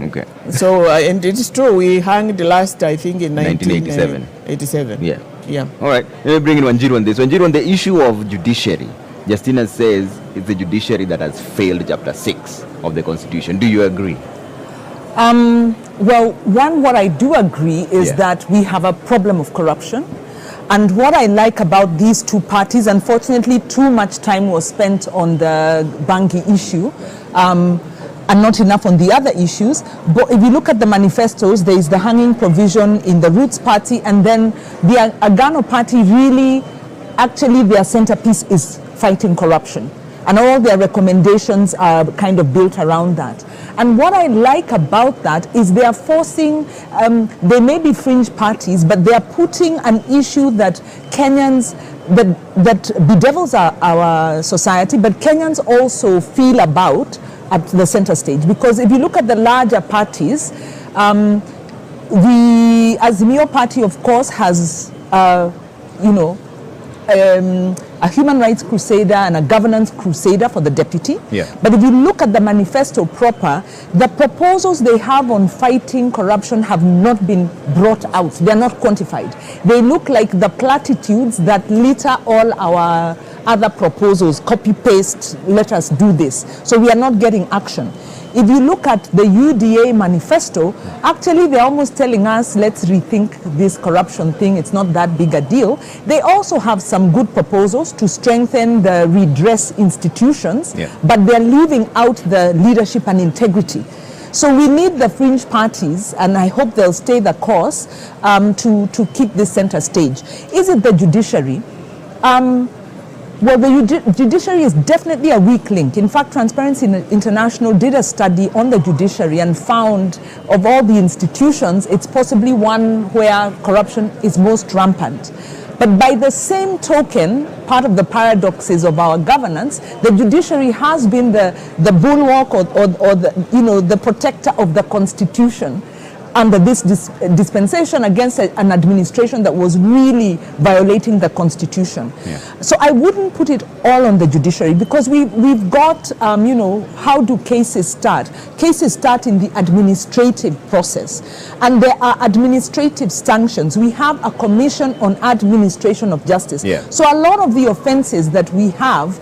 Okay.
So and it's true. We hanged last, I think, in
1987.
87. Yeah.
All right. Let me bring in Wanjiru on this. Wanjiru, on the issue of judiciary, Justina says it's the judiciary that has failed Chapter 6 of the Constitution. Do you agree?
Well, what I do agree is that we have a problem of corruption. And what I like about these two parties, unfortunately, too much time was spent on the Bangi issue. And not enough on the other issues. But if you look at the manifestos, there is the hanging provision in the Roots Party, and then the Agano Party really, actually their centerpiece is fighting corruption. And all their recommendations are kind of built around that. And what I like about that is they are forcing, they may be fringe parties, but they are putting an issue that Kenyans, that bedevils our society, but Kenyans also feel about, at the center stage. Because if you look at the larger parties, the Azimio party, of course, has, a human rights crusader and a governance crusader for the deputy.
Yeah.
But if you look at the manifesto proper, the proposals they have on fighting corruption have not been brought out. They are not quantified. They look like the platitudes that litter all our other proposals, copy paste, let us do this. So we are not getting action. If you look at the UDA manifesto, actually they're almost telling us, let's rethink this corruption thing, it's not that big a deal. They also have some good proposals to strengthen the redress institutions, but they're leaving out the leadership and integrity. So we need the fringe parties, and I hope they'll stay the course to keep this center stage. Is it the judiciary? Well, the judiciary is definitely a weak link. In fact, Transparency International did a study on the judiciary and found of all the institutions, it's possibly one where corruption is most rampant. But by the same token, part of the paradoxes of our governance, the judiciary has been the bulwark or the protector of the Constitution under this dispensation against an administration that was really violating the Constitution. So I wouldn't put it all on the judiciary, because we've got, how do cases start? Cases start in the administrative process, and there are administrative sanctions. We have a Commission on Administration of Justice. So a lot of the offenses that we have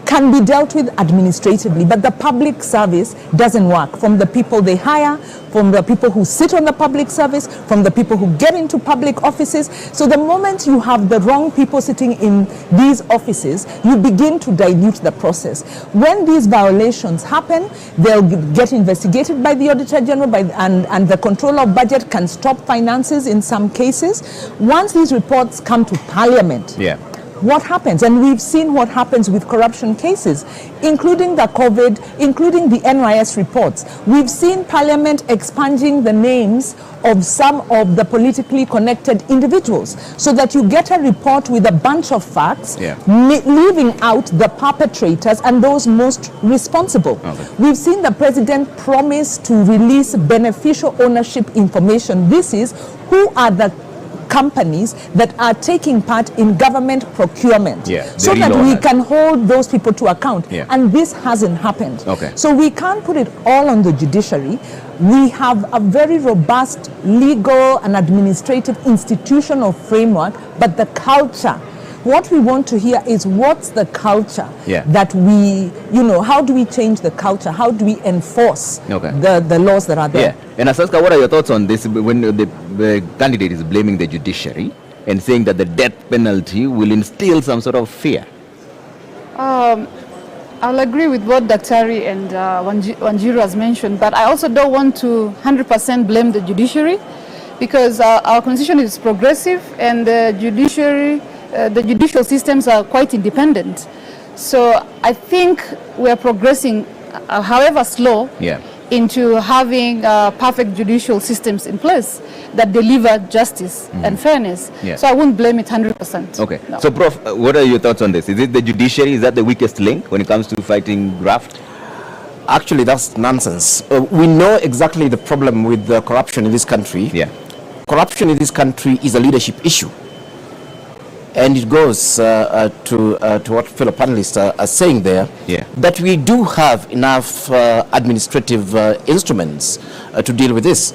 can be dealt with administratively, but the public service doesn't work. From the people they hire, from the people who sit on the public service, from the people who get into public offices. So the moment you have the wrong people sitting in these offices, you begin to dilute the process. When these violations happen, they'll get investigated by the Auditor General, and the Controller of Budget can stop finances in some cases. Once these reports come to Parliament, what happens? And we've seen what happens with corruption cases, including the COVID, including the NYS reports. We've seen Parliament expunging the names of some of the politically connected individuals, so that you get a report with a bunch of facts, leaving out the perpetrators and those most responsible. We've seen the President promise to release beneficial ownership information. This is who are the companies that are taking part in government procurement, so that we can hold those people to account. And this hasn't happened. So we can't put it all on the judiciary. We have a very robust legal and administrative institutional framework, but the culture, what we want to hear is, what's the culture that we, how do we change the culture? How do we enforce the laws that are there?
And Asaska, what are your thoughts on this when the candidate is blaming the judiciary and saying that the death penalty will instill some sort of fear?
I'll agree with what Daktari and Wanjiru has mentioned, but I also don't want to 100% blame the judiciary, because our constitution is progressive, and the judicial systems are quite independent. So I think we are progressing, however slow, into having perfect judicial systems in place that deliver justice and fairness. So I wouldn't blame it 100%. No.
So Prof, what are your thoughts on this? Is it the judiciary, is that the weakest link when it comes to fighting graft?
Actually, that's nonsense. We know exactly the problem with the corruption in this country. Corruption in this country is a leadership issue. And it goes to what fellow panelists are saying there, that we do have enough administrative instruments to deal with this.